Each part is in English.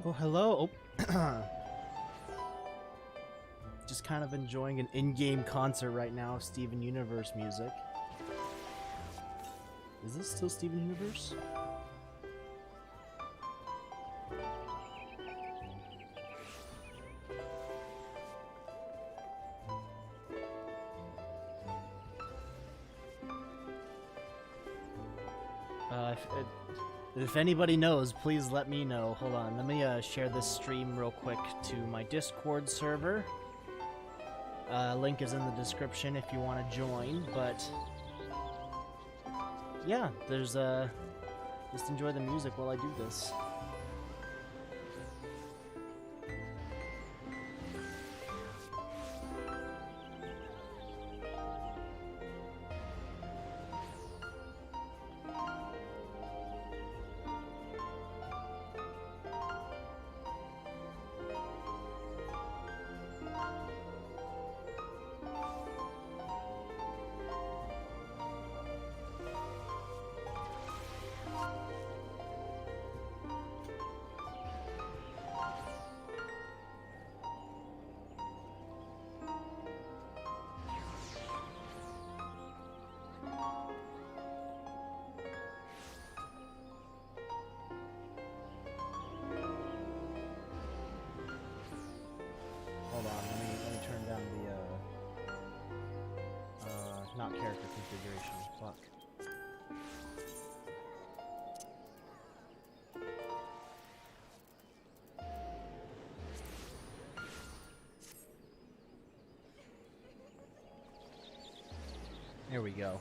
Oh, hello. Oh. Just kind of enjoying an in-game concert right now of Steven Universe music. Is this still Steven Universe? If anybody knows, please let me know. Hold on, let me share this stream real quick to my Discord server. Link is in the description if you want to join, but yeah, there's just enjoy the music while I do this. Hold on, let me turn down the not character configuration. Fuck. There we go.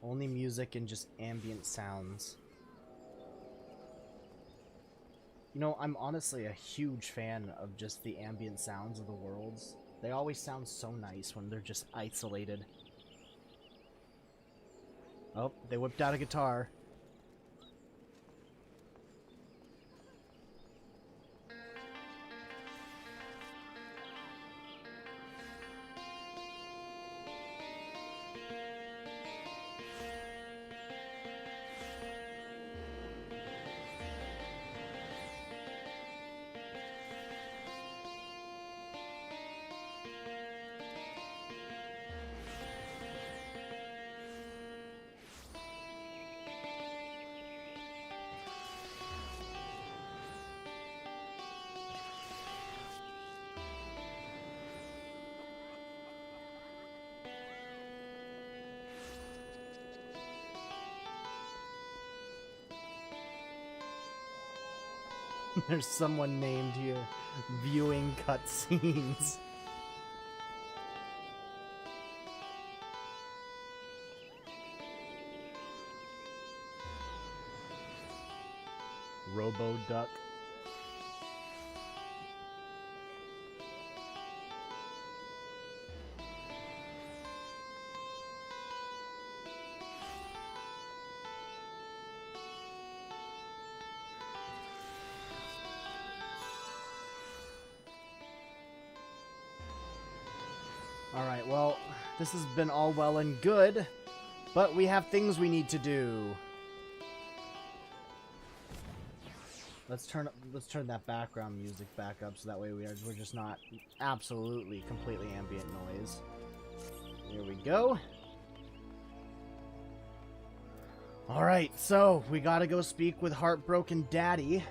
Only music and just ambient sounds. You know, I'm honestly a huge fan of just the ambient sounds of the worlds. They always sound so nice when they're just isolated. Oh, they whipped out a guitar. There's someone named here, viewing cutscenes. Robo Duck. Alright, well, this has been all well and good, but we have things we need to do. Let's turn that background music back up so that way we're just not absolutely completely ambient noise. Here we go. Alright, so we gotta go speak with Heartbroken Daddy.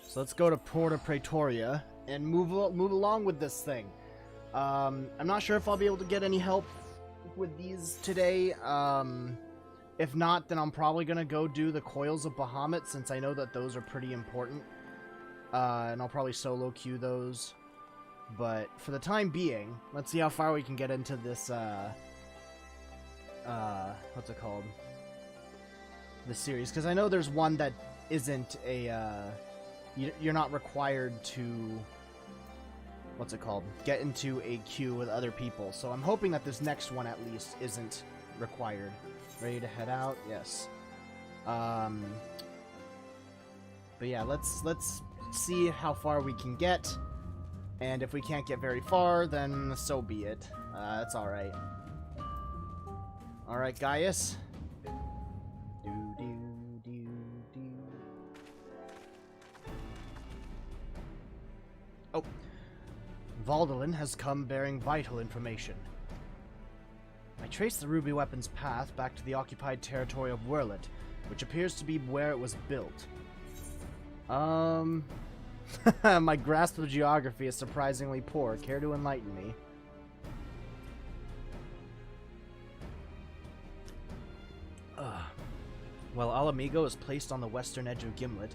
So let's go to Porta Praetoria and move along with this thing. I'm not sure if I'll be able to get any help with these today. If not, then I'm probably gonna go do the Coils of Bahamut, since I know that those are pretty important. And I'll probably solo queue those. But for the time being, let's see how far we can get into this, what's it called? This series. Because I know there's one that isn't a, you're not required to, what's it called? Get into a queue with other people. So I'm hoping that this next one at least isn't required. Ready to head out? Yes. But yeah, let's see how far we can get. And if we can't get very far, then so be it. That's alright. Alright, Gaius. Do do do Valdolin has come bearing vital information. I traced the ruby weapon's path back to the occupied territory of Werlet, which appears to be where it was built. My grasp of geography is surprisingly poor. Care to enlighten me? While Alamigo is placed on the western edge of Gimlet,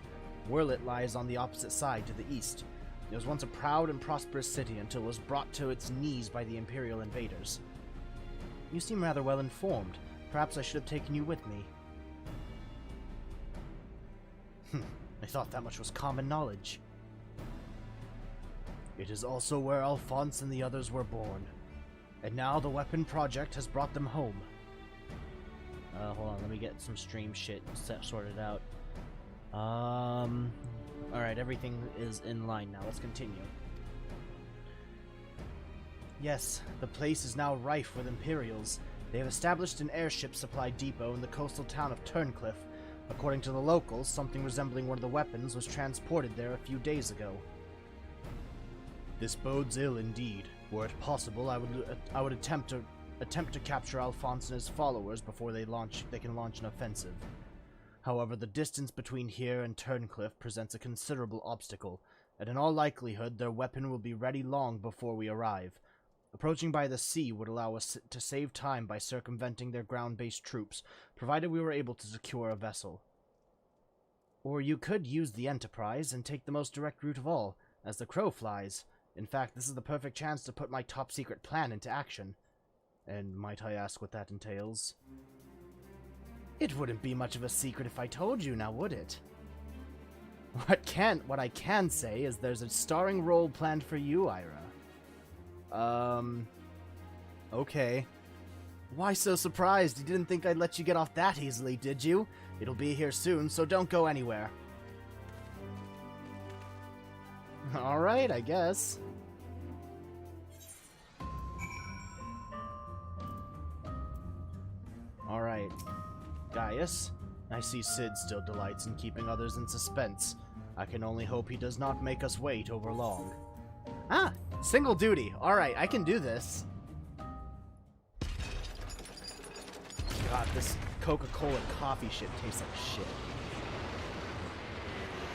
Werlet lies on the opposite side to the east. It was once a proud and prosperous city until it was brought to its knees by the Imperial invaders. You seem rather well informed. Perhaps I should have taken you with me. I thought that much was common knowledge. It is also where Alphonse and the others were born. And now the weapon project has brought them home. Hold on, let me get some stream shit sorted out. Alright, everything is in line now. Let's continue. Yes, the place is now rife with Imperials. They have established an airship supply depot in the coastal town of Turncliffe. According to the locals, something resembling one of the weapons was transported there a few days ago. This bodes ill indeed. Were it possible, I would attempt to capture Alphonse and his followers before they can launch an offensive. However, the distance between here and Turncliffe presents a considerable obstacle, and in all likelihood their weapon will be ready long before we arrive. Approaching by the sea would allow us to save time by circumventing their ground-based troops, provided we were able to secure a vessel. Or you could use the Enterprise and take the most direct route of all, as the crow flies. In fact, this is the perfect chance to put my top-secret plan into action. And might I ask what that entails? It wouldn't be much of a secret if I told you, now would it? What I can say is there's a starring role planned for you, Ira. Okay. Why so surprised? You didn't think I'd let you get off that easily, did you? It'll be here soon, so don't go anywhere. Alright, I guess. Alright. Gaius, I see Sid still delights in keeping others in suspense. I can only hope he does not make us wait over long. Ah! Single duty. Alright, I can do this. God, this Coca-Cola coffee shit tastes like shit.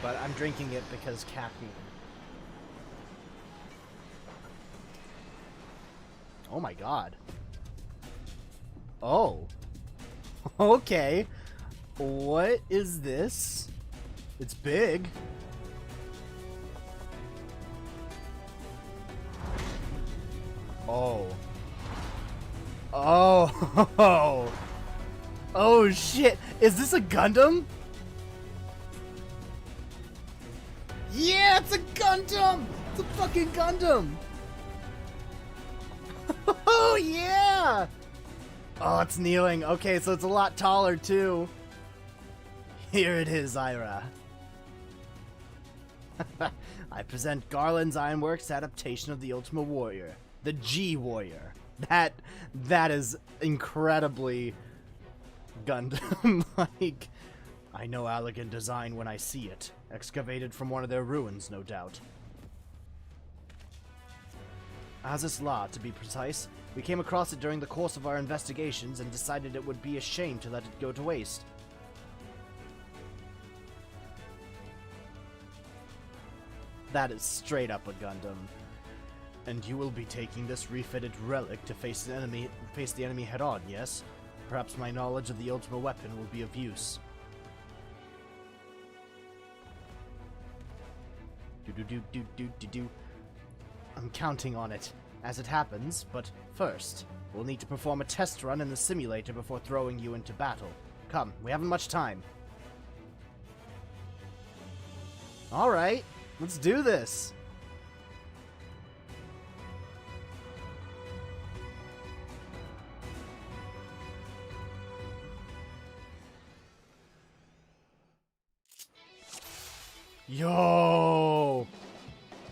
But I'm drinking it because caffeine. Oh my god. Oh. Okay. What is this? It's big. Oh. Oh. Oh shit. Is this a Gundam? Yeah, it's a Gundam! It's a fucking Gundam! Oh yeah! Oh, it's kneeling. Okay, so it's a lot taller too. Here it is, Ira. I present Garland's Ironworks adaptation of the Ultima Warrior. The G-Warrior. That is incredibly Gundam. Like, I know elegant design when I see it. Excavated from one of their ruins, no doubt. Azus La, to be precise. We came across it during the course of our investigations and decided it would be a shame to let it go to waste. That is straight up a Gundam. And you will be taking this refitted relic to face the enemy head-on, yes? Perhaps my knowledge of the Ultima weapon will be of use. I'm counting on it, as it happens, but first, we'll need to perform a test run in the simulator before throwing you into battle. Come, we haven't much time. Alright, let's do this! Yo!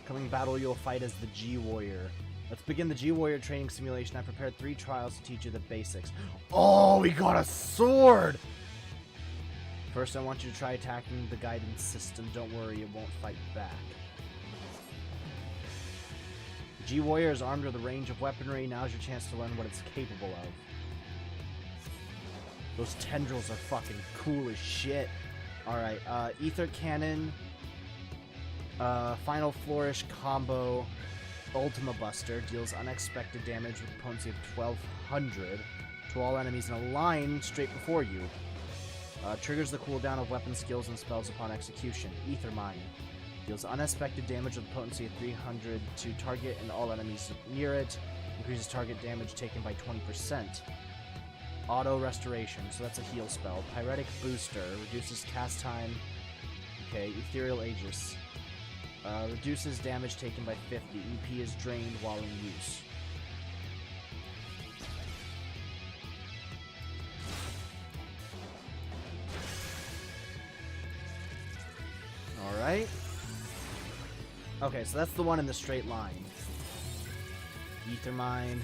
Coming battle, you'll fight as the G-Warrior. Let's begin the G-Warrior training simulation. I prepared 3 trials to teach you the basics. Oh, we got a sword! First, I want you to try attacking the guidance system. Don't worry, it won't fight back. G-Warrior is armed with a range of weaponry. Now's your chance to learn what it's capable of. Those tendrils are fucking cool as shit. Alright, Ether Cannon, Final Flourish combo, Ultima Buster, deals unexpected damage with a potency of 1200 to all enemies in a line straight before you. Triggers the cooldown of weapon skills and spells upon execution. Ether Mine. Deals unexpected damage with a potency of 300 to target and all enemies near it. Increases target damage taken by 20%. Auto Restoration, so that's a heal spell. Pyretic Booster. Reduces cast time. Okay, Ethereal Aegis. Reduces damage taken by 50. EP is drained while in use. Alright. Okay, so that's the one in the straight line. Ether Mine.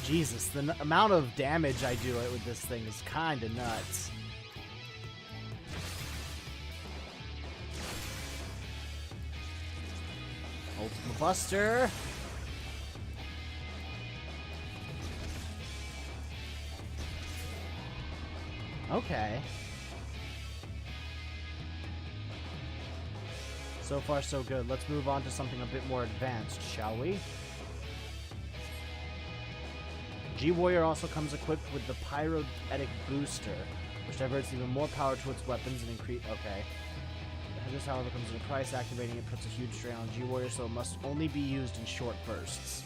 Jesus, the amount of damage I do with this thing is kinda nuts. Ultima Buster. Okay. So far, so good. Let's move on to something a bit more advanced, shall we? G-Warrior also comes equipped with the Pyroetic Booster, which diverts even more power to its weapons and increase... Okay. This, however, comes at a price. Activating it puts a huge strain on G-Warrior, so it must only be used in short bursts.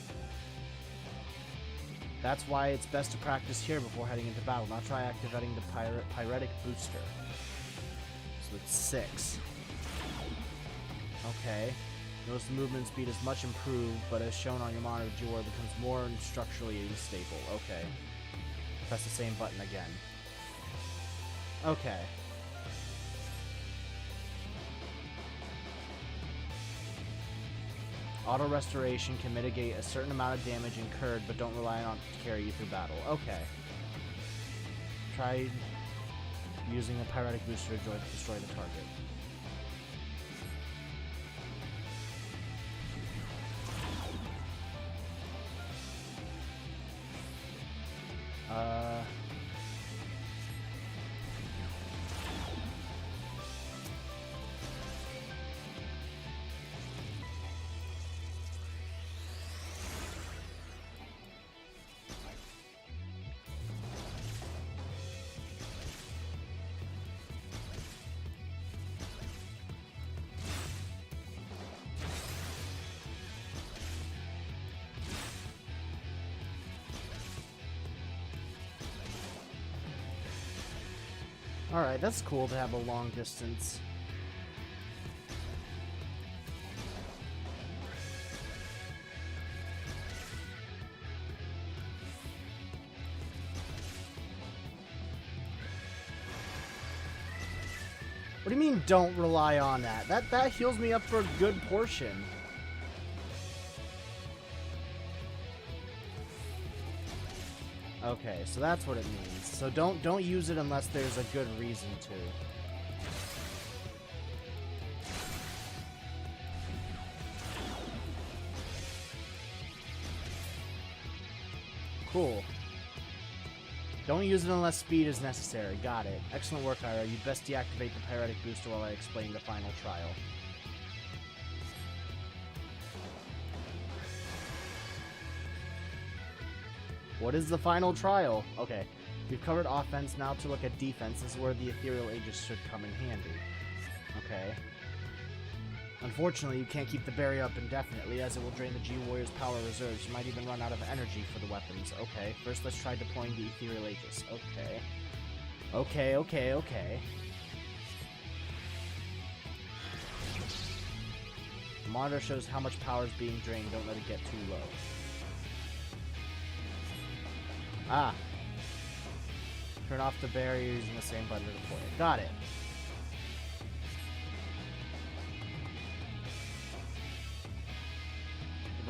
That's why it's best to practice here before heading into battle. Now try activating the Pyretic Booster. So it's 6. Okay. Notice the movement speed is much improved, but as shown on your monitor, G-Warrior becomes more structurally unstable. Okay. Press the same button again. Okay. Auto Restoration can mitigate a certain amount of damage incurred, but don't rely on it to carry you through battle. Okay. Try using a Pyretic Booster to destroy the target. Alright, that's cool to have a long distance. What do you mean don't rely on that? That heals me up for a good portion. Okay, so that's what it means. So don't use it unless there's a good reason to. Cool. Don't use it unless speed is necessary. Got it. Excellent work, Ira. You'd best deactivate the Pyretic Booster while I explain the final trial. What is the final trial? Okay, we've covered offense, now to look at defense. This is where the Ethereal Aegis should come in handy. Okay. Unfortunately, you can't keep the barrier up indefinitely, as it will drain the G-Warrior's power reserves. You might even run out of energy for the weapons. Okay, first let's try deploying the Ethereal Aegis. Okay. Okay. The monitor shows how much power is being drained. Don't let it get too low. Ah. Turn off the barrier using the same button to deploy it. Got it.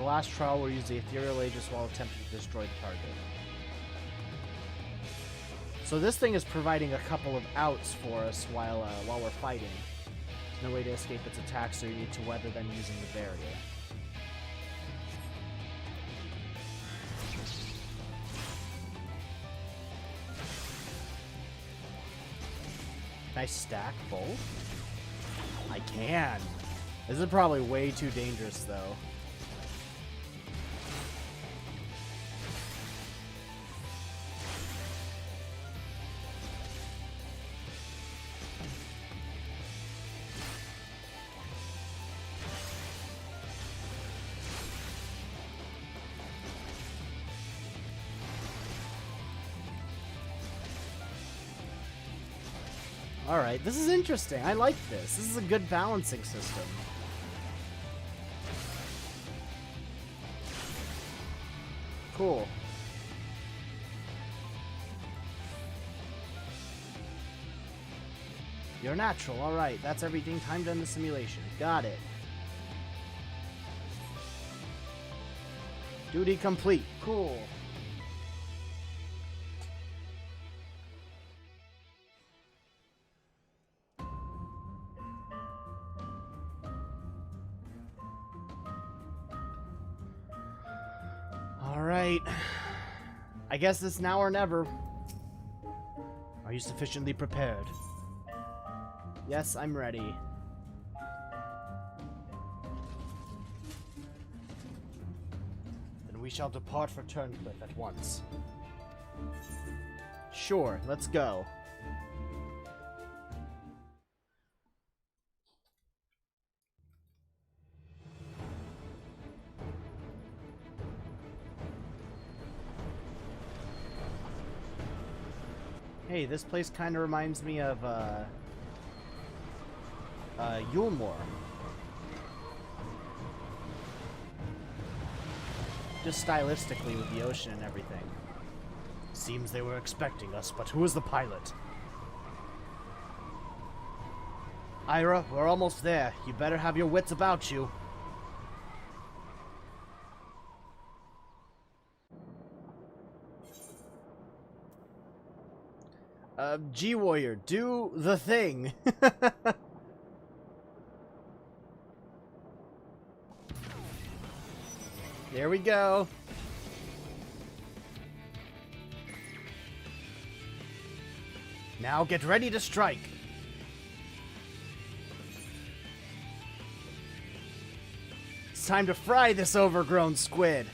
the last trial will use the ethereal aegis while attempting to destroy the target. So this thing is providing a couple of outs for us while we're fighting. There's no way to escape its attacks, so you need to weather them using the barrier. Can I stack both? I can. This is probably way too dangerous, though. Alright, this is interesting. I like this. This is a good balancing system. Cool. You're natural. Alright, that's everything. Time to end the simulation. Got it. Duty complete. Cool. Alright. I guess it's now or never. Are you sufficiently prepared? Yes, I'm ready. Then we shall depart for Turncliffe at once. Sure, let's go. Hey, this place kind of reminds me of, Yulmore. Just stylistically with the ocean and everything. Seems they were expecting us, but who is the pilot? Ira, we're almost there. You better have your wits about you. G-Warrior, do the thing. There we go. Now get ready to strike. It's time to fry this overgrown squid.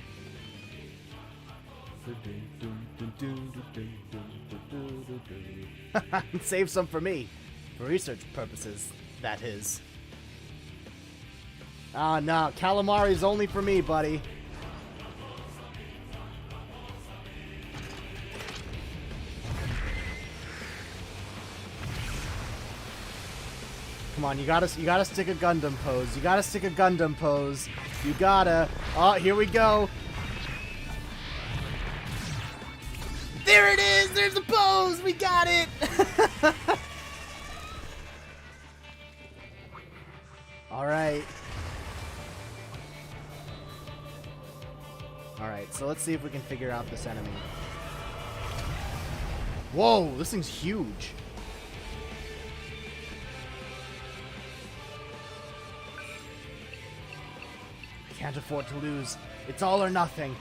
Save some for me. For research purposes, that is. Ah, no. Calamari's only for me, buddy. Come on, you gotta stick a Gundam pose. You gotta stick a Gundam pose. You gotta. Oh, here we go. There it is! There's the pose! We got it! Alright. Alright, so let's see if we can figure out this enemy. Whoa, this thing's huge. Can't afford to lose. It's all or nothing.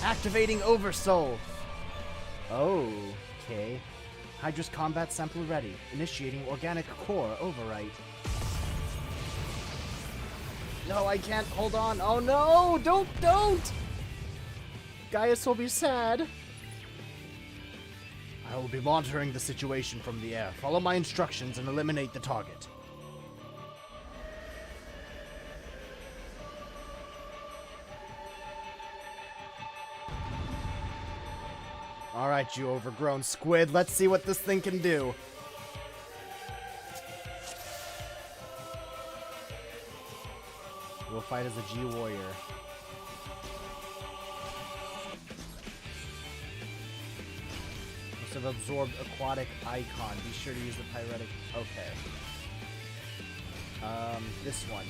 Activating Oversoul. Oh, okay. Hydra's combat sample ready. Initiating organic core overwrite. No, I can't. Hold on. Oh no! Don't! Gaius will be sad. I will be monitoring the situation from the air. Follow my instructions and eliminate the target. Alright, you overgrown squid. Let's see what this thing can do. We'll fight as a G-Warrior. Must have absorbed aquatic icon. Be sure to use the pyretic. Okay. This one.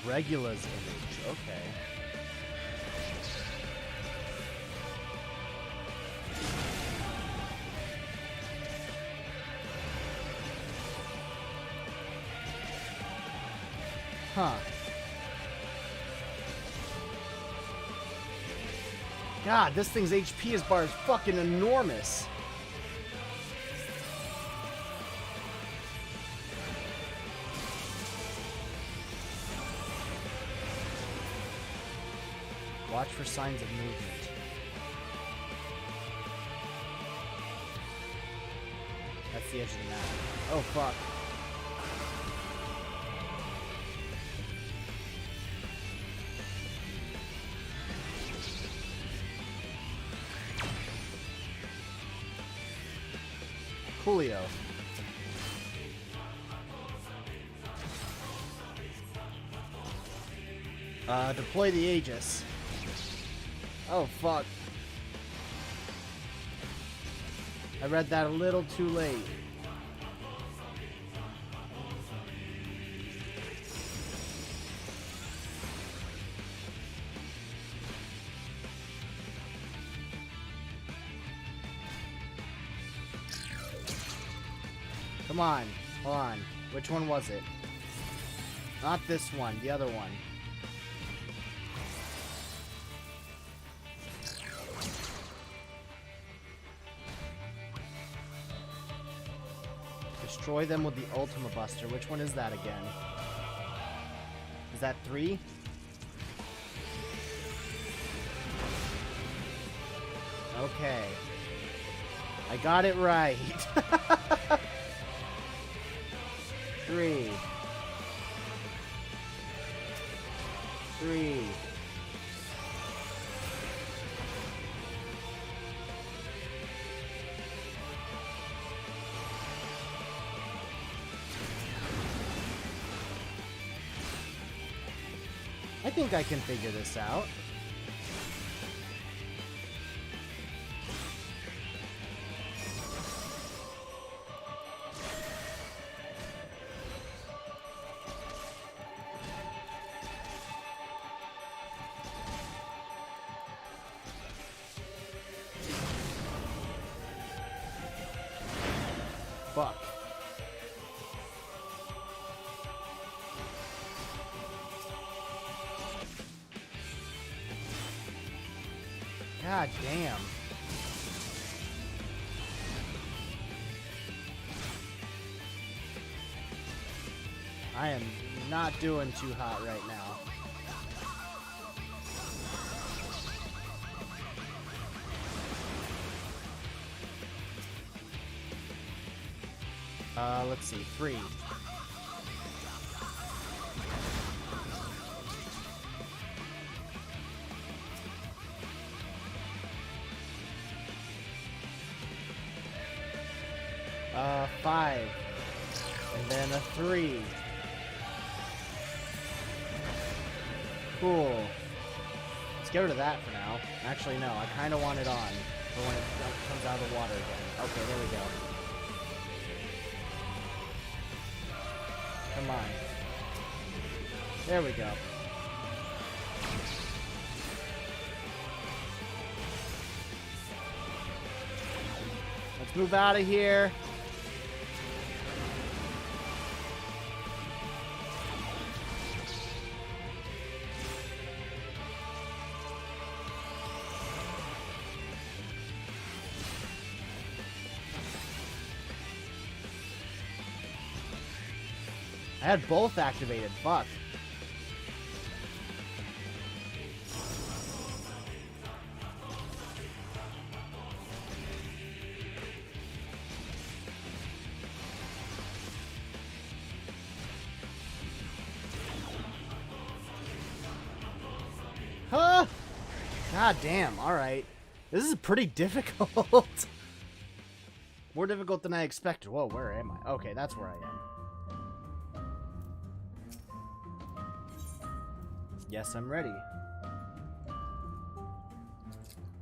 Regula's image, okay. Huh. God, this thing's HP bar is fucking enormous. Watch for signs of movement. That's the edge of the map. Oh, fuck. Coolio. Deploy the Aegis. Oh, fuck. I read that a little too late. Come on. Hold on. Which one was it? Not this one. The other one. Destroy them with the Ultima Buster. Which one is that again? Is that 3? Okay. I got it right. 3. I think I can figure this out. Fuck. God damn. I am not doing too hot right now. Let's see, 3. Five. And then a 3. Cool. Let's get rid of that for now. Actually, no, I kind of want it on for when it comes out of the water again. Okay, there we go. Come on. There we go. Let's move out of here. I had both activated. Fuck. God God damn, alright. This is pretty difficult. More difficult than I expected. Whoa, where am I? Okay, that's where I am. Yes, I'm ready.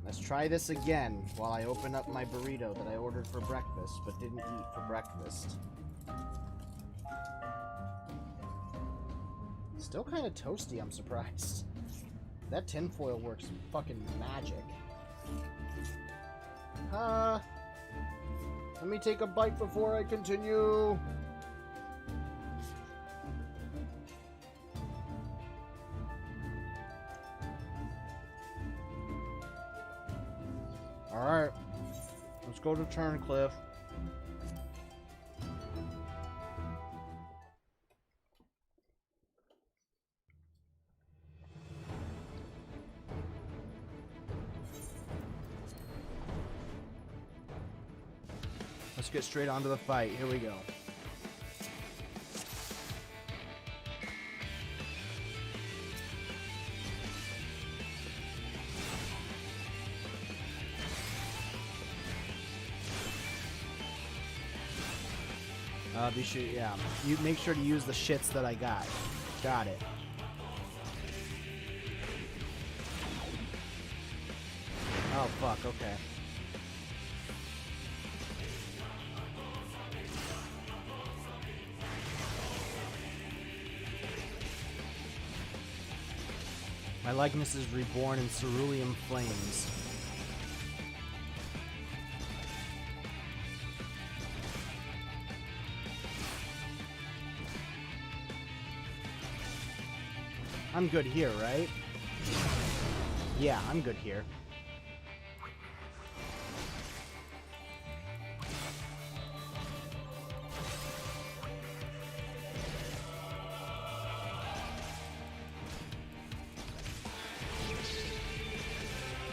Let's try this again while I open up my burrito that I ordered for breakfast, but didn't eat for breakfast. Still kind of toasty, I'm surprised. That tinfoil works fucking magic. Let me take a bite before I continue. Alright. Let's go to Turncliffe. Let's get straight onto the fight. Here we go. Be sure, yeah. You make sure to use the shits that I got. Got it. Oh fuck. Okay. My likeness is reborn in cerulean flames. I'm good here, right? Yeah, I'm good here.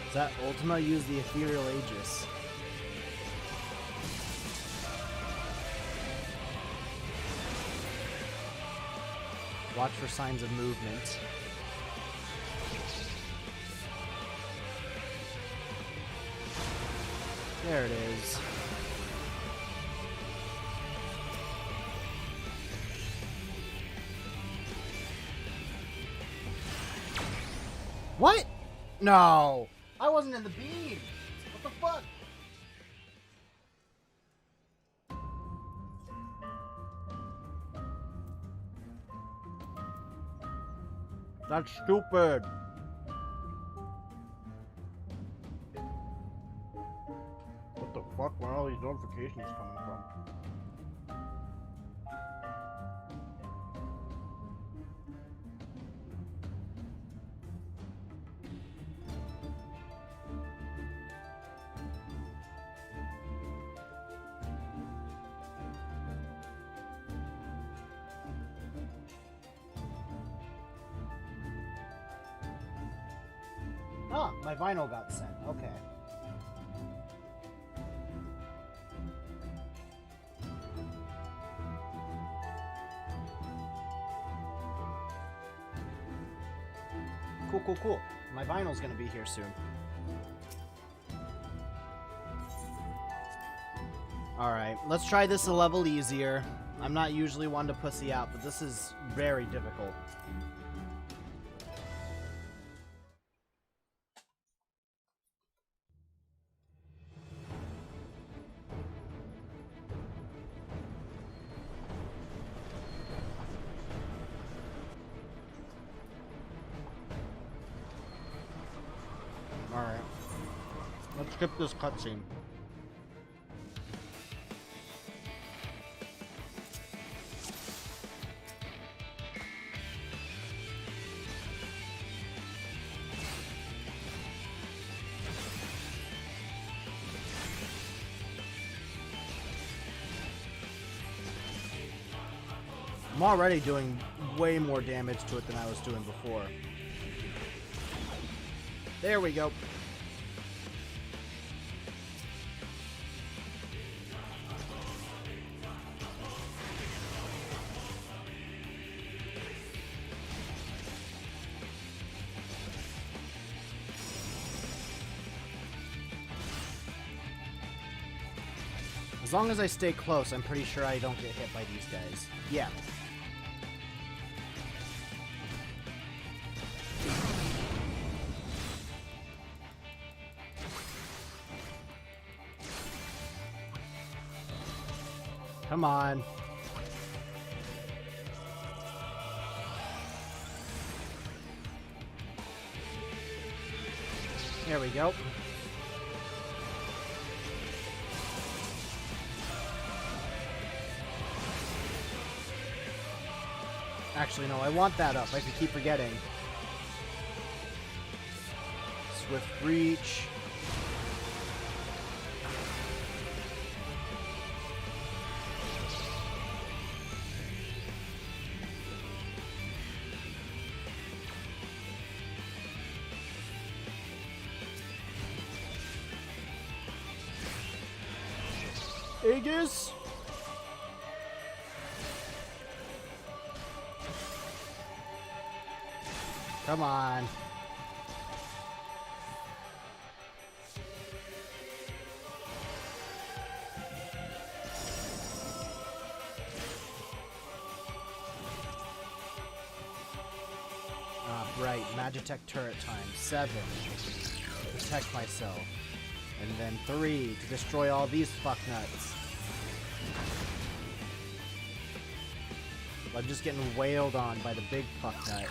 Does that Ultima use the Ethereal Aegis? Watch for signs of movement. There it is. What? No! I wasn't in the beam! What the fuck? That's stupid. What the fuck? Where are all these notifications coming from? Ah, my vinyl got sent. Okay. Cool, cool, cool. My vinyl's gonna be here soon. Alright, let's try this a level easier. I'm not usually one to pussy out, but this is very difficult. Alright. Let's skip this cutscene. I'm already doing way more damage to it than I was doing before. There we go. long as I stay close, I'm pretty sure I don't get hit by these guys. Yeah. Come on. There we go. Actually, no, I want that up. I could keep forgetting. Swift Breach. Aegis. Come on. Right. Magitech turret time. 7. Protect myself. And then 3 to destroy all these fucknuts. I'm just getting wailed on by the big fucknut.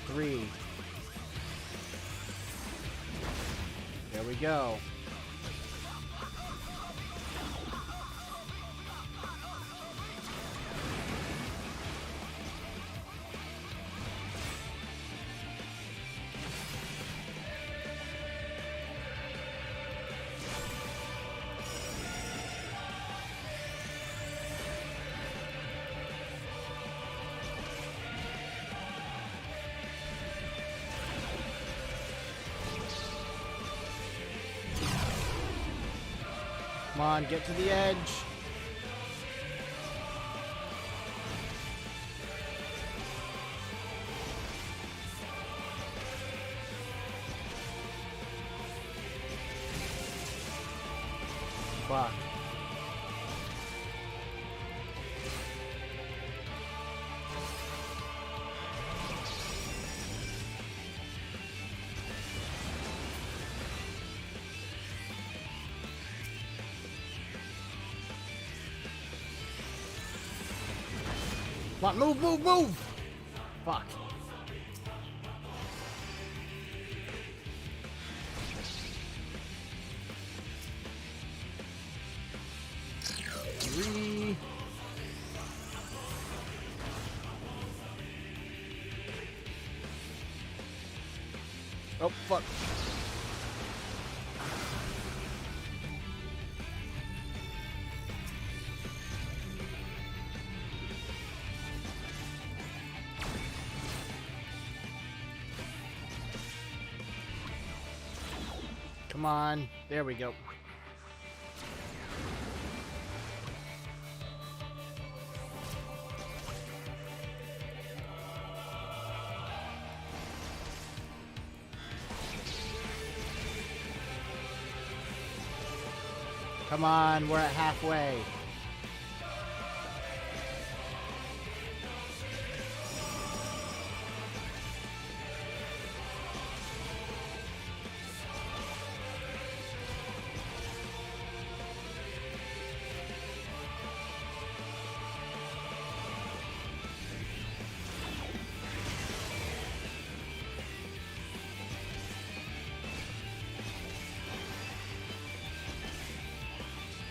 3. There we go. Come on, get to the edge. Fuck. Come on, move, move, move! Fuck. Three. Oh, fuck. Come on. There we go. Come on, we're at halfway.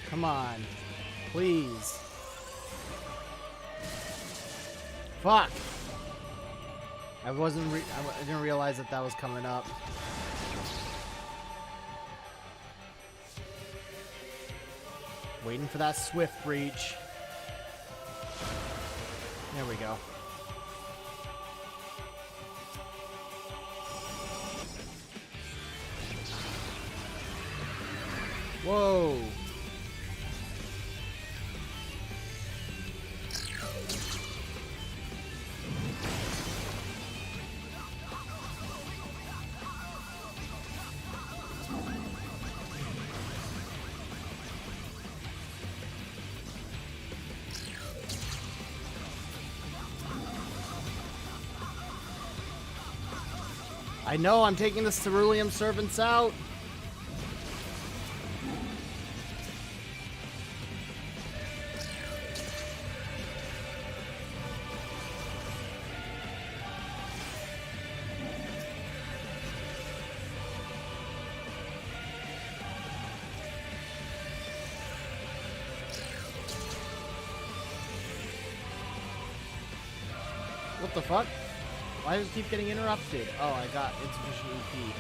Come on. Please. Fuck. I didn't realize that was coming up. Waiting for that Swift Breach. There we go. Whoa. I know, I'm taking the cerulean servants out. What the fuck? Why does it keep getting interrupted? Oh, I got insufficient EP.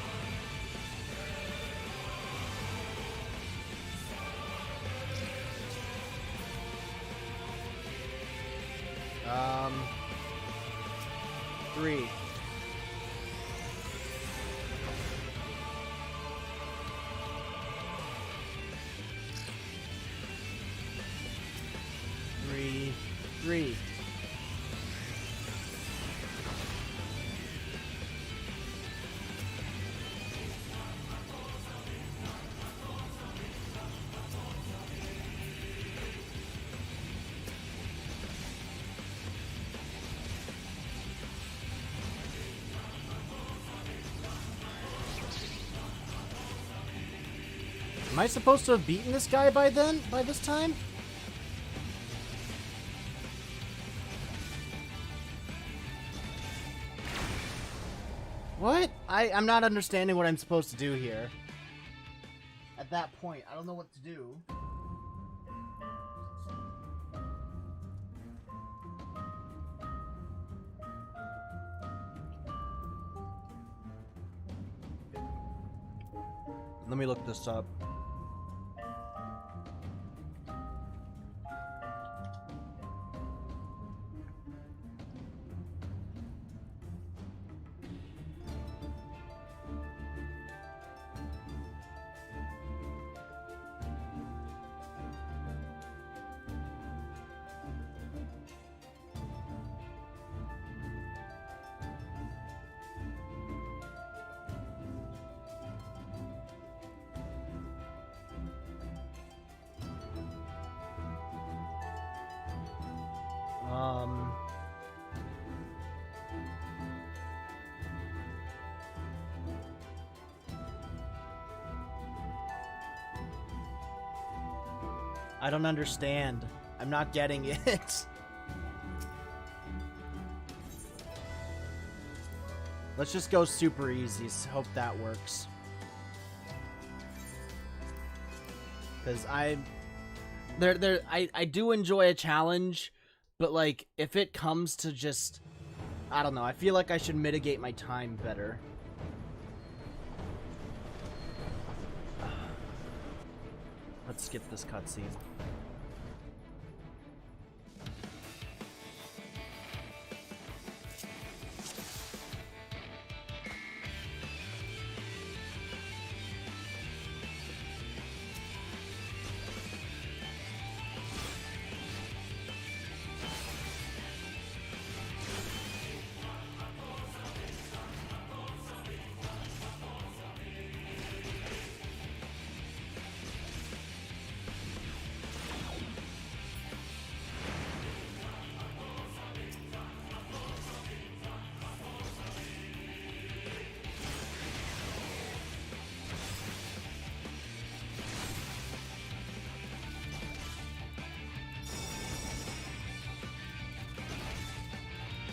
Three. Three. Am I supposed to have beaten this guy by this time? What? I'm not understanding what I'm supposed to do here. At that point, I don't know what to do. Let me look this up. I don't understand. I'm not getting it. Let's just go super easy. Hope that works. Because I do enjoy a challenge, but like if it comes to just, I don't know, I feel like I should mitigate my time better. Let's skip this cutscene.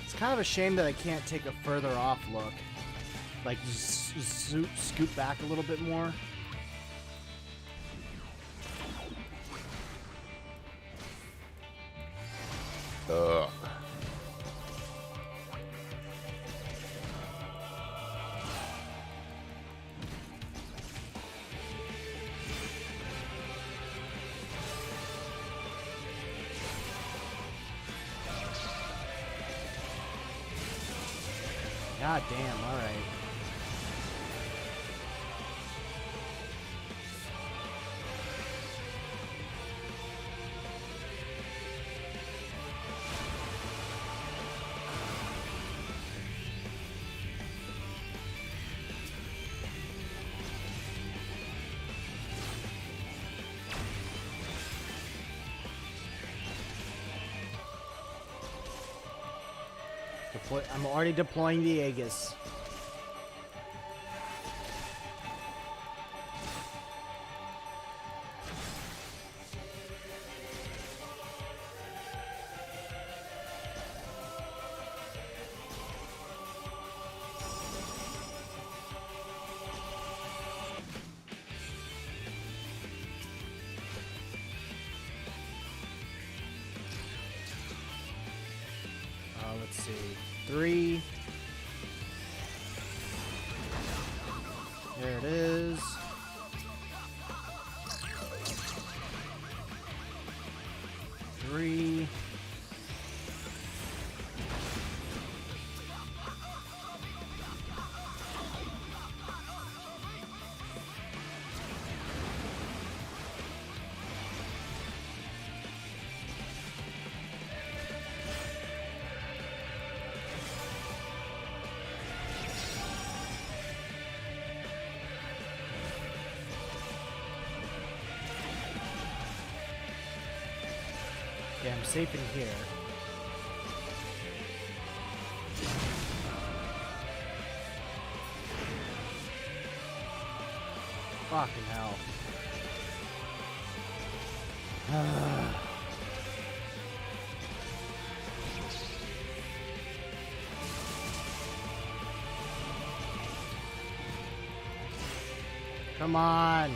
It's kind of a shame that I can't take a further off look. Like, scoot back a little bit more. Ugh. God damn, alright. I'm already deploying the Aegis. 3. There it is. 3. Yeah, I'm safe in here. Fucking hell. Come on.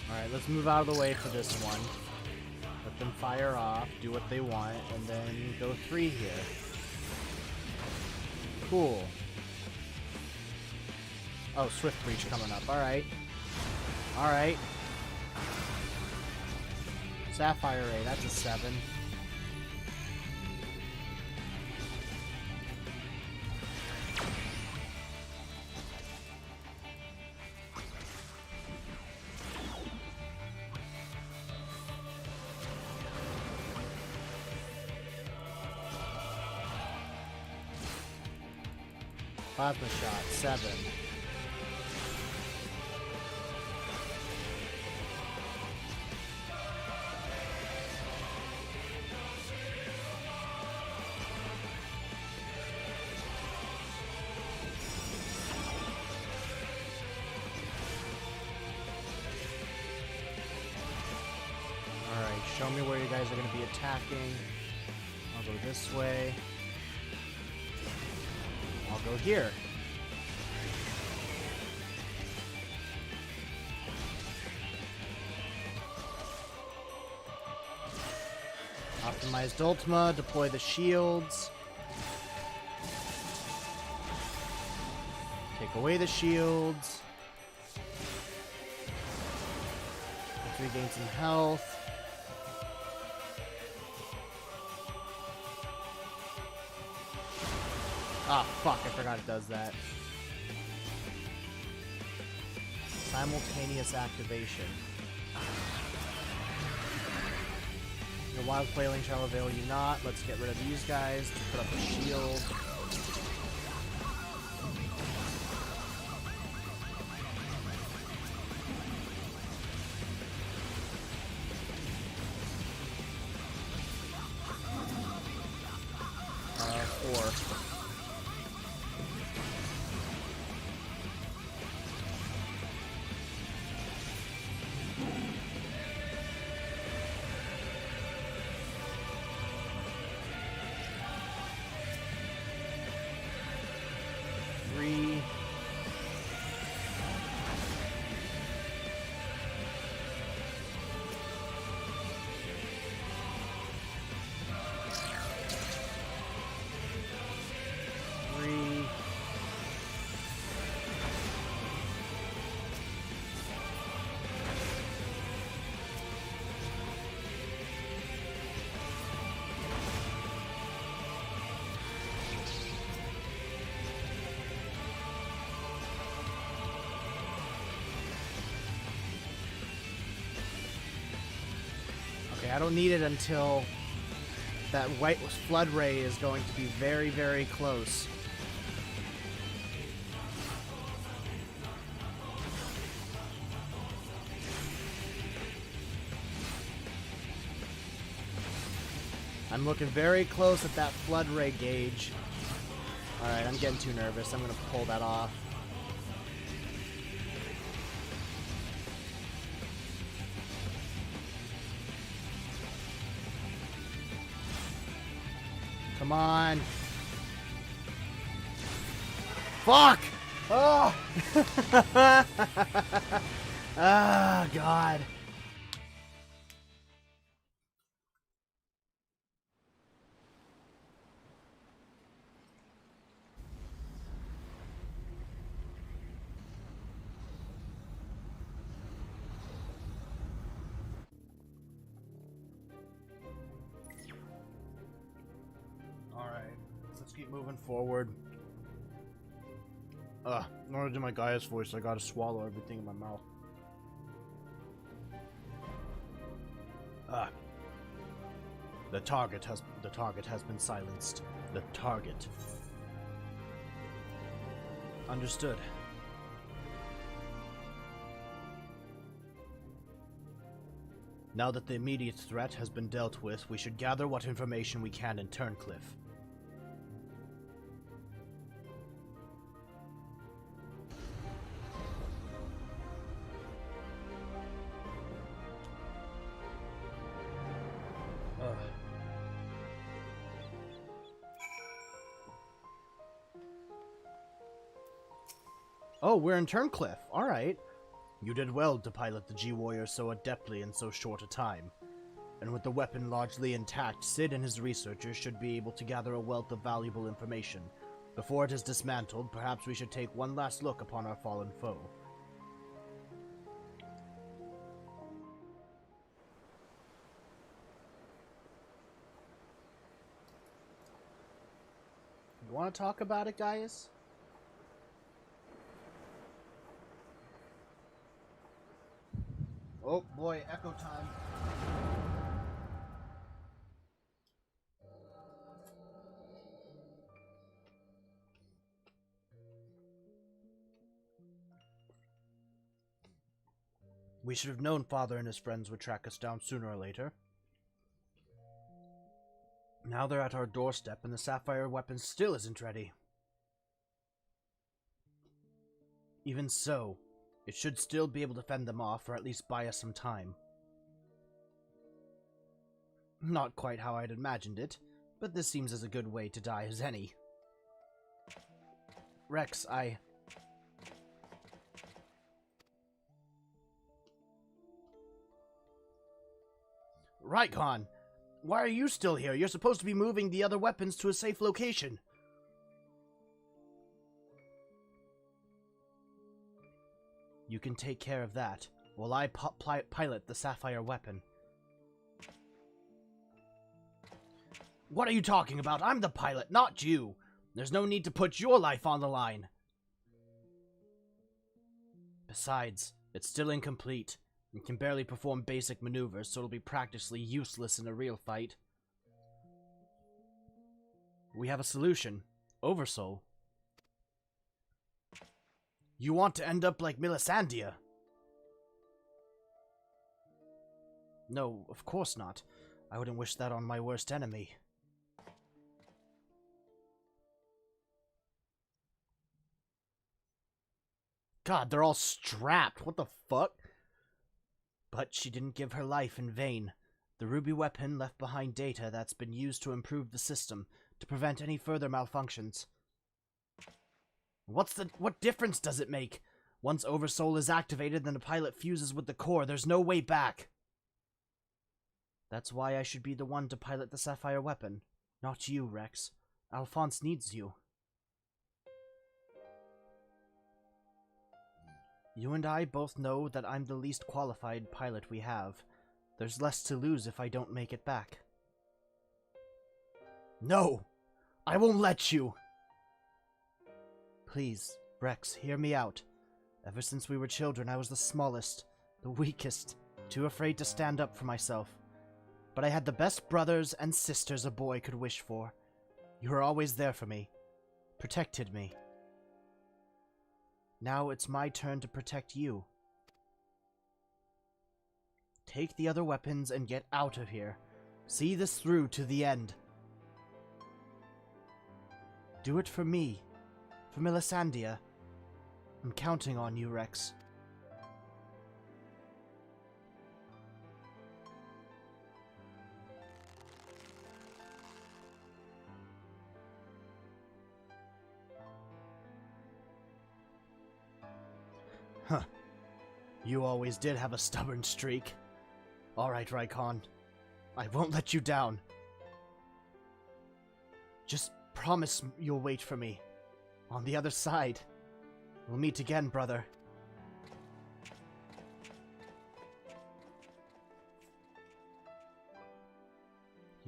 Alright, let's move out of the way for this one. Let them fire off, do what they want, and then go 3 here. Cool. Oh, Swift Breach coming up. Alright. Alright. Sapphire Ray, that's a 7. Plasma shot, 7. Alright, show me where you guys are going to be attacking. I'll go this way. I'll go here. Optimized Ultima, deploy the shields. Take away the shields. Let's regain some health. Ah, fuck, I forgot it does that. Simultaneous activation. Your wild flailing shall avail you not. Let's get rid of these guys to put up a shield. Four. I don't need it until that white flood ray is going to be very, very close. I'm looking very close at that flood ray gauge. Alright, I'm getting too nervous. I'm going to pull that off. Come on. Fuck! Oh! Ah, God. Alright, let's keep moving forward. In order to do my Gaia's voice, I gotta swallow everything in my mouth. The target has been silenced. The target. Understood. Now that the immediate threat has been dealt with, we should gather what information we can in Turncliffe. Oh, we're in Turncliffe. Alright. You did well to pilot the G-Warrior so adeptly in so short a time. And with the weapon largely intact, Sid and his researchers should be able to gather a wealth of valuable information. Before it is dismantled, perhaps we should take one last look upon our fallen foe. You want to talk about it, guys? Oh boy, echo time. We should have known Father and his friends would track us down sooner or later. Now they're at our doorstep and the sapphire weapon still isn't ready. Even so, it should still be able to fend them off, or at least buy us some time. Not quite how I'd imagined it, but this seems as a good way to die as any. Rex, Raikon! Why are you still here? You're supposed to be moving the other weapons to a safe location. You can take care of that, while I pilot the sapphire weapon. What are you talking about? I'm the pilot, not you. There's no need to put your life on the line. Besides, it's still incomplete, and can barely perform basic maneuvers, so it'll be practically useless in a real fight. We have a solution. Oversoul. You want to end up like Melisandre? No, of course not. I wouldn't wish that on my worst enemy. God, they're all strapped. What the fuck? But she didn't give her life in vain. The ruby weapon left behind data that's been used to improve the system, to prevent any further malfunctions. What difference does it make? Once Oversoul is activated and the pilot fuses with the core, there's no way back. That's why I should be the one to pilot the sapphire weapon. Not you, Rex. Alphonse needs you. You and I both know that I'm the least qualified pilot we have. There's less to lose if I don't make it back. No! I won't let you! Please, Rex, hear me out. Ever since we were children, I was the smallest, the weakest, too afraid to stand up for myself. But I had the best brothers and sisters a boy could wish for. You were always there for me. Protected me. Now it's my turn to protect you. Take the other weapons and get out of here. See this through to the end. Do it for me. For Melisandre. I'm counting on you, Rex. You always did have a stubborn streak. Alright, Raikon. I won't let you down. Just promise you'll wait for me. On the other side. We'll meet again, brother.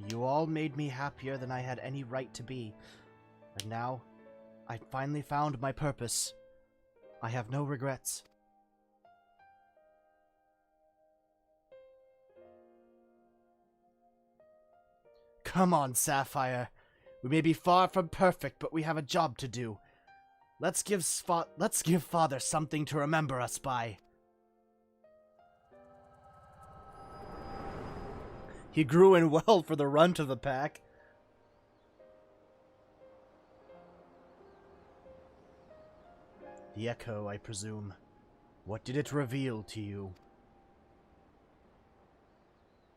You all made me happier than I had any right to be. And now, I finally found my purpose. I have no regrets. Come on, Sapphire. We may be far from perfect, but we have a job to do. Let's give Father something to remember us by. He grew in well for the runt of the pack. The echo, I presume. What did it reveal to you?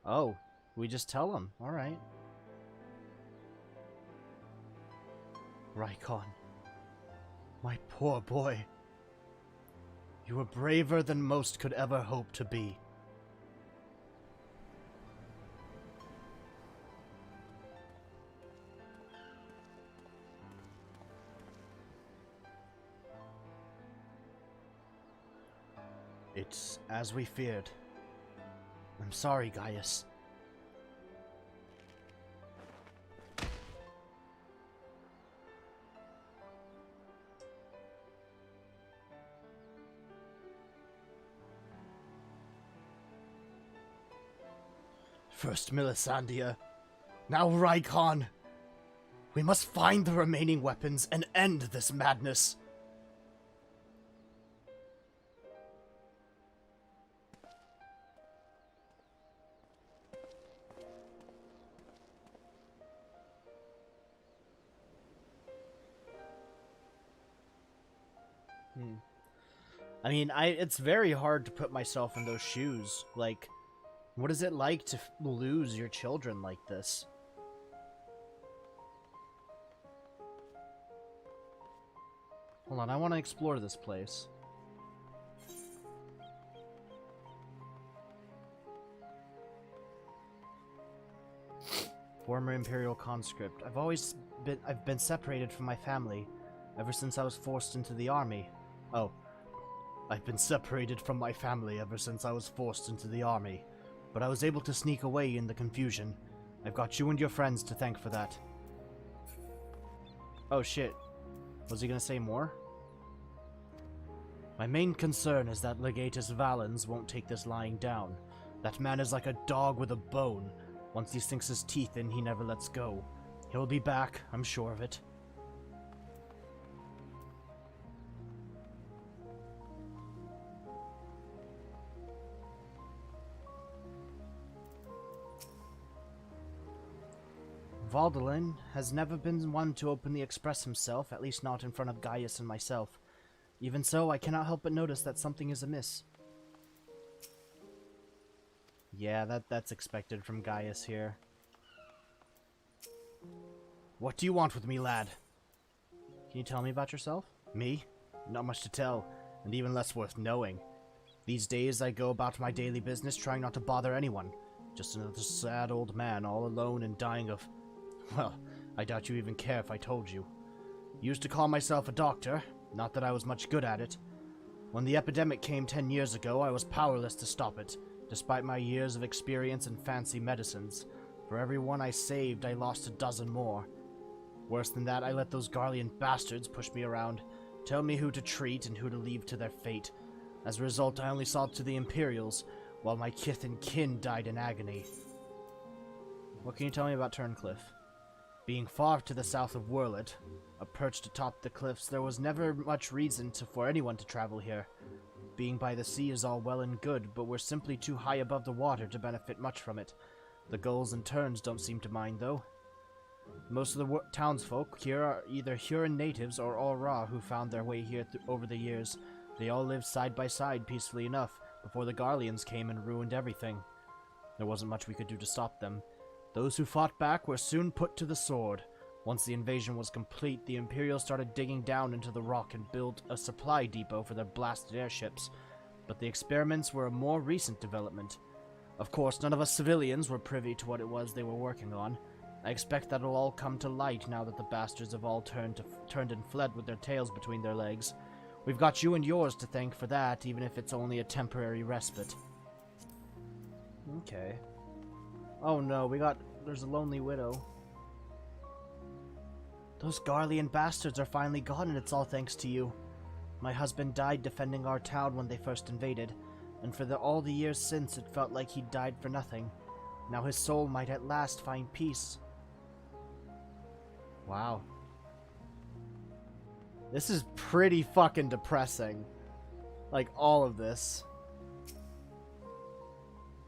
Oh, we just tell him. Alright. Raikon. My poor boy. You were braver than most could ever hope to be. It's as we feared. I'm sorry, Gaius. First Milisandia, now Raikon. We must find the remaining weapons and end this madness. I mean, it's very hard to put myself in those shoes. Like, what is it like to lose your children like this? Hold on, I want to explore this place. Former Imperial conscript. I've been separated from my family ever since I was forced into the army. Oh. I've been separated from my family ever since I was forced into the army, but I was able to sneak away in the confusion. I've got you and your friends to thank for that. Oh shit. Was he gonna say more? My main concern is that Legatus Valens won't take this lying down. That man is like a dog with a bone. Once he sinks his teeth in, he never lets go. He'll be back, I'm sure of it. Valdolin has never been one to openly express himself, at least not in front of Gaius and myself. Even so, I cannot help but notice that something is amiss. Yeah, that's expected from Gaius here. What do you want with me, lad? Can you tell me about yourself? Me? Not much to tell, and even less worth knowing. These days I go about my daily business trying not to bother anyone. Just another sad old man all alone and dying of... Well, I doubt you even care if I told you. Used to call myself a doctor, not that I was much good at it. When the epidemic came 10 years ago, I was powerless to stop it, despite my years of experience in fancy medicines. For every one I saved, I lost a dozen more. Worse than that, I let those Garlean bastards push me around, tell me who to treat and who to leave to their fate. As a result, I only saw to the Imperials, while my kith and kin died in agony. What can you tell me about Turncliffe? Being far to the south of Werlet, perched atop the cliffs, there was never much reason for anyone to travel here. Being by the sea is all well and good, but we're simply too high above the water to benefit much from it. The gulls and terns don't seem to mind, though. Most of the townsfolk here are either Huron natives or Aura who found their way here over the years. They all lived side by side peacefully enough before the Garleans came and ruined everything. There wasn't much we could do to stop them. Those who fought back were soon put to the sword. Once the invasion was complete, the Imperials started digging down into the rock and built a supply depot for their blasted airships. but the experiments were a more recent development. Of course, none of us civilians were privy to what it was they were working on. I expect that'll all come to light now that the bastards have all turned and fled with their tails between their legs. We've got you and yours to thank for that, even if it's only a temporary respite. Okay. Oh no, there's a lonely widow. Those Garlean bastards are finally gone, and it's all thanks to you. My husband died defending our town when they first invaded, and for all the years since, it felt like he died for nothing. Now his soul might at last find peace. Wow. This is pretty fucking depressing. Like, all of this.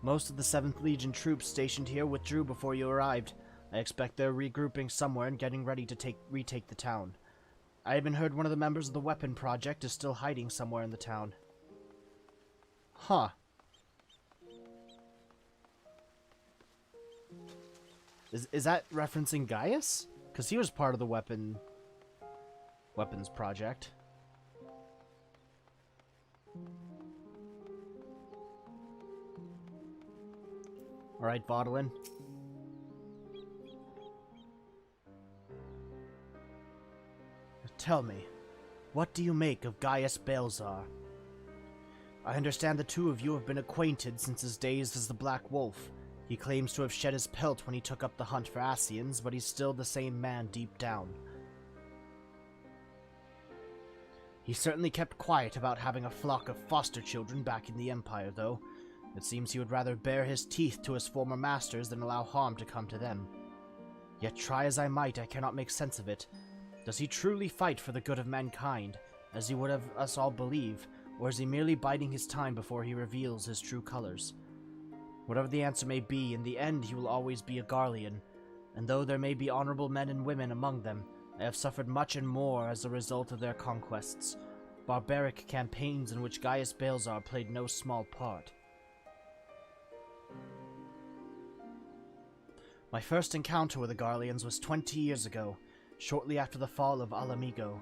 Most of the 7th Legion troops stationed here withdrew before you arrived. I expect they're regrouping somewhere and getting ready to retake the town. I even heard one of the members of the weapon project is still hiding somewhere in the town. Huh. Is that referencing Gaius? Because he was part of the weapons project. Alright, Vaudelin. Tell me, what do you make of Gaius Balzar? I understand the two of you have been acquainted since his days as the Black Wolf. He claims to have shed his pelt when he took up the hunt for Ascians, but he's still the same man deep down. He certainly kept quiet about having a flock of foster children back in the Empire, though. It seems he would rather bare his teeth to his former masters than allow harm to come to them. Yet try as I might, I cannot make sense of it. Does he truly fight for the good of mankind, as he would have us all believe, or is he merely biding his time before he reveals his true colors? Whatever the answer may be, in the end he will always be a Garlean, and though there may be honorable men and women among them, I have suffered much and more as a result of their conquests, barbaric campaigns in which Gaius Balzar played no small part. My first encounter with the Garleans was 20 years ago, shortly after the fall of Alamigo.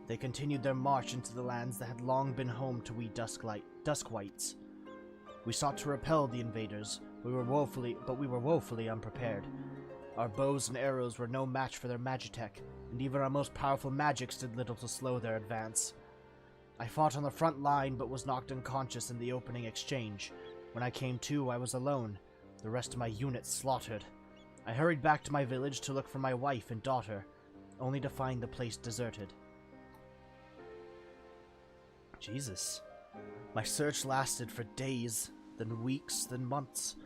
They continued their march into the lands that had long been home to we Duskwights. We sought to repel the invaders, but we were woefully unprepared. Our bows and arrows were no match for their magitech, and even our most powerful magics did little to slow their advance. I fought on the front line, but was knocked unconscious in the opening exchange. When I came to, I was alone, the rest of my unit slaughtered. I hurried back to my village to look for my wife and daughter, only to find the place deserted. Jesus. My search lasted for days, then weeks, then months,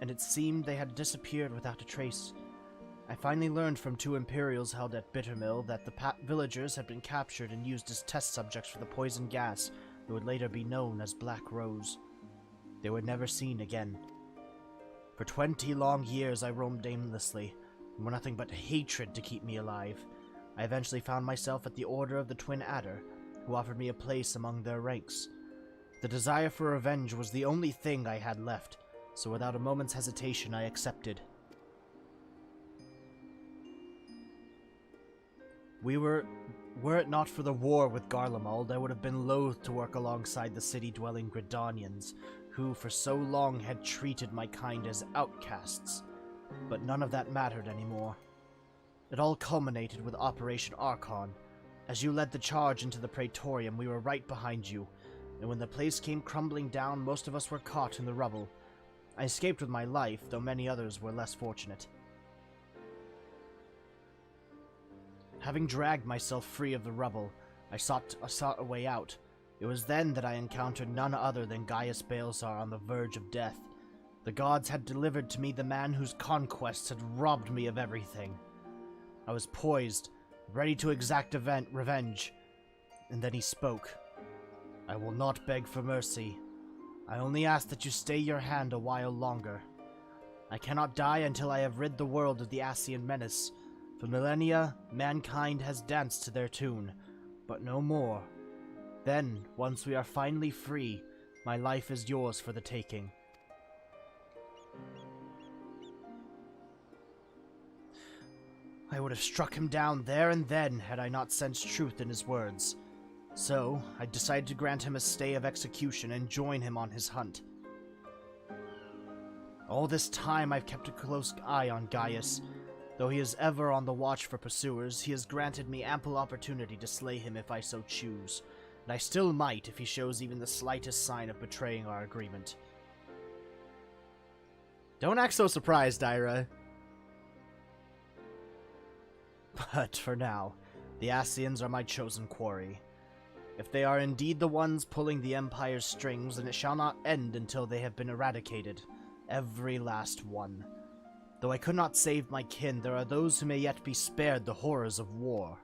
and it seemed they had disappeared without a trace. I finally learned from 2 Imperials held at Bittermill that the villagers had been captured and used as test subjects for the poison gas that would later be known as Black Rose. They were never seen again. For 20 long years I roamed aimlessly, and with nothing but hatred to keep me alive. I eventually found myself at the Order of the Twin Adder, who offered me a place among their ranks. The desire for revenge was the only thing I had left, so without a moment's hesitation I accepted. Were it not for the war with Garlemald, I would have been loath to work alongside the city-dwelling Gridanians, who for so long had treated my kind as outcasts. But none of that mattered anymore. It all culminated with Operation Archon. As you led the charge into the Praetorium, we were right behind you, and when the place came crumbling down, most of us were caught in the rubble. I escaped with my life, though many others were less fortunate. Having dragged myself free of the rubble, I sought a way out. It was then that I encountered none other than Gaius Balzar on the verge of death. The gods had delivered to me the man whose conquests had robbed me of everything. I was poised, ready to exact revenge, and then he spoke. I will not beg for mercy. I only ask that you stay your hand a while longer. I cannot die until I have rid the world of the Ascian menace. For millennia, mankind has danced to their tune, but no more. Then, once we are finally free, my life is yours for the taking. I would have struck him down there and then had I not sensed truth in his words. So, I decided to grant him a stay of execution and join him on his hunt. All this time I've kept a close eye on Gaius. Though he is ever on the watch for pursuers, he has granted me ample opportunity to slay him if I so choose, and I still might if he shows even the slightest sign of betraying our agreement. Don't act so surprised, Ira. But for now, the Ascians are my chosen quarry. If they are indeed the ones pulling the Empire's strings, then it shall not end until they have been eradicated. Every last one. Though I could not save my kin, there are those who may yet be spared the horrors of war.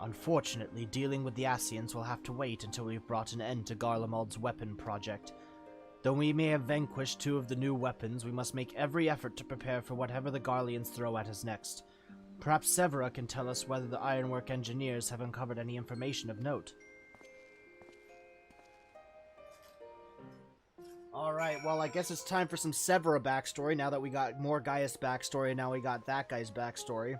Unfortunately, dealing with the Ascians will have to wait until we've brought an end to Garlemald's weapon project. Though we may have vanquished 2 of the new weapons, we must make every effort to prepare for whatever the Garleans throw at us next. Perhaps Severa can tell us whether the Ironwork engineers have uncovered any information of note. Alright, well, I guess it's time for some Severa backstory now that we got more Gaius backstory and now we got that guy's backstory.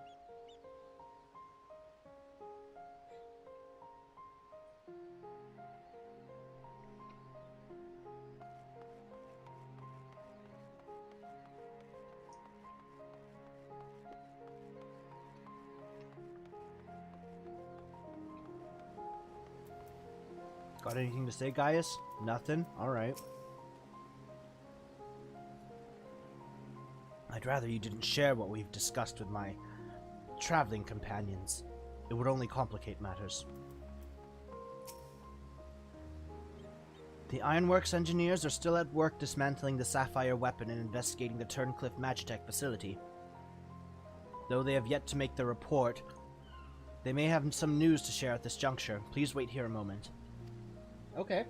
Got anything to say, Gaius? Nothing? Alright. I'd rather you didn't share what we've discussed with my traveling companions. It would only complicate matters. The Ironworks engineers are still at work dismantling the Sapphire weapon and investigating the Turncliffe Magitech facility. Though they have yet to make their report, they may have some news to share at this juncture. Please wait here a moment. Okay.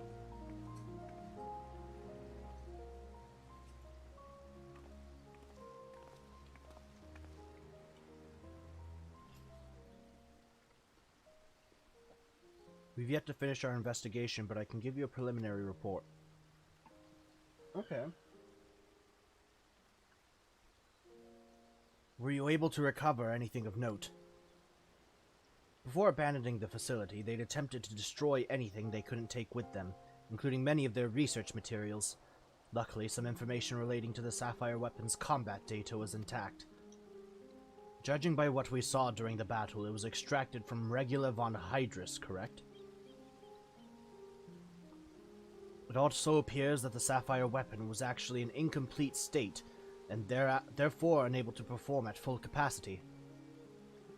We've yet to finish our investigation, but I can give you a preliminary report. Okay. Were you able to recover anything of note? Before abandoning the facility, they'd attempted to destroy anything they couldn't take with them, including many of their research materials. Luckily, some information relating to the Sapphire weapon's combat data was intact. Judging by what we saw during the battle, it was extracted from Regula von Hydrus, correct? It also appears that the Sapphire weapon was actually in incomplete state, and therefore unable to perform at full capacity.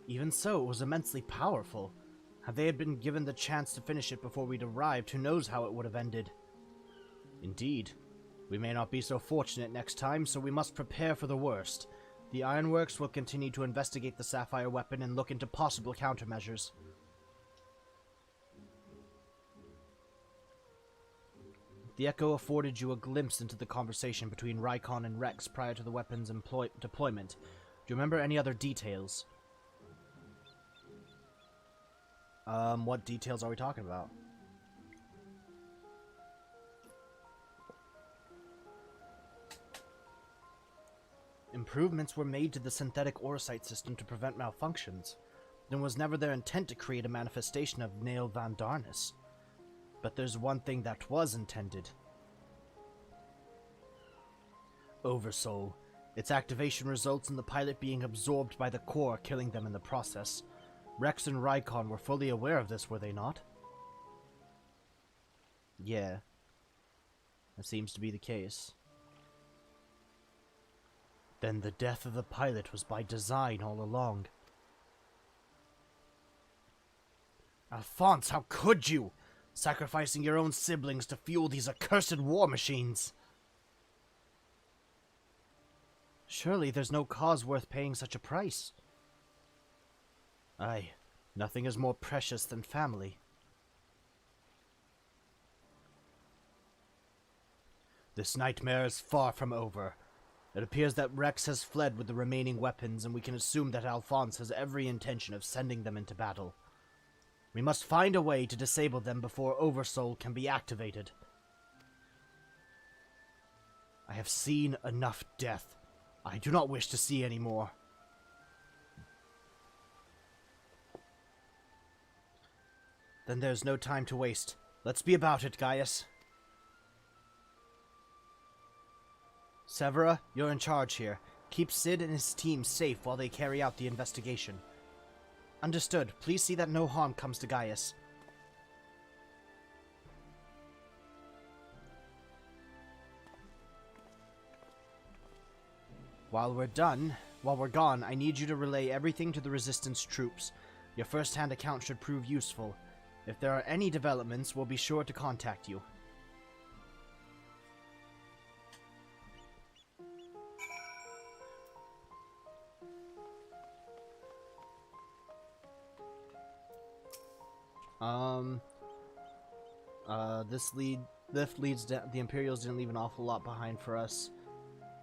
Even so, it was immensely powerful. Had they been given the chance to finish it before we'd arrived, who knows how it would have ended. Indeed. We may not be so fortunate next time, so we must prepare for the worst. The Ironworks will continue to investigate the Sapphire weapon and look into possible countermeasures. The Echo afforded you a glimpse into the conversation between Rykon and Rex prior to the weapon's deployment. Do you remember any other details? What details are we talking about? Improvements were made to the synthetic Orosite system to prevent malfunctions. There was never their intent to create a manifestation of Nail Van Darnus. But there's one thing that was intended. Oversoul. Its activation results in the pilot being absorbed by the core, killing them in the process. Rex and Rykon were fully aware of this, were they not? Yeah. That seems to be the case. Then the death of the pilot was by design all along. Alphonse, how could you? Sacrificing your own siblings to fuel these accursed war machines. Surely there's no cause worth paying such a price. Aye, nothing is more precious than family. This nightmare is far from over. It appears that Rex has fled with the remaining weapons, and we can assume that Alphonse has every intention of sending them into battle. We must find a way to disable them before Oversoul can be activated. I have seen enough death. I do not wish to see any more. Then there's no time to waste. Let's be about it, Gaius. Severa, you're in charge here. Keep Sid and his team safe while they carry out the investigation. Understood. Please see that no harm comes to Gaius. While we're gone, I need you to relay everything to the Resistance troops. Your first-hand account should prove useful. If there are any developments, we'll be sure to contact you. This leads down. The Imperials didn't leave an awful lot behind for us.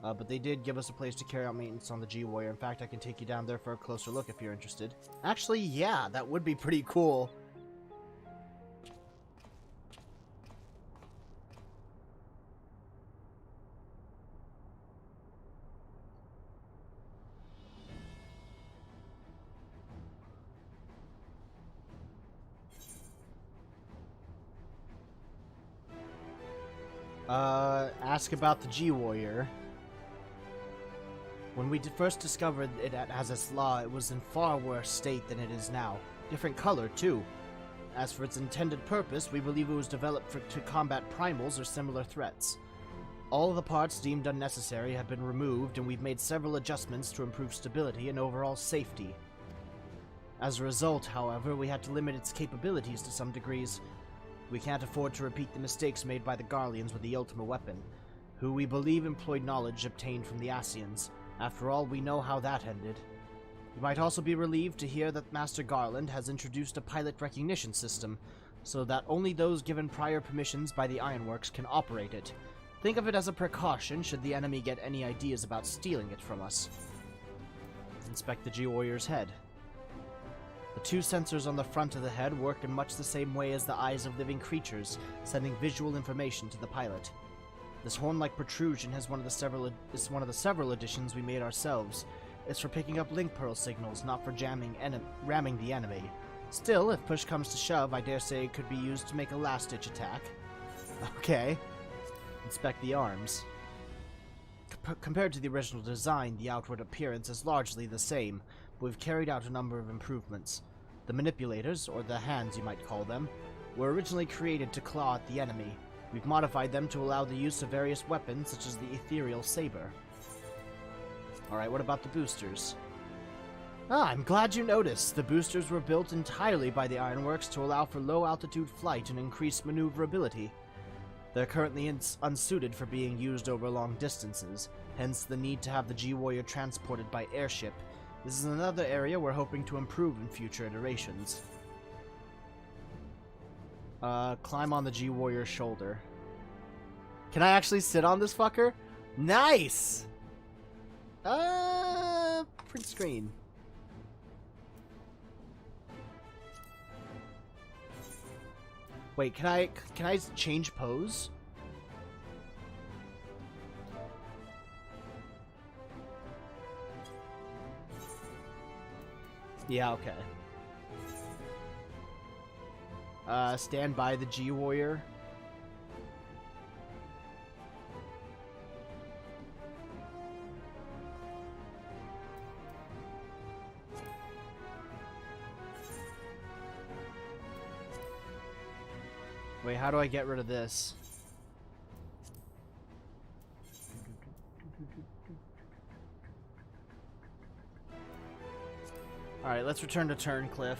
But they did give us a place to carry out maintenance on the G-Warrior. In fact, I can take you down there for a closer look if you're interested. Actually, yeah, that would be pretty cool. Ask about the G-Warrior. When we first discovered it at Azazla, it was in far worse state than it is now. Different color, too. As for its intended purpose, we believe it was developed to combat primals or similar threats. All of the parts deemed unnecessary have been removed, and we've made several adjustments to improve stability and overall safety. As a result, however, we had to limit its capabilities to some degrees. We can't afford to repeat the mistakes made by the Garleans with the Ultima weapon, who we believe employed knowledge obtained from the Asians. After all, we know how that ended. You might also be relieved to hear that Master Garland has introduced a pilot recognition system, so that only those given prior permissions by the Ironworks can operate it. Think of it as a precaution should the enemy get any ideas about stealing it from us. Inspect the G-Warrior's head. The two sensors on the front of the head work in much the same way as the eyes of living creatures, sending visual information to the pilot. This horn-like protrusion is one of the several additions we made ourselves. It's for picking up link pearl signals, not for ramming the enemy. Still, if push comes to shove, I dare say it could be used to make a last-ditch attack. Okay. Inspect the arms. Compared to the original design, the outward appearance is largely the same, but we've carried out a number of improvements. The manipulators, or the hands you might call them, were originally created to claw at the enemy. We've modified them to allow the use of various weapons, such as the ethereal saber. Alright, what about the boosters? I'm glad you noticed. The boosters were built entirely by the Ironworks to allow for low-altitude flight and increased maneuverability. They're currently unsuited for being used over long distances, hence the need to have the G-Warrior transported by airship. This is another area we're hoping to improve in future iterations. Climb on the G-Warrior's shoulder. Can I actually sit on this fucker? Nice! Print screen. Wait, can I change pose? Yeah, okay. Stand by the G-Warrior. Wait, how do I get rid of this? Alright, let's return to Turncliffe.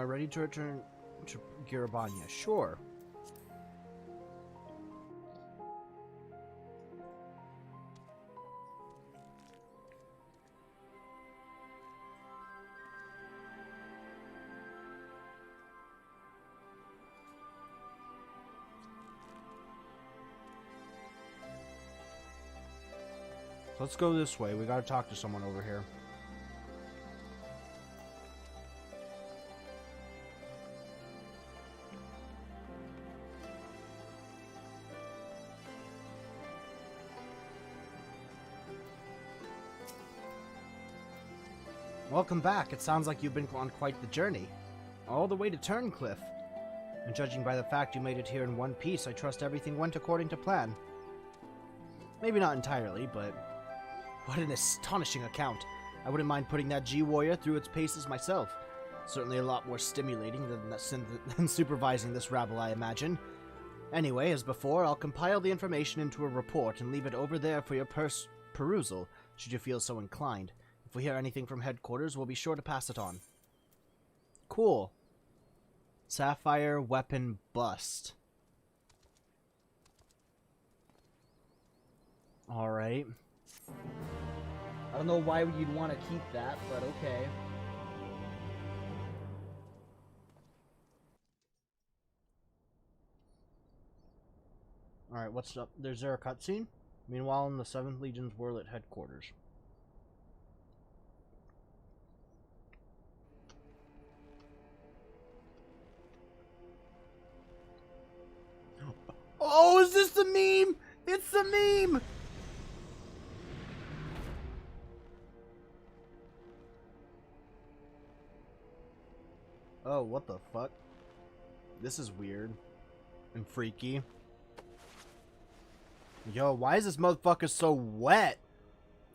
Ready to return to Girabanya. Sure. So let's go this way. We gotta talk to someone over here. Welcome back. It sounds like you've been on quite the journey. All the way to Turncliffe. And judging by the fact you made it here in one piece, I trust everything went according to plan. Maybe not entirely, but what an astonishing account. I wouldn't mind putting that G-Warrior through its paces myself. Certainly a lot more stimulating than supervising this rabble, I imagine. Anyway, as before, I'll compile the information into a report and leave it over there for your perusal, should you feel so inclined. If we hear anything from headquarters, we'll be sure to pass it on. Cool. Sapphire weapon bust. Alright. I don't know why you'd want to keep that, but okay. Alright, what's up? There's there a cutscene? Meanwhile, in the 7th Legion's whirl at headquarters. Oh, is this the meme? It's the meme! Oh, what the fuck? This is weird. And freaky. Yo, why is this motherfucker so wet?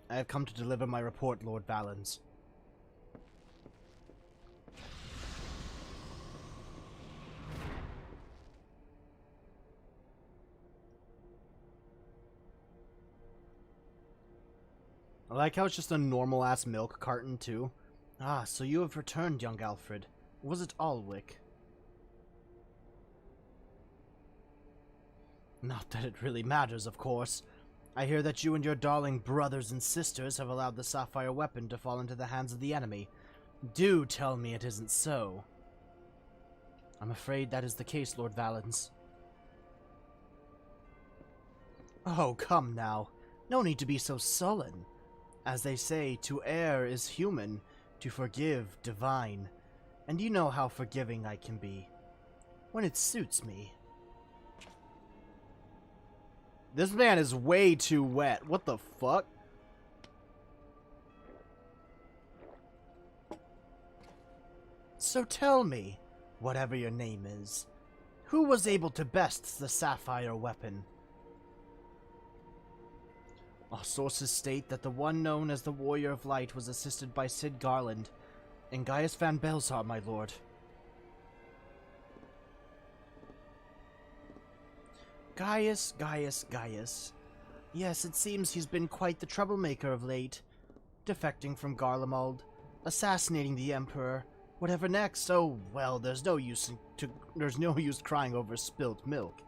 I have come to deliver my report, Lord Valens. I like how it's just a normal-ass milk carton, too. Ah, so you have returned, young Alfred. Was it Alwick? Not that it really matters, of course. I hear that you and your darling brothers and sisters have allowed the sapphire weapon to fall into the hands of the enemy. Do tell me it isn't so. I'm afraid that is the case, Lord Valens. Oh, come now. No need to be so sullen. As they say, to err is human, to forgive divine. And you know how forgiving I can be. When it suits me. This man is way too wet. What the fuck? So tell me, whatever your name is, who was able to best the sapphire weapon? Our sources state that the one known as the Warrior of Light was assisted by Cid Garland and Gaius van Belzar, my lord. Gaius. Yes, it seems he's been quite the troublemaker of late. Defecting from Garlemald, assassinating the Emperor, whatever next. Oh, well, there's no use crying over spilt milk.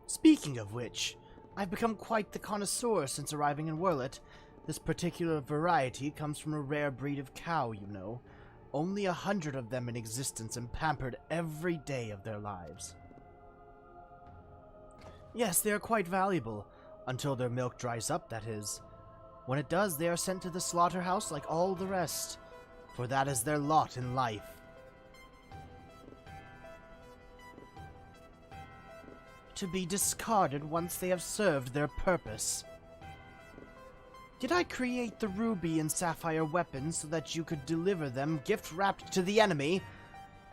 Speaking of which, I've become quite the connoisseur since arriving in Wurlet. This particular variety comes from a rare breed of cow, you know. Only 100 of them in existence and pampered every day of their lives. Yes, they are quite valuable, until their milk dries up, that is. When it does, they are sent to the slaughterhouse like all the rest, for that is their lot in life. To be discarded once they have served their purpose. Did I create the ruby and sapphire weapons so that you could deliver them gift-wrapped to the enemy?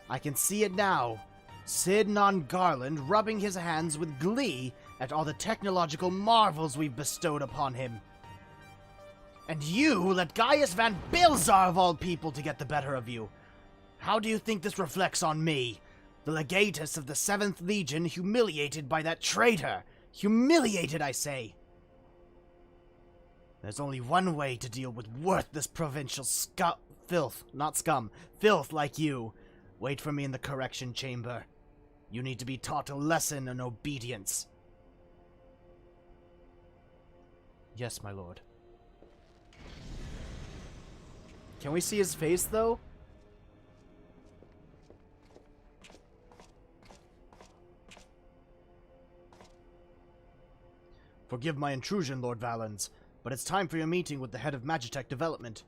I can see it now. Cid non Garland rubbing his hands with glee at all the technological marvels we've bestowed upon him. And you let Gaius van Belzar of all people to get the better of you. How do you think this reflects on me? The legatus of the 7th Legion humiliated by that traitor. Humiliated, I say. There's only one way to deal with worthless provincial filth like you. Wait for me in the correction chamber. You need to be taught a lesson in obedience. Yes, my lord. Can we see his face, though? Forgive my intrusion, Lord Valens, but it's time for your meeting with the head of Magitech Development.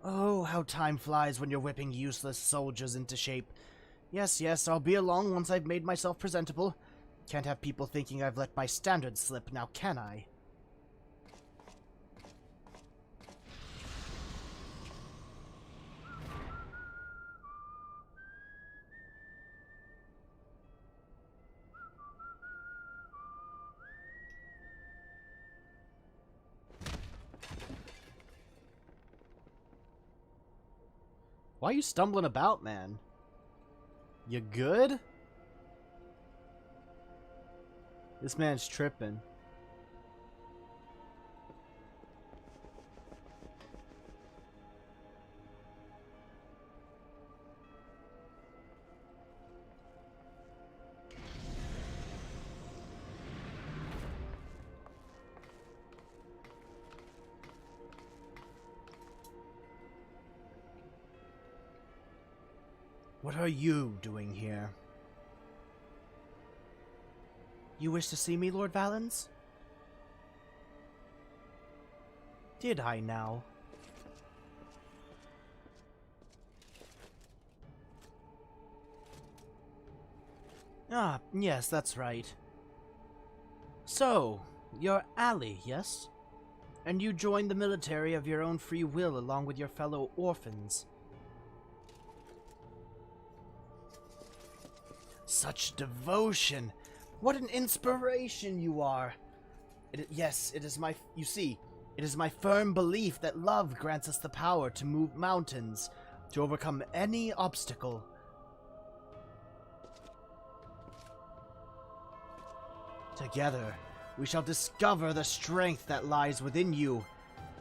Oh, how time flies when you're whipping useless soldiers into shape. Yes, I'll be along once I've made myself presentable. Can't have people thinking I've let my standards slip now, can I? Why are you stumbling about, man? You good? This man's tripping. What are you doing here? You wish to see me, Lord Valens? Did I now? Ah, yes, that's right. So, you're Ali, yes? And you joined the military of your own free will along with your fellow orphans. Such devotion! What an inspiration you are! Yes, it is my... You see, it is my firm belief that love grants us the power to move mountains, to overcome any obstacle. Together, we shall discover the strength that lies within you.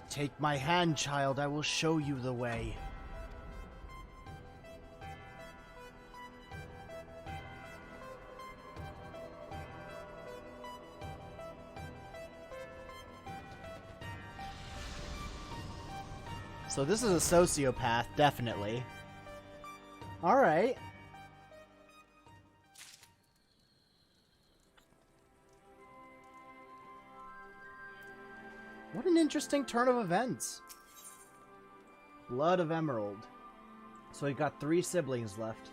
Take my hand, child, I will show you the way. So this is a sociopath, definitely. Alright. What an interesting turn of events. Blood of Emerald. So we've got 3 siblings left.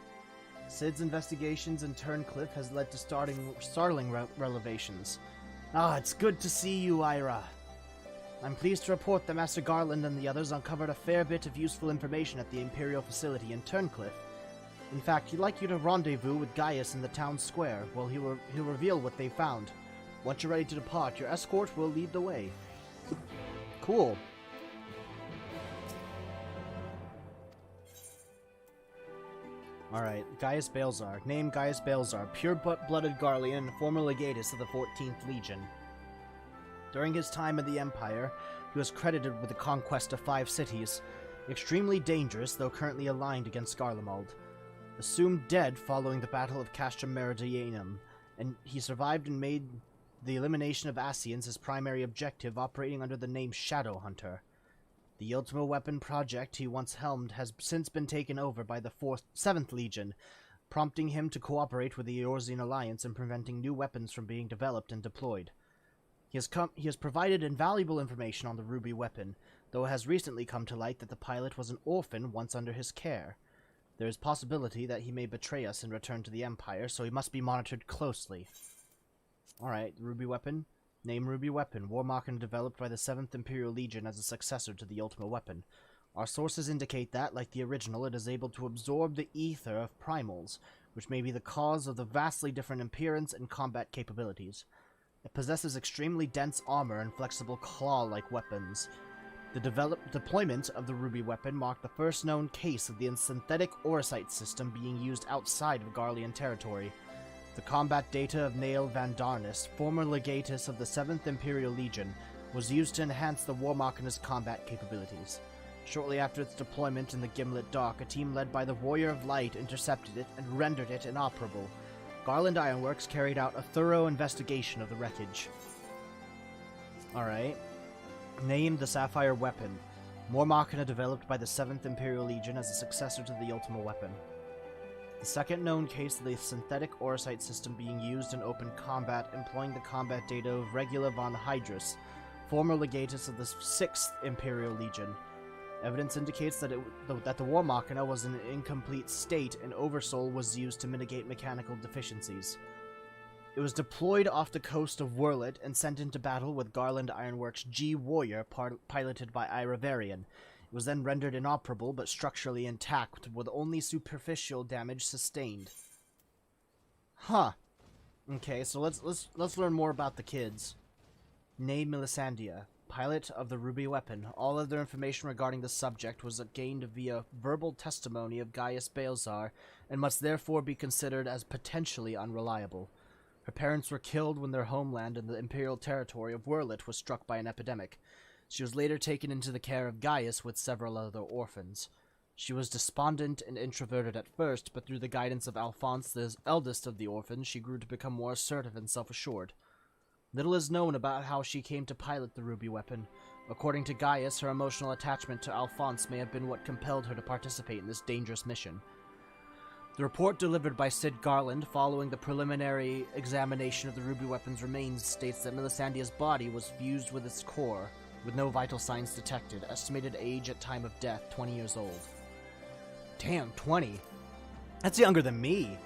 Sid's investigations in Turncliffe has led to startling revelations. Ah, it's good to see you, Ira. I'm pleased to report that Master Garland and the others uncovered a fair bit of useful information at the Imperial facility in Turncliffe. In fact, he'd like you to rendezvous with Gaius in the town square, while he'll reveal what they found. Once you're ready to depart, your escort will lead the way. Cool. Alright, Gaius Balezar. Name Gaius Balezar, pure-blooded Garlean and former legatus of the 14th Legion. During his time in the Empire, he was credited with the conquest of 5 cities, extremely dangerous though currently aligned against Garlemald. Assumed dead following the Battle of Castrum Meridianum, and he survived and made the elimination of Ascians his primary objective, operating under the name Shadowhunter. The Ultima Weapon project he once helmed has since been taken over by the 7th Legion, prompting him to cooperate with the Eorzean Alliance in preventing new weapons from being developed and deployed. He has provided invaluable information on the Ruby weapon, though it has recently come to light that the pilot was an orphan once under his care. There is possibility that he may betray us and return to the Empire, so he must be monitored closely. Alright, Ruby weapon. Name Ruby weapon. War Machina developed by the 7th Imperial Legion as a successor to the Ultima weapon. Our sources indicate that, like the original, it is able to absorb the ether of primals, which may be the cause of the vastly different appearance and combat capabilities. It possesses extremely dense armor and flexible claw-like weapons. The deployment of the Ruby weapon marked the first known case of the synthetic Orosite system being used outside of Garlean territory. The combat data of Nael Van Darnus, former legatus of the 7th Imperial Legion, was used to enhance the War Machina's combat capabilities. Shortly after its deployment in the Gimlet Dock, a team led by the Warrior of Light intercepted it and rendered it inoperable. Garland Ironworks carried out a thorough investigation of the wreckage. Alright. Name the Sapphire Weapon. War Machina developed by the 7th Imperial Legion as a successor to the Ultima weapon. The second known case of the synthetic Orosite system being used in open combat, employing the combat data of Regula von Hydrus, former legatus of the 6th Imperial Legion. Evidence indicates that the War Machina was in an incomplete state and Oversoul was used to mitigate mechanical deficiencies. It was deployed off the coast of Wurlet and sent into battle with Garland Ironworks G Warrior, piloted by Ira Varian. It was then rendered inoperable but structurally intact, with only superficial damage sustained. Huh. Okay, so let's learn more about the kids. Name Melisandre, pilot of the Ruby Weapon. All other information regarding the subject was gained via verbal testimony of Gaius Balzar, and must therefore be considered as potentially unreliable. Her parents were killed when their homeland in the Imperial territory of Wurlet was struck by an epidemic. She was later taken into the care of Gaius with several other orphans. She was despondent and introverted at first, but through the guidance of Alphonse, the eldest of the orphans, she grew to become more assertive and self-assured. Little is known about how she came to pilot the Ruby Weapon. According to Gaius, her emotional attachment to Alphonse may have been what compelled her to participate in this dangerous mission. The report delivered by Sid Garland following the preliminary examination of the Ruby Weapon's remains states that Melisandre's body was fused with its core, with no vital signs detected. Estimated age at time of death, 20 years old. Damn, 20? That's younger than me!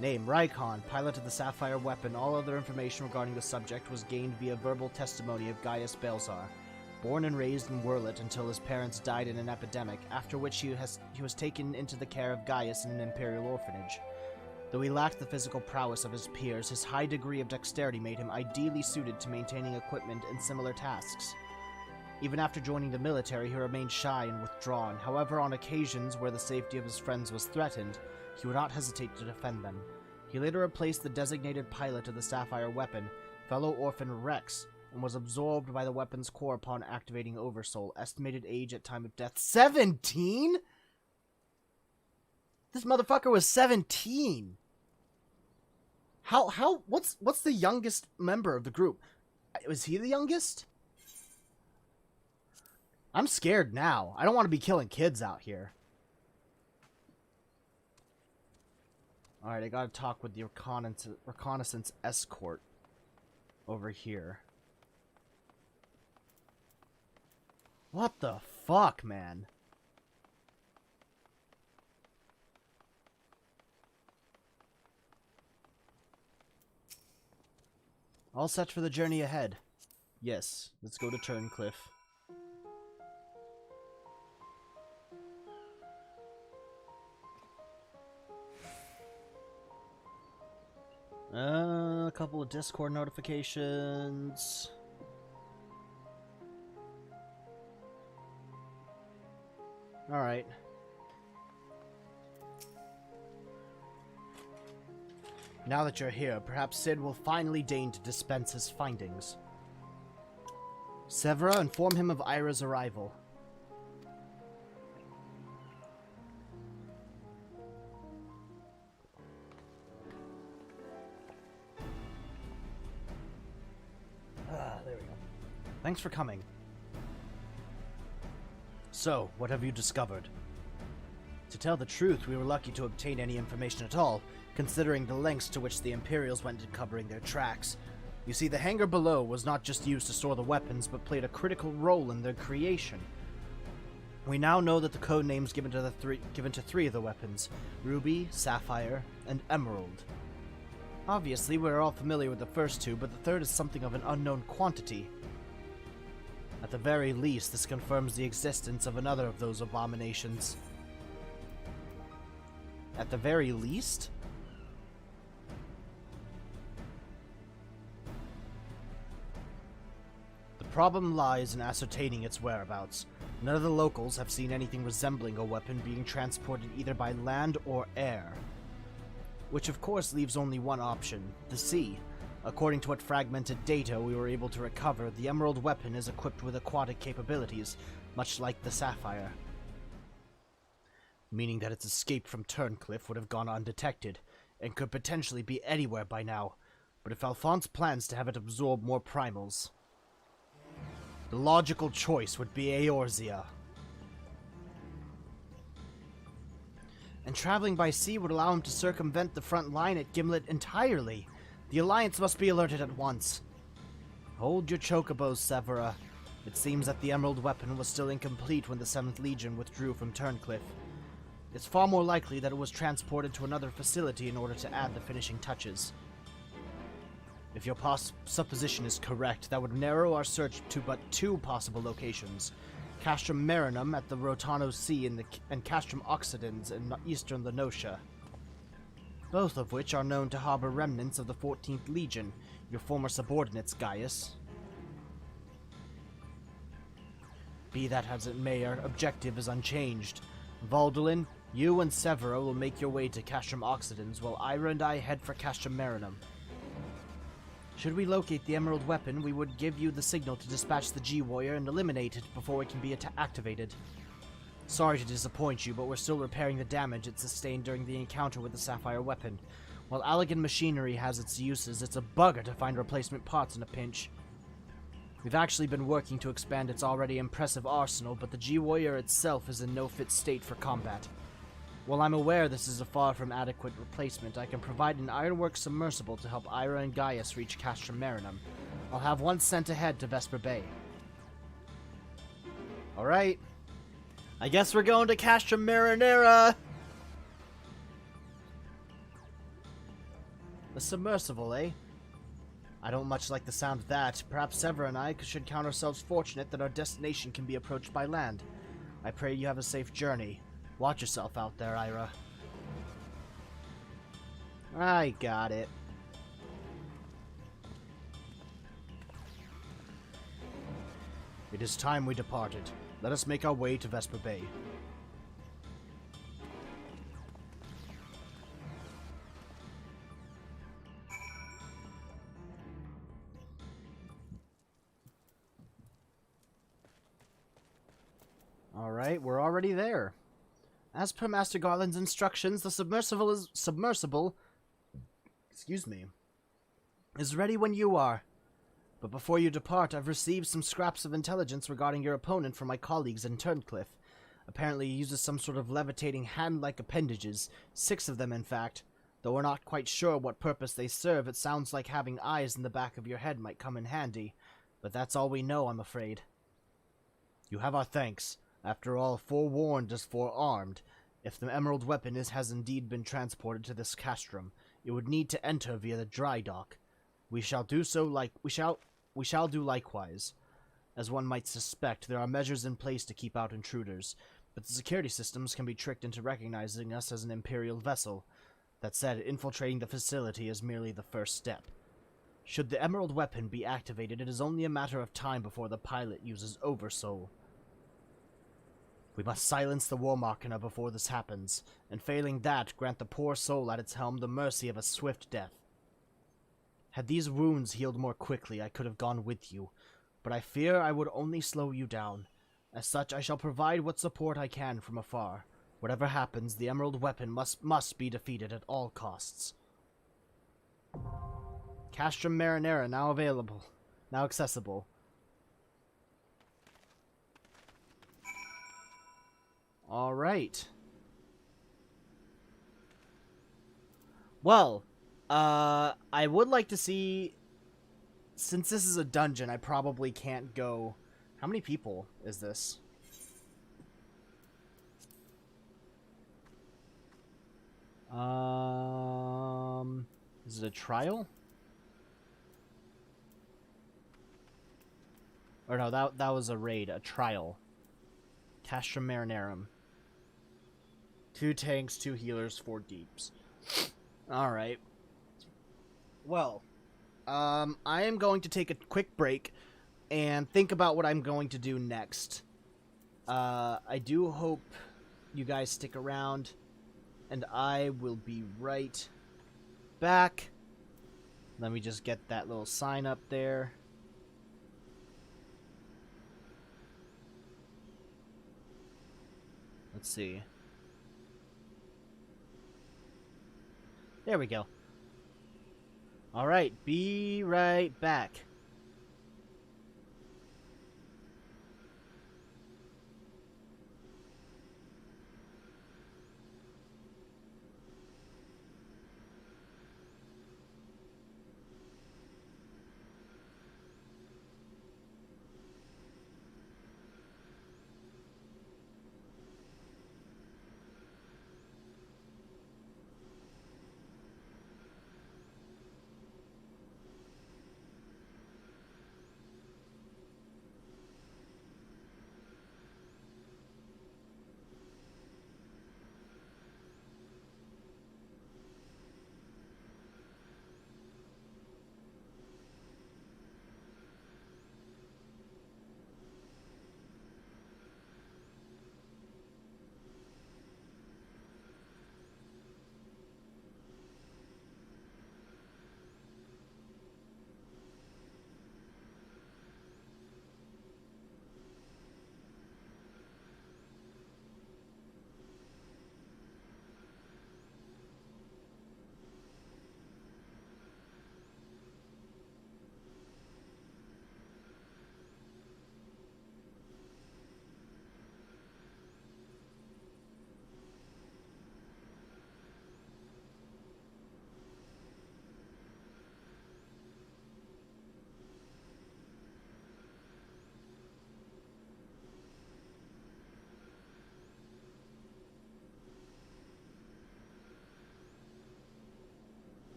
Name, Rykon, pilot of the Sapphire Weapon. All other information regarding the subject was gained via verbal testimony of Gaius Balzar. Born and raised in Wurlet until his parents died in an epidemic, after which he was taken into the care of Gaius in an Imperial orphanage. Though he lacked the physical prowess of his peers, his high degree of dexterity made him ideally suited to maintaining equipment and similar tasks. Even after joining the military, he remained shy and withdrawn. However, on occasions where the safety of his friends was threatened, he would not hesitate to defend them. He later replaced the designated pilot of the Sapphire Weapon, fellow orphan Rex, and was absorbed by the weapon's core upon activating Oversoul. Estimated age at time of death, 17?! This motherfucker was 17! What's the youngest member of the group? Was he the youngest? I'm scared now. I don't want to be killing kids out here. Alright, I gotta talk with the reconnaissance escort over here. What the fuck, man? All set for the journey ahead. Yes, let's go to Turncliffe. A couple of Discord notifications. Alright. Now that you're here, perhaps Sid will finally deign to dispense his findings. Severa, inform him of Ira's arrival. There we go. Thanks for coming. So, what have you discovered? To tell the truth, we were lucky to obtain any information at all, considering the lengths to which the Imperials went in covering their tracks. You see, the hangar below was not just used to store the weapons, but played a critical role in their creation. We now know that the code names given to three of the weapons, Ruby, Sapphire, and Emerald. Obviously, we're all familiar with the first two, but the third is something of an unknown quantity. At the very least, this confirms the existence of another of those abominations. At the very least? The problem lies in ascertaining its whereabouts. None of the locals have seen anything resembling a weapon being transported either by land or air. Which of course leaves only one option, the sea. According to what fragmented data we were able to recover, the Emerald weapon is equipped with aquatic capabilities, much like the Sapphire. Meaning that its escape from Turncliffe would have gone undetected, and could potentially be anywhere by now. But if Alphonse plans to have it absorb more primals, the logical choice would be Eorzea. And traveling by sea would allow him to circumvent the front line at Gimlet entirely. The Alliance must be alerted at once. Hold your chocobos, Severa. It seems that the Emerald Weapon was still incomplete when the 7th Legion withdrew from Turncliffe. It's far more likely that it was transported to another facility in order to add the finishing touches. If your supposition is correct, that would narrow our search to but 2 possible locations. Castrum Marinum at the Rotano Sea and Castrum Occidens in eastern Lenosha. Both of which are known to harbor remnants of the 14th Legion, your former subordinates, Gaius. Be that as it may, our objective is unchanged. Valdolin, you and Severo will make your way to Castrum Occidens, while Ira and I head for Castrum Marinum. Should we locate the Emerald Weapon, we would give you the signal to dispatch the G-Warrior and eliminate it before it can be activated. Sorry to disappoint you, but we're still repairing the damage it sustained during the encounter with the Sapphire Weapon. While Allegan machinery has its uses, it's a bugger to find replacement parts in a pinch. We've actually been working to expand its already impressive arsenal, but the G-Warrior itself is in no fit state for combat. While I'm aware this is a far from adequate replacement, I can provide an ironwork submersible to help Ira and Gaius reach Castrum Marinum. I'll have one sent ahead to Vesper Bay. Alright. I guess we're going to Castrum Marinara! The submersible, eh? I don't much like the sound of that. Perhaps Severa and I should count ourselves fortunate that our destination can be approached by land. I pray you have a safe journey. Watch yourself out there, Ira. I got it. It is time we departed. Let us make our way to Vesper Bay. Alright, we're already there. As per Master Garland's instructions, the submersible is ready when you are. But before you depart, I've received some scraps of intelligence regarding your opponent from my colleagues in Turncliffe. Apparently he uses some sort of levitating hand-like appendages, 6 of them in fact. Though we're not quite sure what purpose they serve, it sounds like having eyes in the back of your head might come in handy. But that's all we know, I'm afraid. You have our thanks. After all, forewarned is forearmed. If the Emerald Weapon has indeed been transported to this castrum, it would need to enter via the dry dock. We shall do likewise. As one might suspect, there are measures in place to keep out intruders, but the security systems can be tricked into recognizing us as an Imperial vessel. That said, infiltrating the facility is merely the first step. Should the Emerald Weapon be activated, it is only a matter of time before the pilot uses Oversoul. We must silence the War Machina before this happens, and failing that, grant the poor soul at its helm the mercy of a swift death. Had these wounds healed more quickly, I could have gone with you, but I fear I would only slow you down. As such, I shall provide what support I can from afar. Whatever happens, the Emerald Weapon must be defeated at all costs. Castrum Marinara now accessible. Alright. Well, I would like to see, since this is a dungeon, I probably can't go. How many people is this? Is it a trial? Or no, that was a raid, a trial. Castrum Marinarum. 2 tanks, 2 healers, 4 deeps. Alright. Well, I am going to take a quick break and think about what I'm going to do next. I do hope you guys stick around, and I will be right back. Let me just get that little sign up there. Let's see. There we go. Alright, be right back.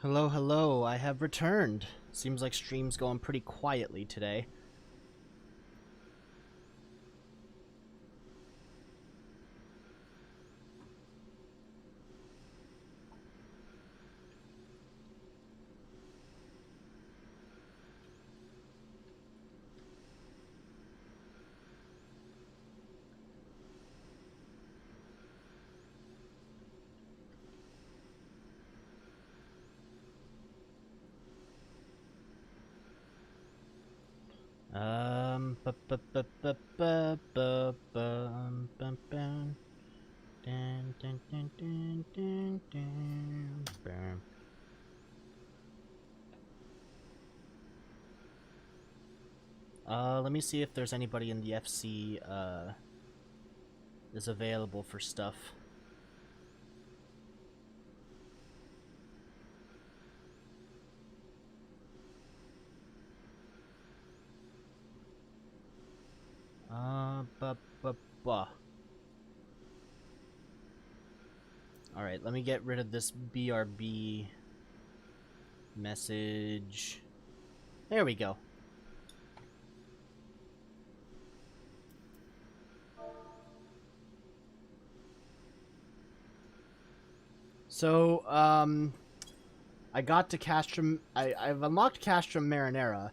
Hello, hello, I have returned. Seems like stream's going pretty quietly today. Let me see if there's anybody in the FC, is available for stuff. Alright, let me get rid of this BRB message. There we go. So, I got to Castrum. I've unlocked Castrum Marinara.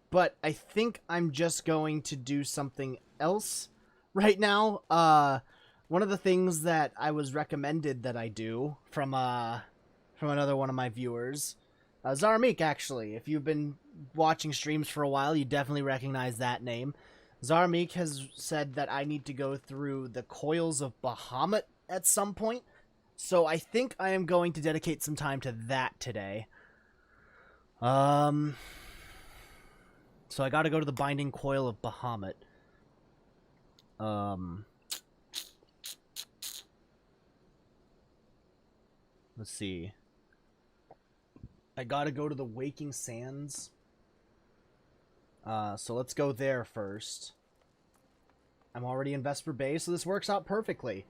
But I think I'm just going to do something else right now. One of the things that I was recommended that I do from another one of my viewers, Zarmeek, actually. If you've been watching streams for a while, you definitely recognize that name. Zarmeek has said that I need to go through the coils of Bahamut at some point. So I think I am going to dedicate some time to that today. So I gotta go to the binding coil of Bahamut. Let's see. I gotta go to the Waking Sands. So let's go there first. I'm already in Vesper Bay, so this works out perfectly.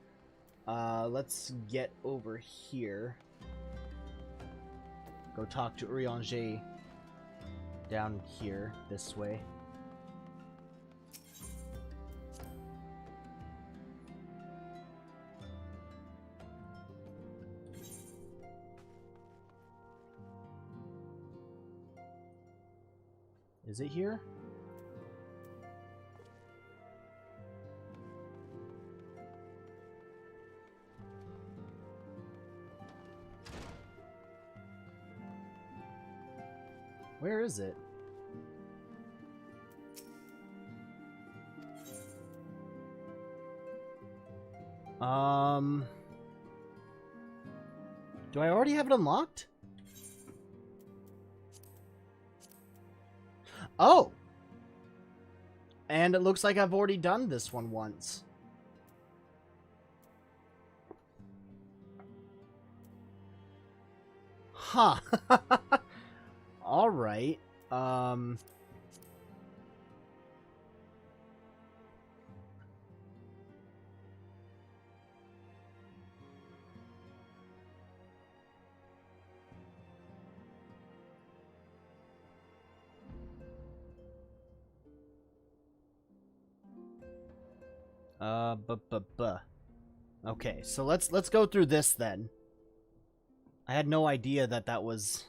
Let's get over here. Go talk to Urianger down here, this way. Is it here? Where is it? Do I already have it unlocked? Oh! And it looks like I've already done this one once. Huh. Alright. Okay, so let's go through this then. I had no idea that that was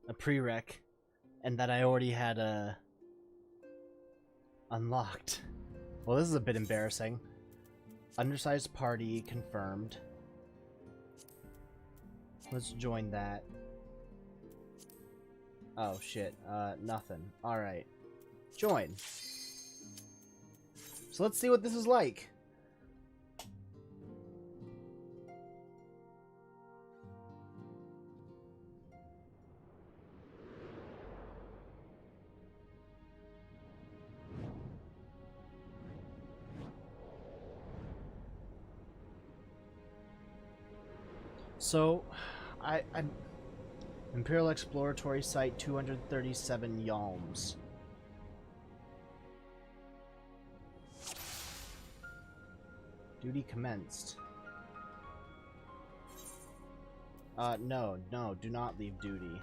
a prereq, and that I already had unlocked. Well, this is a bit embarrassing. Undersized party confirmed. Let's join that. Oh shit, nothing. Alright. Join. So let's see what this is like. So, I'm Imperial Exploratory Site 237 Yalms. Duty commenced. No, do not leave duty.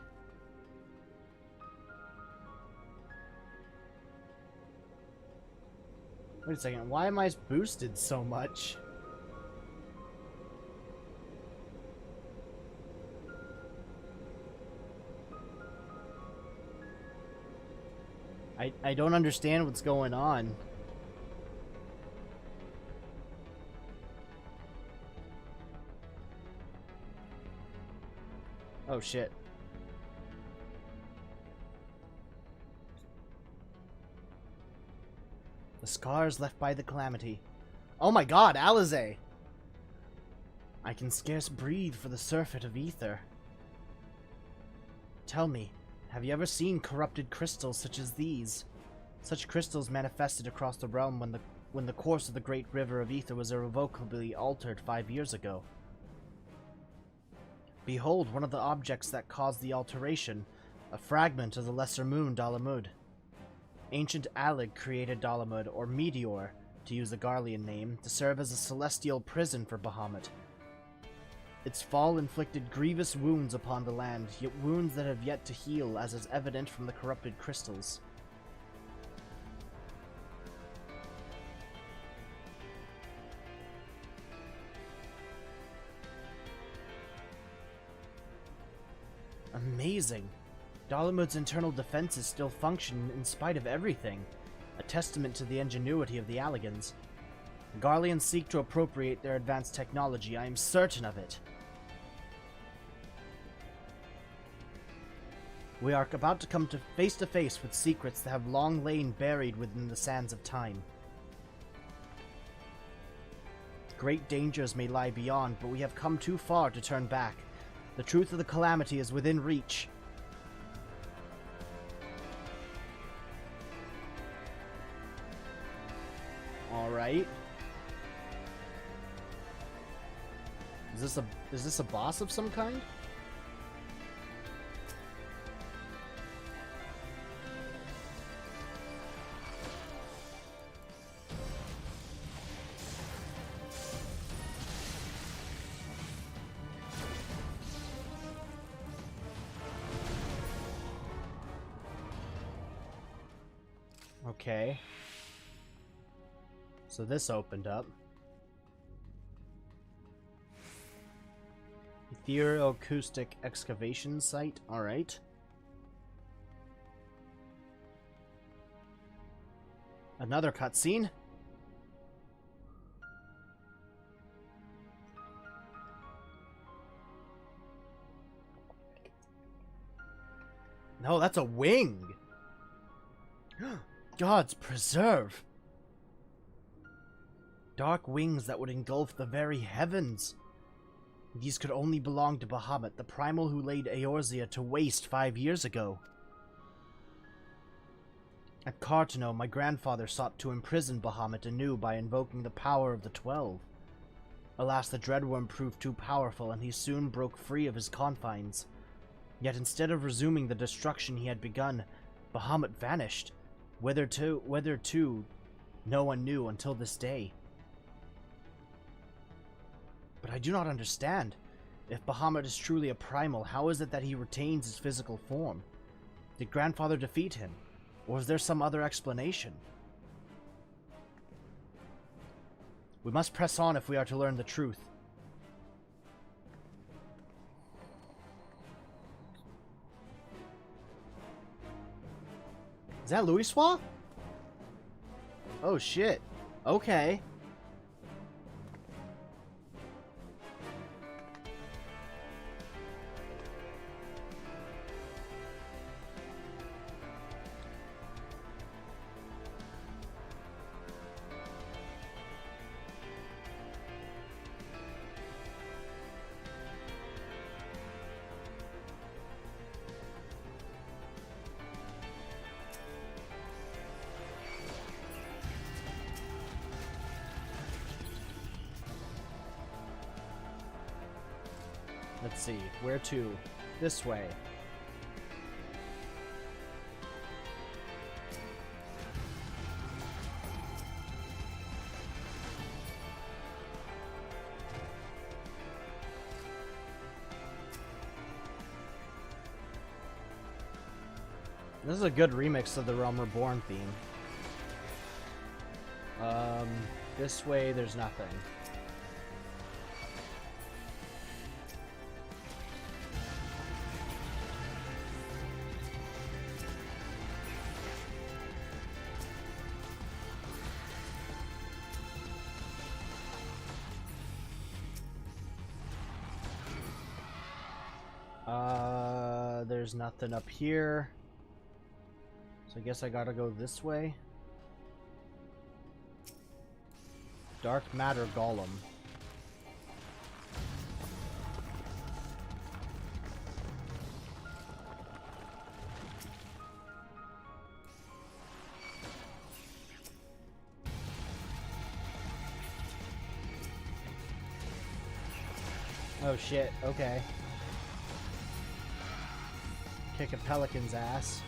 Wait a second, why am I boosted so much? I don't understand what's going on. Oh shit. The scars left by the calamity. Oh my god, Alizé! I can scarce breathe for the surfeit of ether. Tell me, have you ever seen corrupted crystals such as these? Such crystals manifested across the realm when the course of the great river of ether was irrevocably altered 5 years ago. Behold one of the objects that caused the alteration, a fragment of the lesser moon Dalamud. Ancient Alig created Dalamud, or Meteor, to use the Garlean name, to serve as a celestial prison for Bahamut. Its fall inflicted grievous wounds upon the land, yet wounds that have yet to heal, as is evident from the corrupted crystals. Amazing! Dalamud's internal defenses still function in spite of everything, a testament to the ingenuity of the Alligans. The Garleans seek to appropriate their advanced technology, I am certain of it. We are about to come to face with secrets that have long lain buried within the sands of time. Great dangers may lie beyond, but we have come too far to turn back. The truth of the calamity is within reach. Alright. Is this a boss of some kind? Okay. So this opened up. Ethereal acoustic excavation site. Alright. Another cutscene. No, that's a wing. Gods preserve. Dark wings that would engulf the very heavens. These could only belong to Bahamut, the primal who laid Eorzea to waste 5 years ago. At Cartano, my grandfather sought to imprison Bahamut anew by invoking the power of the 12. Alas, the Dreadworm proved too powerful, and he soon broke free of his confines. Yet instead of resuming the destruction he had begun, Bahamut vanished. Whither to, no one knew until this day. But I do not understand. If Bahamut is truly a primal, how is it that he retains his physical form? Did Grandfather defeat him? Or is there some other explanation? We must press on if we are to learn the truth. Is that Louiswa? Oh shit. Okay. Let's see, where to? This way. This is a good remix of the Realm Reborn theme. This way there's nothing. There's nothing up here. So I guess I gotta go this way. Dark Matter Golem. Oh shit, okay. Kick a pelican's ass.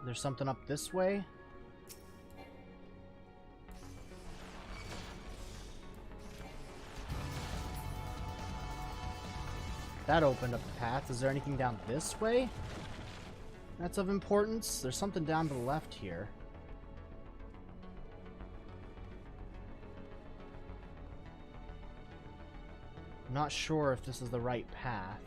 There's something up this way. That opened up the path. Is there anything down this way that's of importance? There's something down to the left here. I'm not sure if this is the right path.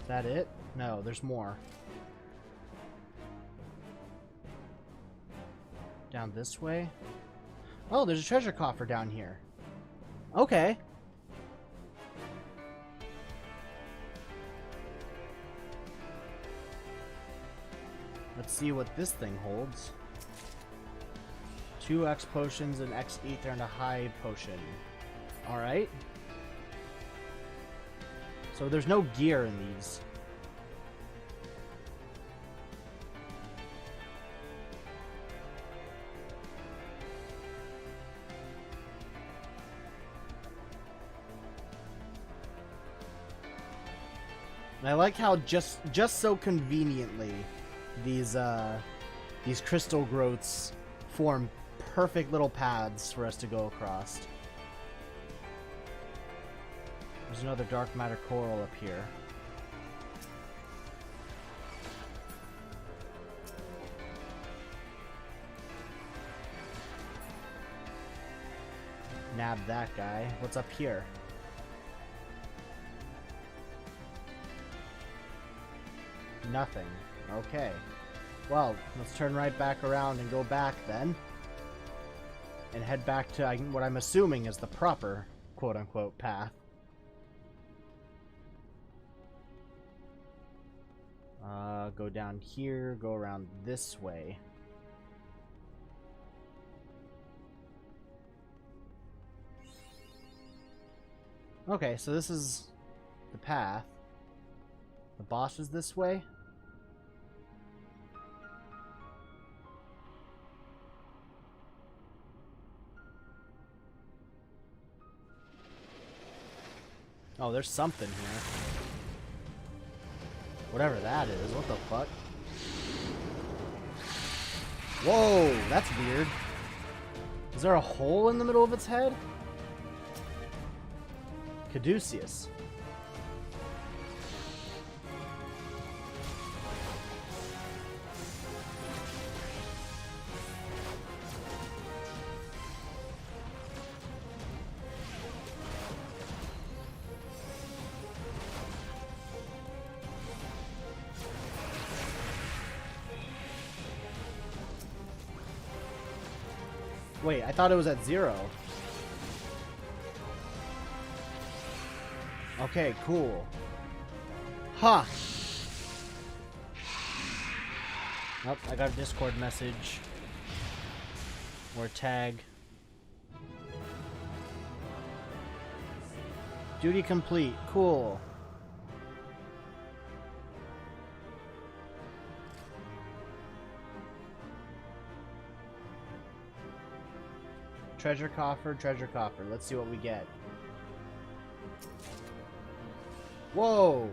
Is that it? No, there's more. Down this way? Oh, there's a treasure coffer down here. Okay. Let's see what this thing holds. 2 X potions, an X ether, and a high potion. Alright. So there's no gear in these. And I like how just so conveniently these crystal growths form perfect little paths for us to go across. There's another dark matter coral up here. Nab that guy. What's up here? Nothing. Okay. Well, let's turn right back around and go back then. And head back to what I'm assuming is the proper quote-unquote path. Go down here, go around this way. Okay, so this is the path. The boss is this way? Oh, there's something here. Whatever that is, what the fuck? Whoa, that's weird. Is there a hole in the middle of its head? Caduceus. Wait, I thought it was at 0. Okay, cool. Huh. Nope, I got a Discord message. Or tag. Duty complete. Cool. Treasure coffer, treasure coffer. Let's see what we get. Whoa!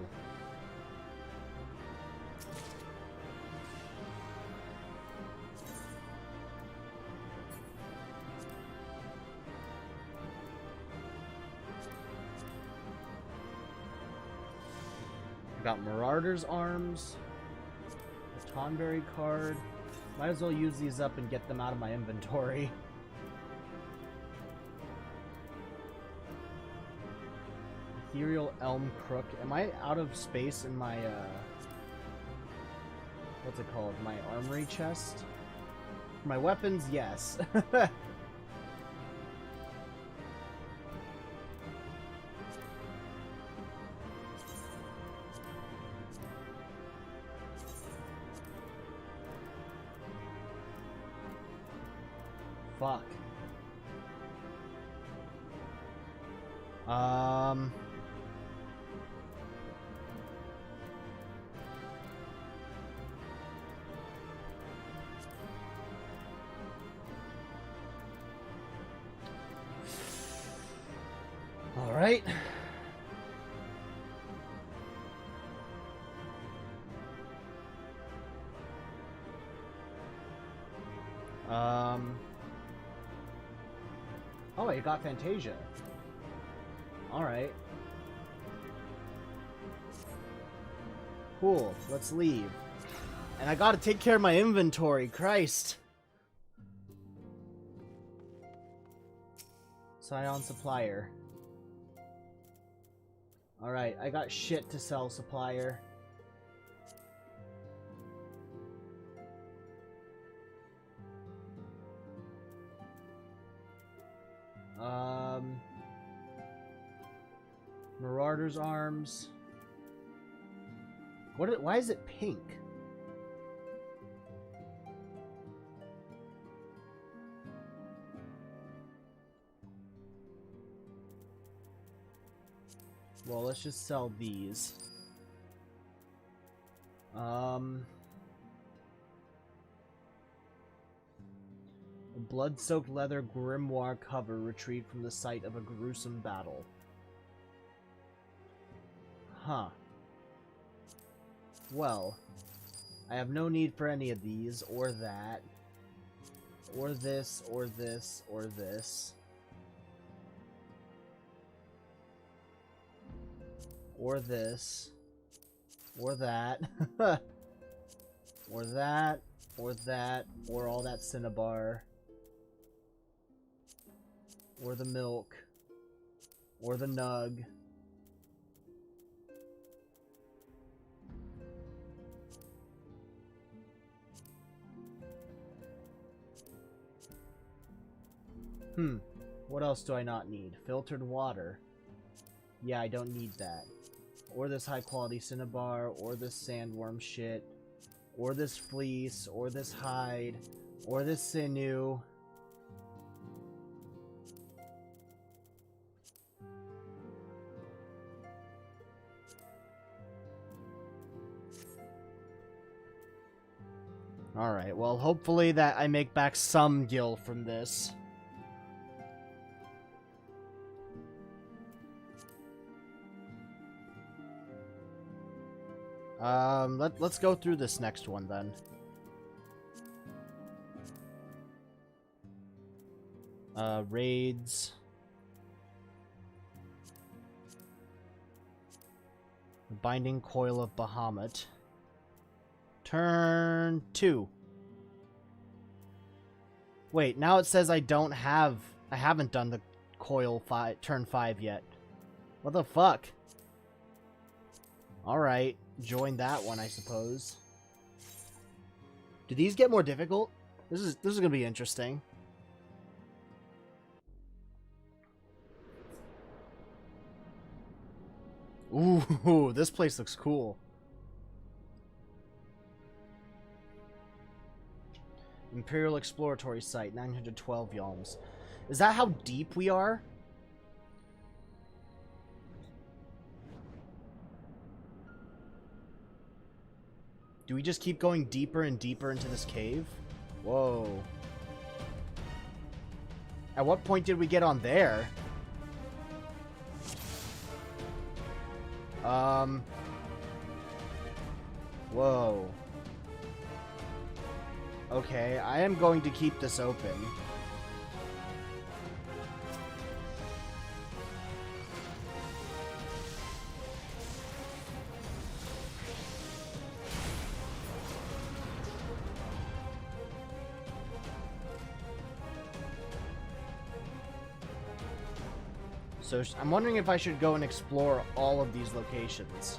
I got Marauder's Arms, a Tonberry card. Might as well use these up and get them out of my inventory. Ethereal Elm Crook. Am I out of space in my, what's it called? My armory chest? For my weapons, yes. Fuck. All right. Oh, you got Fantasia. Alright. Cool, let's leave. And I gotta take care of my inventory, Christ. Scion Supplier. Alright, I got shit to sell, Supplier. Marauder's Arms. Why is it pink? Well, let's just sell these. A blood-soaked leather grimoire cover retrieved from the site of a gruesome battle. Huh. Well, I have no need for any of these, or that, or this, or this, or this. Or this, or that, or that, or that, or all that Cinnabar, or the milk, or the nug. What else do I not need? Filtered water. Yeah, I don't need that. Or this high quality Cinnabar, or this sandworm shit, or this fleece, or this hide, or this sinew. Alright, well hopefully that I make back some gil from this. Let's go through this next one then. Raids. The Binding Coil of Bahamut. Turn 2. Wait, now it says I haven't done the coil turn 5 yet. What the fuck? Alright, join that one, I suppose. Do these get more difficult? This is gonna be interesting. Ooh, this place looks cool. Imperial Exploratory Site, 912 yalms. Is that how deep we are? Do we just keep going deeper and deeper into this cave? Whoa. At what point did we get on there? Whoa. Okay, I am going to keep this open. So I'm wondering if I should go and explore all of these locations.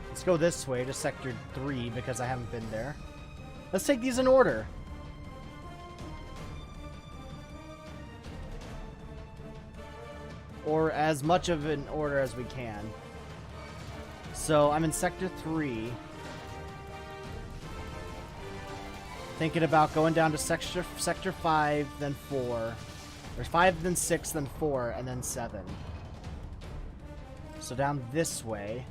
Let's go this way to Sector 3 because I haven't been there. Let's take these in order. Or as much of an order as we can. So I'm in Sector 3. Thinking about going down to Sector 5, then 4. Or 5, then 6, then 4, and then 7. So down this way.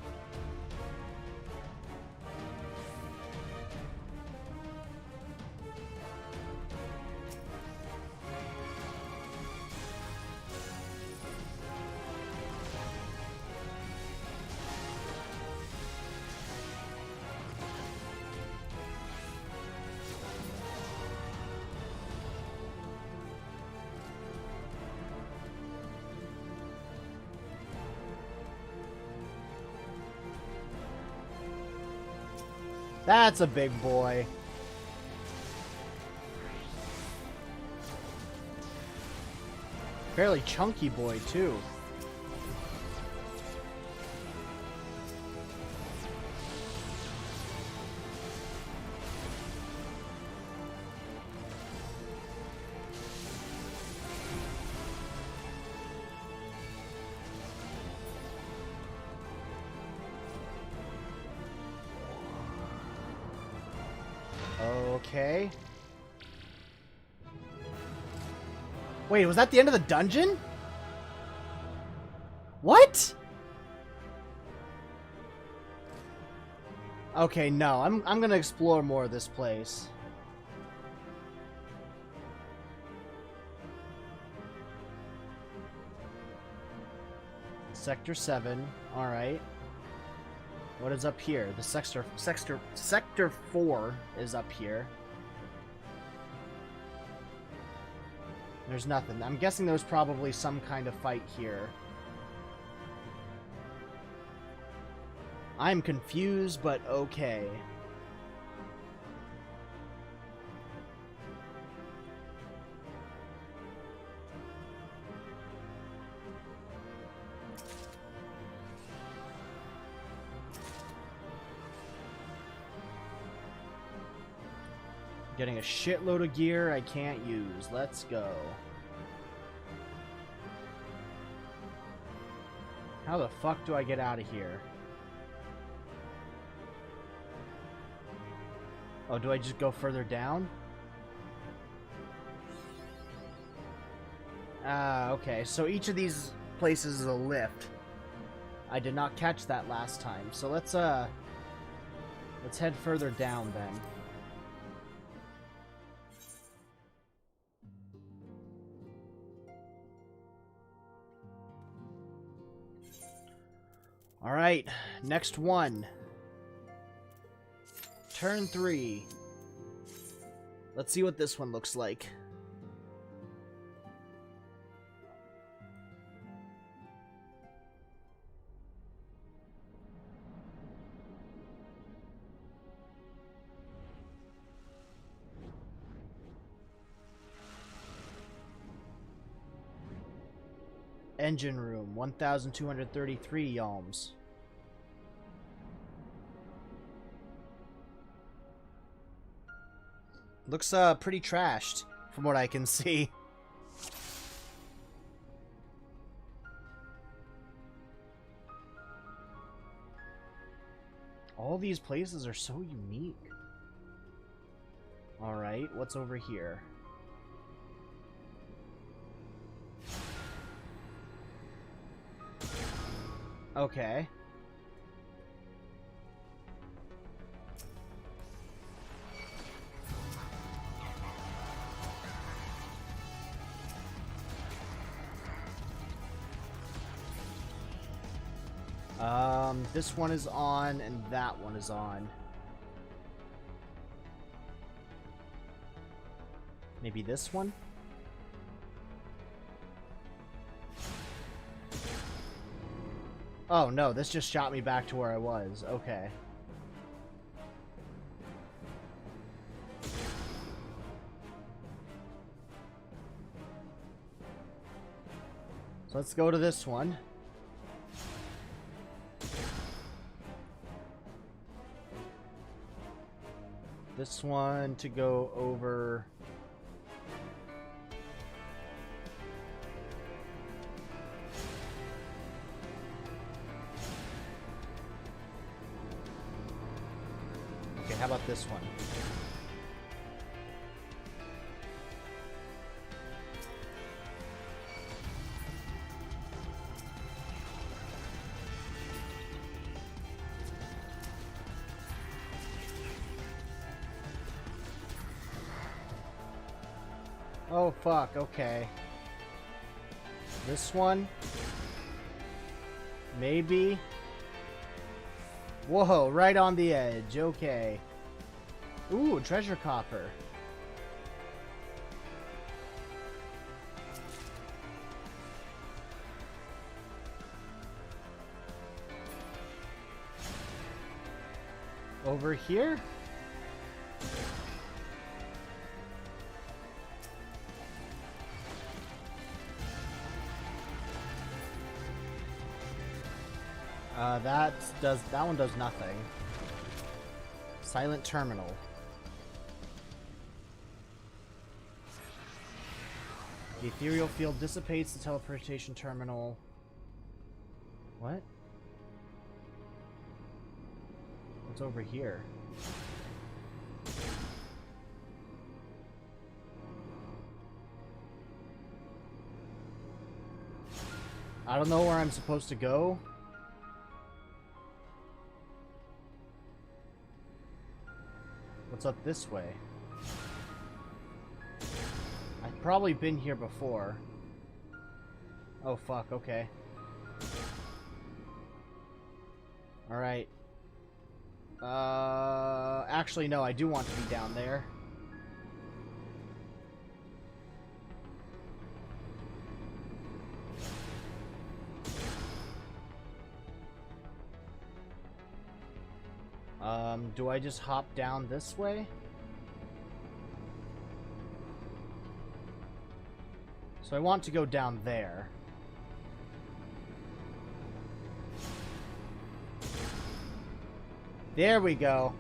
That's a big boy. Fairly chunky boy, too. Okay. Wait, was that the end of the dungeon? What? Okay, no. I'm gonna explore more of this place. Sector 7. All right. What is up here? The Sector 4 is up here. There's nothing. I'm guessing there's probably some kind of fight here. I'm confused, but okay. Getting a shitload of gear I can't use. Let's go. How the fuck do I get out of here? Oh, do I just go further down? Okay. So each of these places is a lift. I did not catch that last time. So let's head further down then. Alright, next one. Turn 3. Let's see what this one looks like. Engine room, 1,233 yalms. Looks pretty trashed from what I can see. All these places are so unique. Alright, what's over here? Okay. This one is on, and that one is on. Maybe this one? Oh, no, this just shot me back to where I was. Okay. So let's go to this one. This one to go over... Okay, how about this one? Oh, fuck, okay. This one? Maybe? Whoa, right on the edge, okay. Ooh, treasure copper. Over here? That one does nothing. Silent terminal. The ethereal field dissipates the teleportation terminal. What? What's over here? I don't know where I'm supposed to go. What's up this way? I've probably been here before. Oh fuck, okay. Alright. Actually no, I do want to be down there. Do I just hop down this way? So I want to go down there. There we go.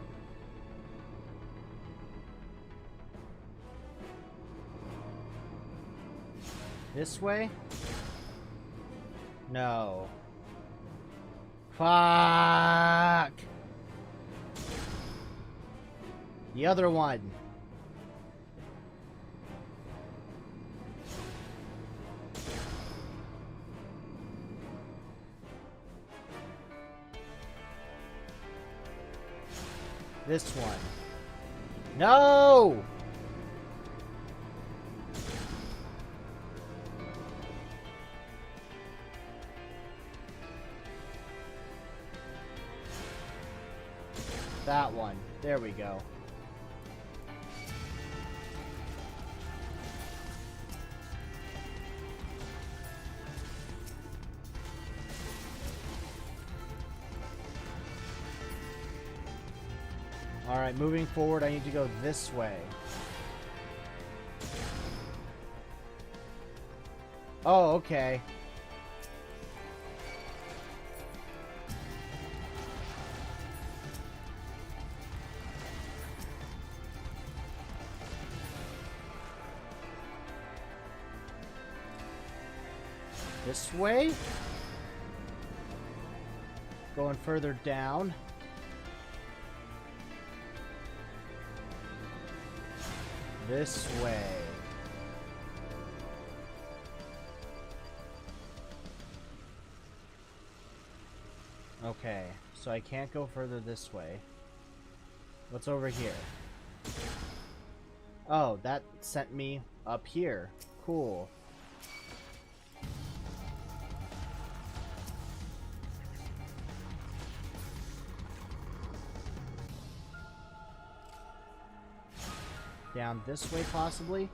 This way? No. Fuck! The other one. This one. No! That one. There we go. Alright, moving forward, I need to go this way. Oh, okay. This way? Going further down. This way. Okay, so I can't go further this way. What's over here? Oh, that sent me up here. Cool. Down this way, possibly?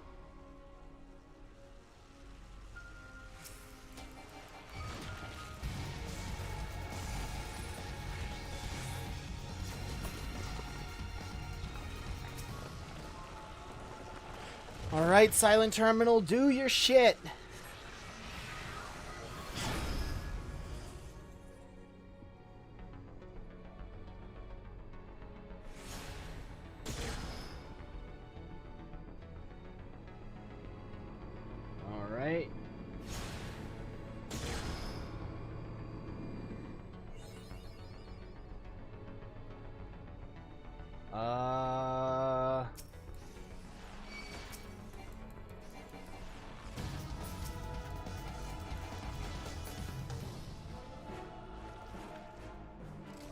Alright, Silent Terminal, do your shit! Alright.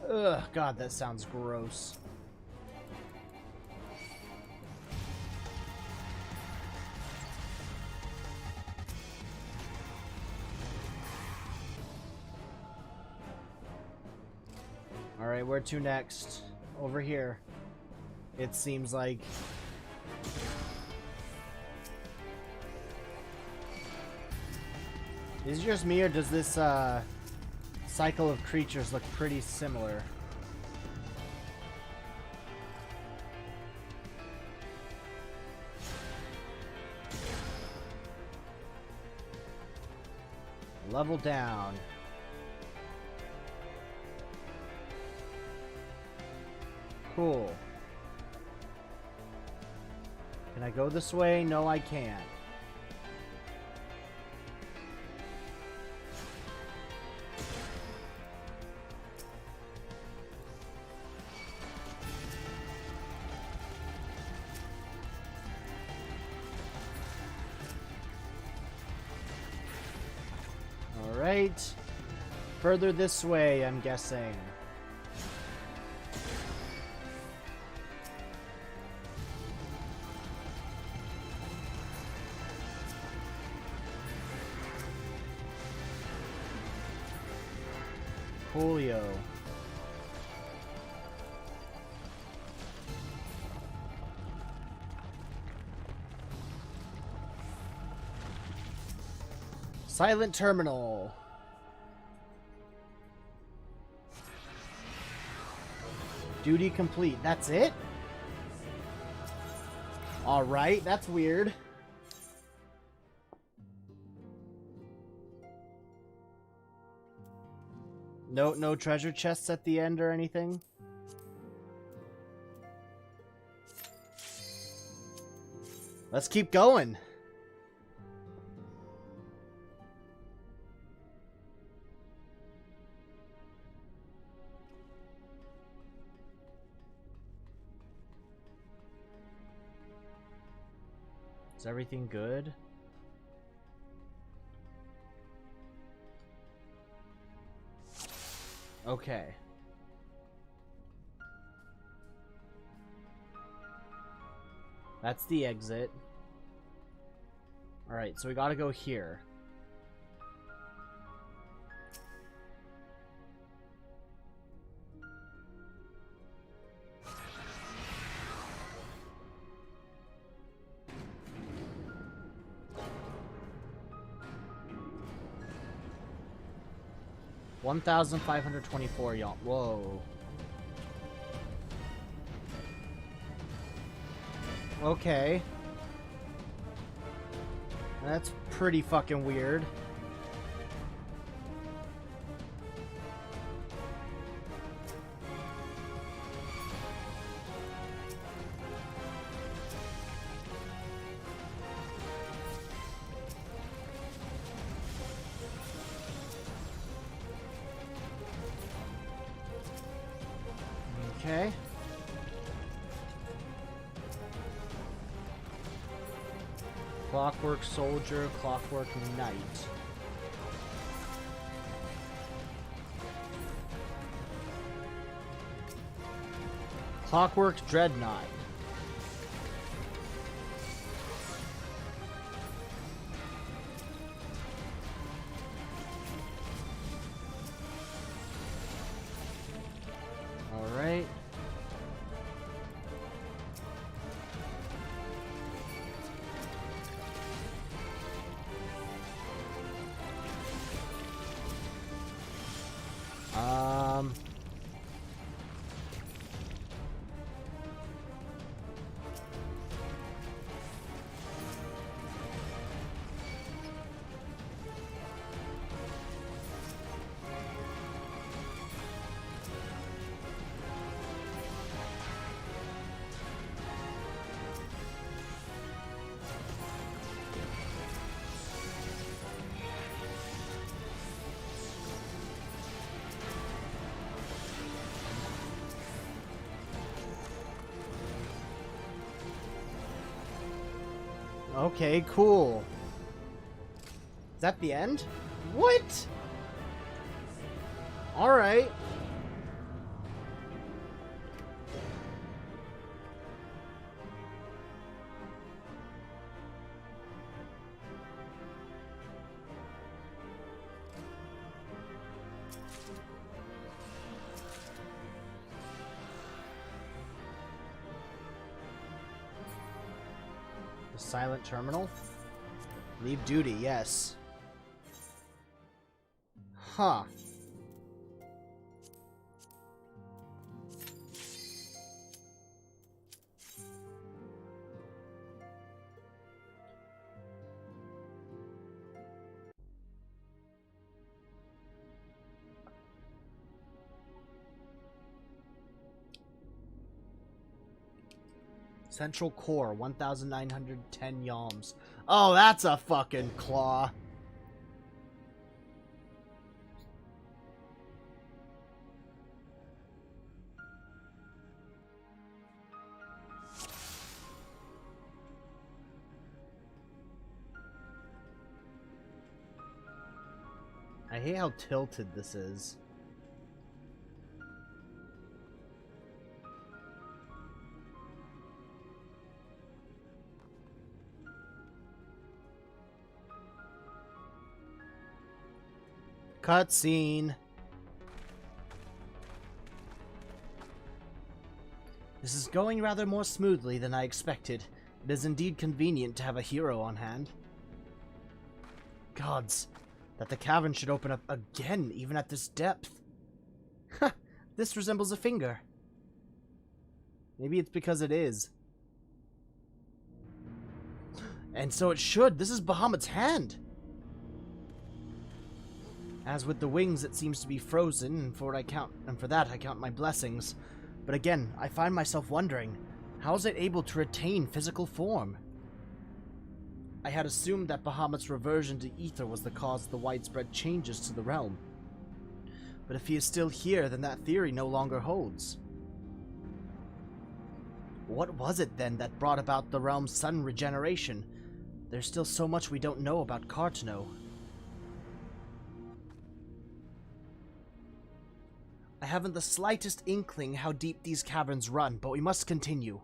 Ugh, God, that sounds gross. Alright, where to next? Over here. It seems like. Is it just me, or does this, cycle of creatures look pretty similar? Level down. Cool. Can I go this way? No, I can't. Alright. Further this way, I'm guessing. Coolio. Silent Terminal. Duty complete. That's it? Alright, that's weird. No treasure chests at the end or anything? Let's keep going. Is everything good? Okay. That's the exit. Alright, so we gotta go here. $1,524, y'all. Whoa. Okay. That's pretty fucking weird. Okay. Clockwork Soldier, Clockwork Knight. Clockwork Dreadnought. Alright. Okay, cool. Is that the end? What? Alright. The silent terminal? Leave duty, yes. Huh. Central core, 1,910 yalms. Oh, that's a fucking claw. I hate how tilted this is. Cutscene. This is going rather more smoothly than I expected. It is indeed convenient to have a hero on hand. Gods, that the cavern should open up again, even at this depth. Ha! This resembles a finger. Maybe it's because it is. And so it should. This is Bahamut's hand. As with the wings, it seems to be frozen, and for that I count my blessings. But again, I find myself wondering, how is it able to retain physical form? I had assumed that Bahamut's reversion to ether was the cause of the widespread changes to the realm. But if he is still here, then that theory no longer holds. What was it then that brought about the realm's sudden regeneration? There's still so much we don't know about Cartano. I haven't the slightest inkling how deep these caverns run, but we must continue.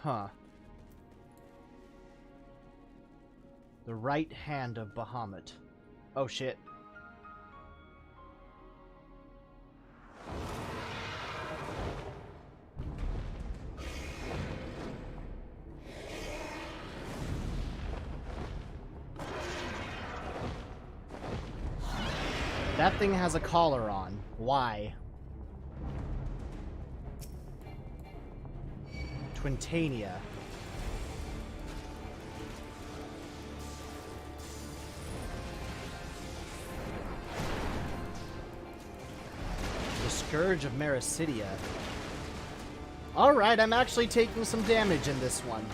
Huh. The right hand of Bahamut. Oh shit. That thing has a collar on. Why? Twintania. The Scourge of Mericidia. Alright, I'm actually taking some damage in this one.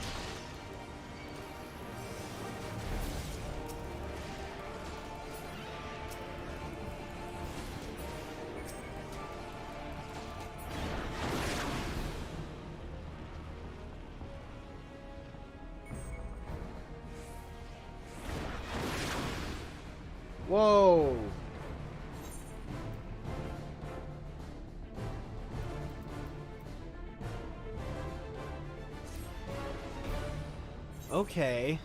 Whoa! Okay.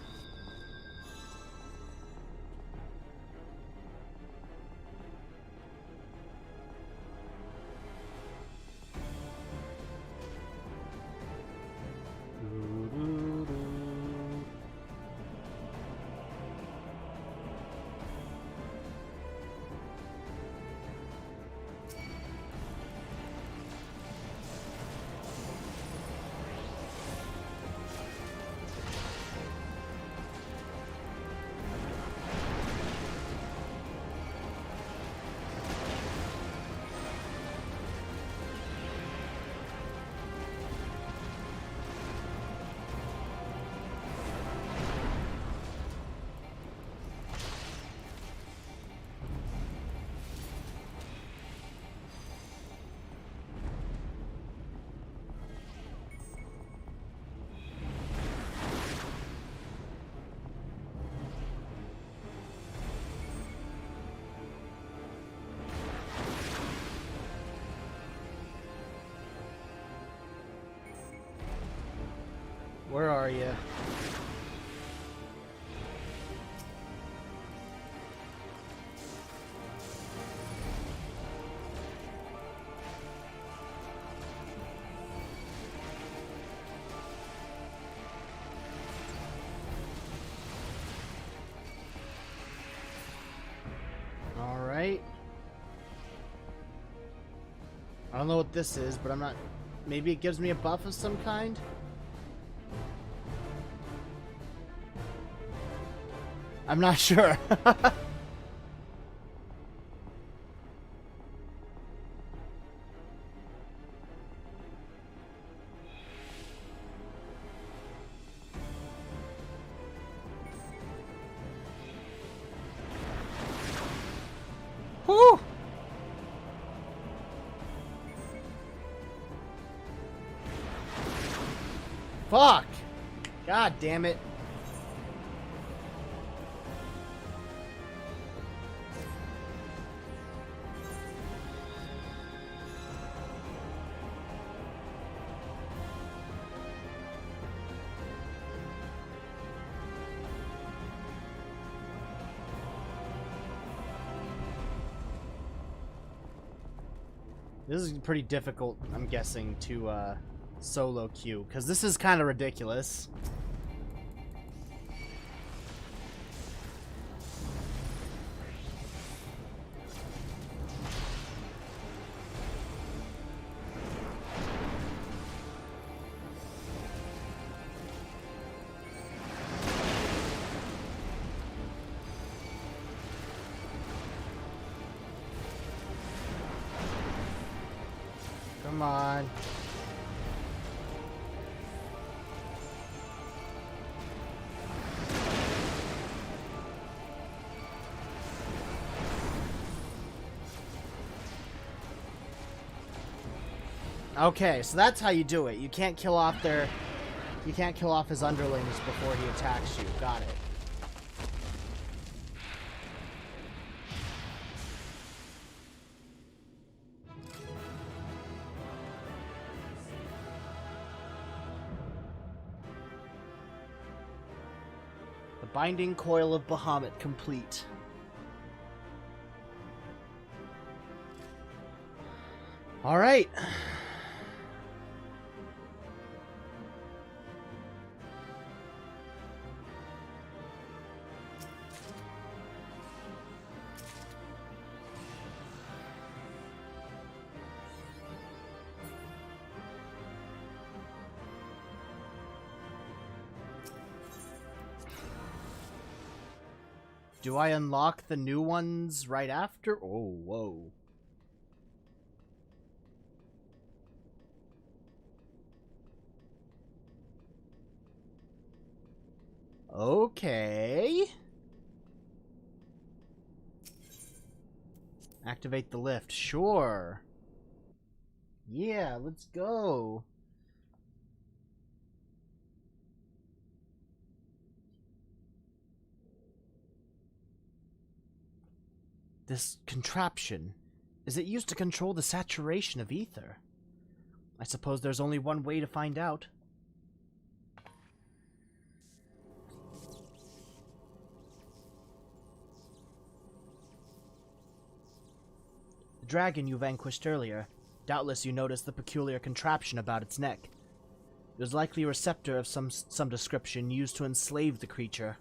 Where are you? Alright. I don't know what this is, but I'm not... Maybe it gives me a buff of some kind? I'm not sure. Whew! Fuck! God damn it. This is pretty difficult, I'm guessing, to solo queue, because this is kind of ridiculous. Come on. Okay, so that's how you do it. You can't kill off their... You can't kill off his underlings before he attacks you. Got it. The Binding Coil of Bahamut complete. Alright. Do I unlock the new ones right after? Oh, whoa. Okay. Activate the lift. Sure. Yeah, let's go. This contraption, is it used to control the saturation of ether? I suppose there's only one way to find out. The dragon you vanquished earlier. Doubtless you noticed the peculiar contraption about its neck. It was likely a receptor of some description used to enslave the creature.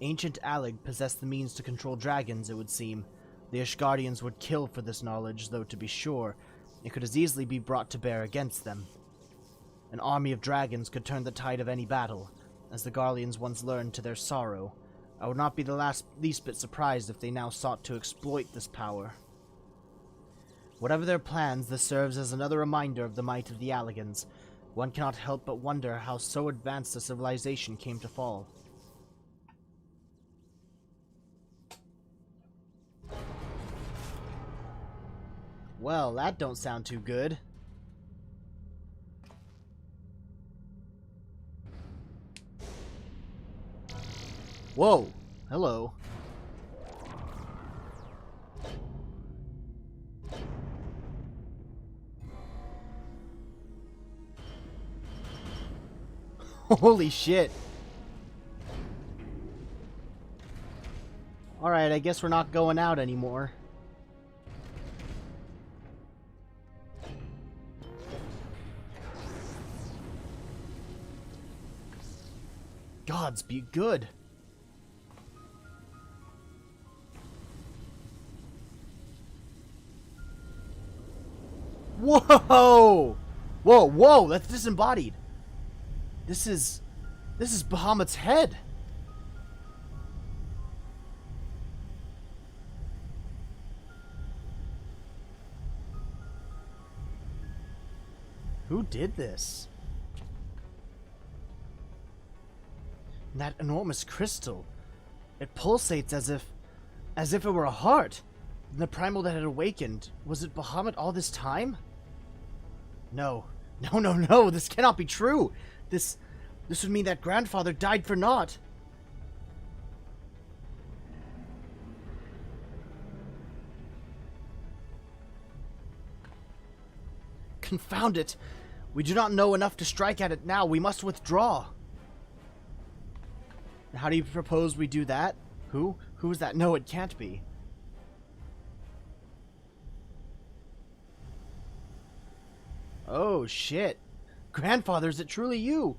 Ancient Allig possessed the means to control dragons, it would seem. The Ishgardians would kill for this knowledge, though to be sure, it could as easily be brought to bear against them. An army of dragons could turn the tide of any battle, as the Garleans once learned to their sorrow. I would not be the least bit surprised if they now sought to exploit this power. Whatever their plans, this serves as another reminder of the might of the Alligans. One cannot help but wonder how so advanced a civilization came to fall. Well, that don't sound too good. Whoa! Hello. Holy shit. Alright, I guess we're not going out anymore. Gods be good. Whoa! Whoa, whoa, that's disembodied. This is Bahamut's head. Who did this? And that enormous crystal. It pulsates as if it were a heart. And the primal that had awakened, was it Bahamut all this time? No. No, no, no, this cannot be true. This would mean that grandfather died for naught. Confound it. We do not know enough to strike at it now. We must withdraw. How do you propose we do that? Who? Who is that? No, it can't be. Oh, shit. Grandfather, is it truly you?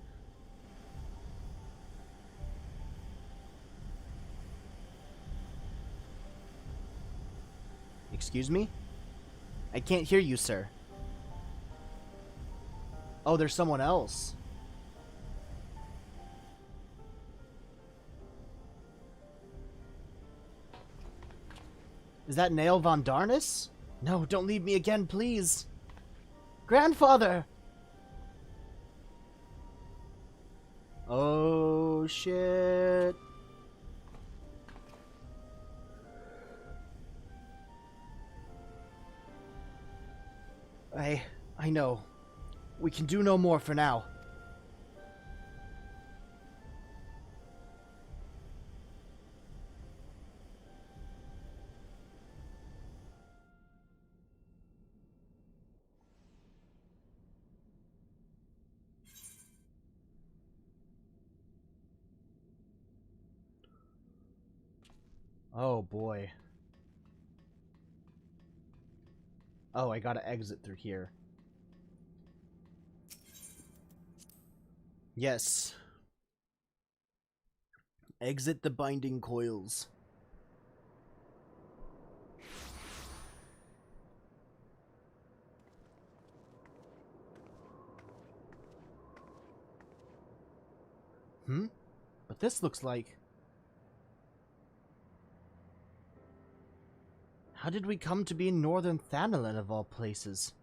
Excuse me? I can't hear you, sir. Oh, there's someone else. Is that Nail Von Darnus? No, don't leave me again, please. Grandfather! Oh, shit. I know. We can do no more for now. Oh boy. Oh, I gotta exit through here. Yes. Exit the binding coils. But this looks like... How did we come to be in northern Thanalan of all places?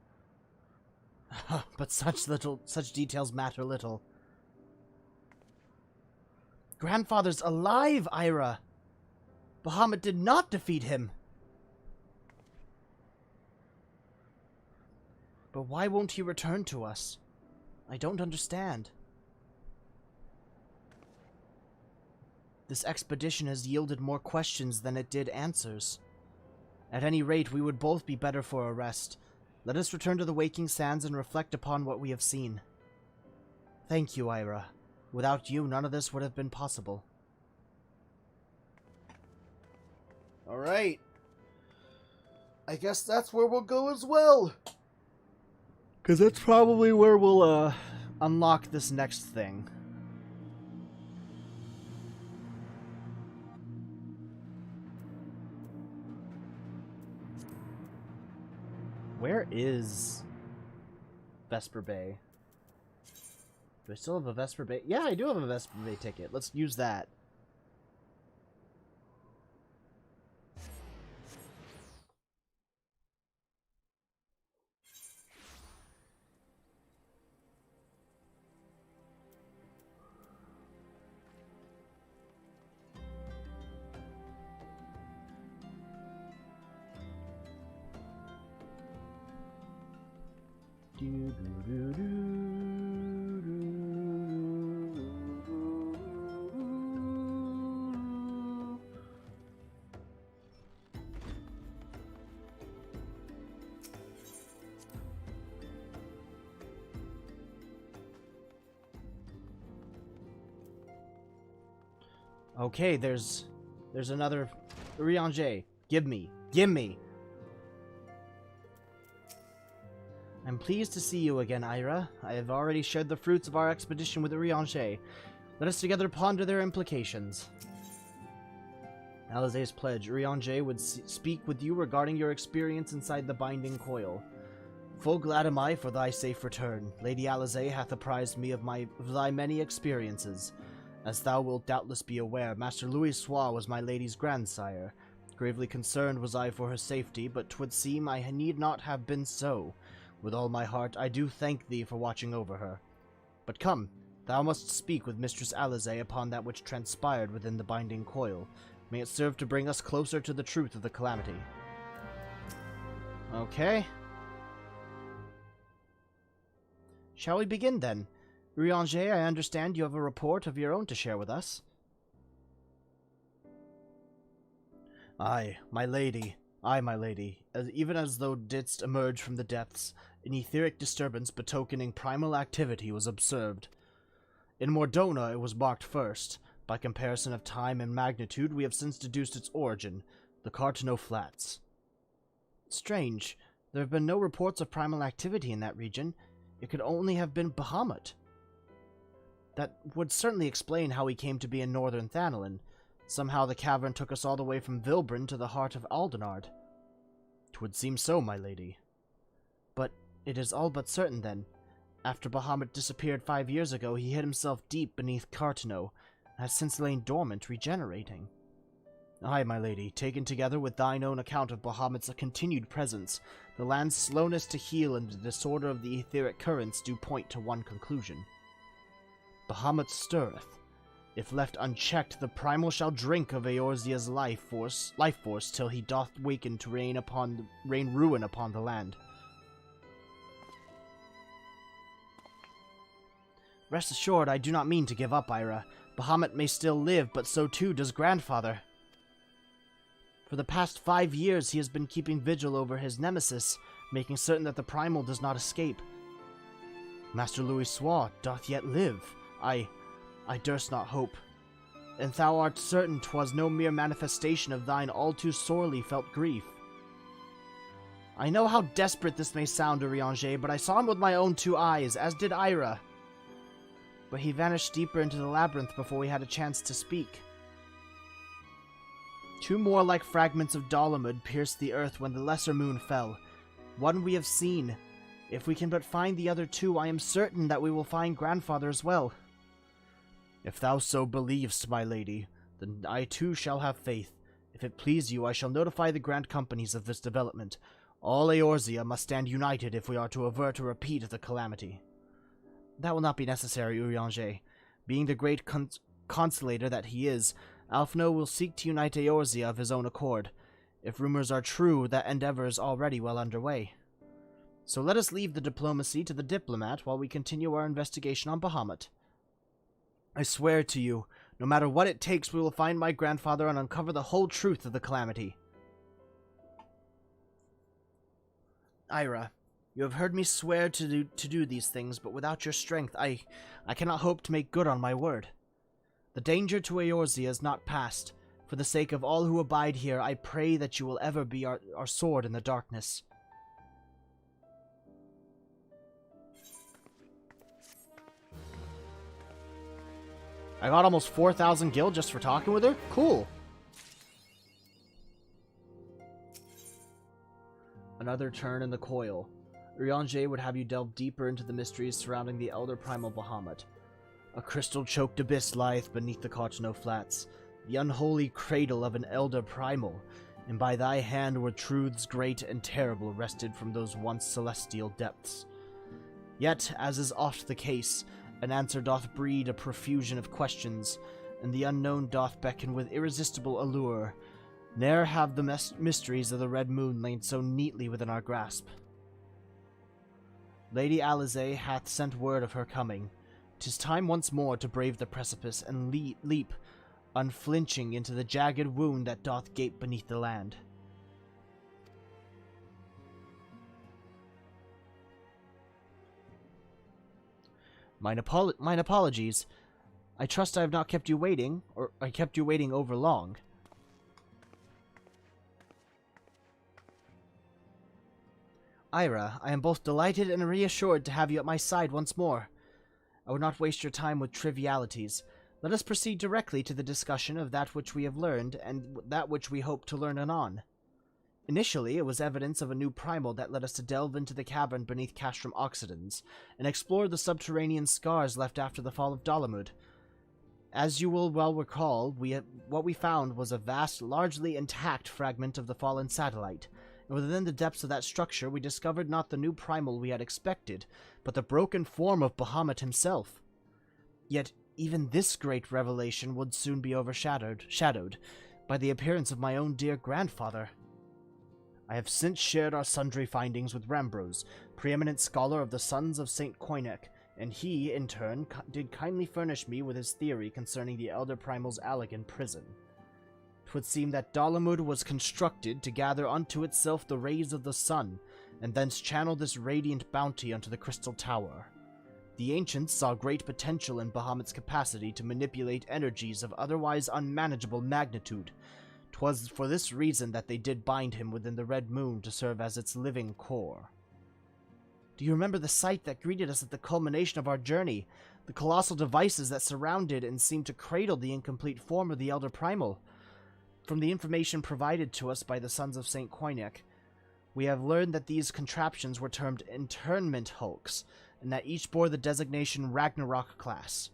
But such details matter little. Grandfather's alive, Ira! Bahamut did not defeat him! But why won't he return to us? I don't understand. This expedition has yielded more questions than it did answers. At any rate, we would both be better for a rest. Let us return to the Waking Sands and reflect upon what we have seen. Thank you, Ira. Without you, none of this would have been possible. Alright. I guess that's where we'll go as well. Because that's probably where we'll, unlock this next thing. Where is Vesper Bay? Do I still have a Vesper Bay? Yeah, I do have a Vesper Bay ticket. Let's use that. Okay, there's another Urianger. Give me. Give me. I'm pleased to see you again, Ira. I have already shared the fruits of our expedition with Urianger. Let us together ponder their implications. Alizé's pledge. Urianger would speak with you regarding your experience inside the binding coil. Full glad am I for thy safe return. Lady Alizé hath apprised me of thy many experiences. As thou wilt doubtless be aware, Master Louis Soir was my lady's grandsire. Gravely concerned was I for her safety, but 'twould seem I need not have been so. With all my heart, I do thank thee for watching over her. But come, thou must speak with Mistress Alizé upon that which transpired within the binding coil. May it serve to bring us closer to the truth of the calamity. Okay. Shall we begin, then? Urianger, I understand you have a report of your own to share with us. Aye, my lady, even as thou didst emerge from the depths, an etheric disturbance betokening primal activity was observed. In Mordona it was marked first. By comparison of time and magnitude, we have since deduced its origin, the Cartano Flats. Strange, there have been no reports of primal activity in that region. It could only have been Bahamut. That would certainly explain how we came to be in northern Thanalin. Somehow the cavern took us all the way from Vilbrin to the heart of Aldenard. 'Twould seem so, my lady. But it is all but certain, then. After Bahamut disappeared 5 years ago, he hid himself deep beneath Cartano, and has since lain dormant, regenerating. Aye, my lady, taken together with thine own account of Bahamut's continued presence, the land's slowness to heal and the disorder of the etheric currents do point to one conclusion. Bahamut stirreth. If left unchecked, the primal shall drink of Eorzea's life force till he doth waken to rain ruin upon the land. Rest assured, I do not mean to give up, Ira. Bahamut may still live, but so too does Grandfather. For the past 5 years, he has been keeping vigil over his nemesis, making certain that the primal does not escape. Master Louis Soir doth yet live. I durst not hope. And thou art certain 'twas no mere manifestation of thine all too sorely felt grief. I know how desperate this may sound, Urianger, but I saw him with my own 2 eyes, as did Ira. But he vanished deeper into the labyrinth before we had a chance to speak. 2 more like fragments of Dalamud pierced the earth when the lesser moon fell. One we have seen. If we can but find the other 2, I am certain that we will find Grandfather as well. If thou so believest, my lady, then I too shall have faith. If it please you, I shall notify the Grand Companies of this development. All Eorzea must stand united if we are to avert a repeat of the calamity. That will not be necessary, Urianger. Being the great consolator that he is, Alphno will seek to unite Eorzea of his own accord. If rumors are true, that endeavor is already well underway. So let us leave the diplomacy to the diplomat while we continue our investigation on Bahamut. I swear to you, no matter what it takes, we will find my grandfather and uncover the whole truth of the calamity. Ira, you have heard me swear to do these things, but without your strength, I cannot hope to make good on my word. The danger to Eorzea is not past. For the sake of all who abide here, I pray that you will ever be our sword in the darkness. I got almost 4,000 gil just for talking with her? Cool. Another turn in the coil. Urianger would have you delve deeper into the mysteries surrounding the elder primal Bahamut. A crystal-choked abyss lieth beneath the Cartano Flats, the unholy cradle of an elder primal, and by thy hand were truths great and terrible wrested from those once celestial depths. Yet, as is oft the case, an answer doth breed a profusion of questions, and the unknown doth beckon with irresistible allure. Ne'er have the mysteries of the Red Moon lain so neatly within our grasp. Lady Alizé hath sent word of her coming. 'Tis time once more to brave the precipice and leap, unflinching, into the jagged wound that doth gape beneath the land. Mine apologies. I trust I have not kept you waiting, or I kept you waiting over long. Ira, I am both delighted and reassured to have you at my side once more. I would not waste your time with trivialities. Let us proceed directly to the discussion of that which we have learned, and that which we hope to learn anon. Initially, it was evidence of a new primal that led us to delve into the cavern beneath Castrum Oxidans, and explore the subterranean scars left after the fall of Dalamud. As you will well recall, what we found was a vast, largely intact fragment of the fallen satellite, and within the depths of that structure we discovered not the new primal we had expected, but the broken form of Bahamut himself. Yet, even this great revelation would soon be shadowed by the appearance of my own dear grandfather. I have since shared our sundry findings with Rambrose, preeminent scholar of the Sons of St. Koinek, and he, in turn, did kindly furnish me with his theory concerning the Elder Primal's Allegan prison. 'Twould seem that Dalamud was constructed to gather unto itself the rays of the sun, and thence channel this radiant bounty unto the Crystal Tower. The ancients saw great potential in Bahamut's capacity to manipulate energies of otherwise unmanageable magnitude. 'Twas for this reason that they did bind him within the Red Moon to serve as its living core. Do you remember the sight that greeted us at the culmination of our journey? The colossal devices that surrounded and seemed to cradle the incomplete form of the Elder Primal? From the information provided to us by the Sons of St. Koinek, we have learned that these contraptions were termed internment hulks, and that each bore the designation Ragnarok class.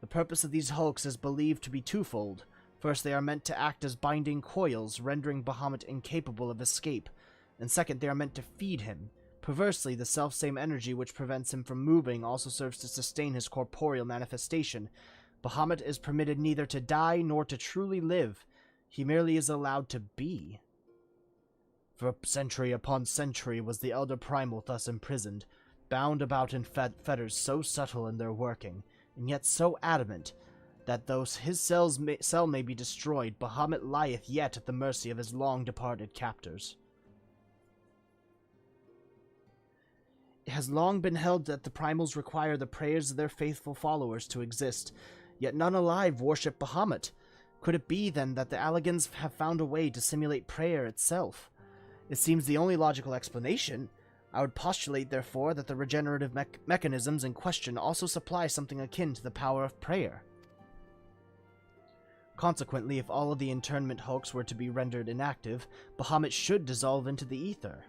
The purpose of these hulks is believed to be twofold. First, they are meant to act as binding coils, rendering Bahamut incapable of escape, and second, they are meant to feed him. Perversely, the selfsame energy which prevents him from moving also serves to sustain his corporeal manifestation. Bahamut is permitted neither to die nor to truly live. He merely is allowed to be. For century upon century was the Elder Primal thus imprisoned, bound about in fetters so subtle in their working, and yet so adamant, that though his cell may be destroyed, Bahamut lieth yet at the mercy of his long-departed captors. It has long been held that the Primals require the prayers of their faithful followers to exist, yet none alive worship Bahamut. Could it be, then, that the Allegans have found a way to simulate prayer itself? It seems the only logical explanation. I would postulate, therefore, that the regenerative mechanisms in question also supply something akin to the power of prayer. Consequently, if all of the internment hulks were to be rendered inactive, Bahamut should dissolve into the ether.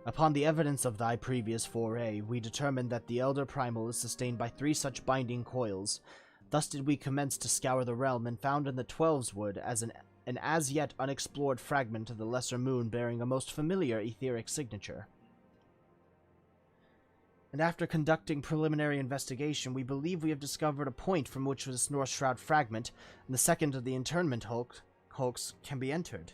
Upon the evidence of thy previous foray, we determined that the Elder Primal is sustained by 3 such binding coils. Thus did we commence to scour the realm, and found in the Twelveswood as an as yet unexplored fragment of the Lesser Moon bearing a most familiar etheric signature. And after conducting preliminary investigation, we believe we have discovered a point from which this North Shroud fragment and the second of the internment hulks can be entered.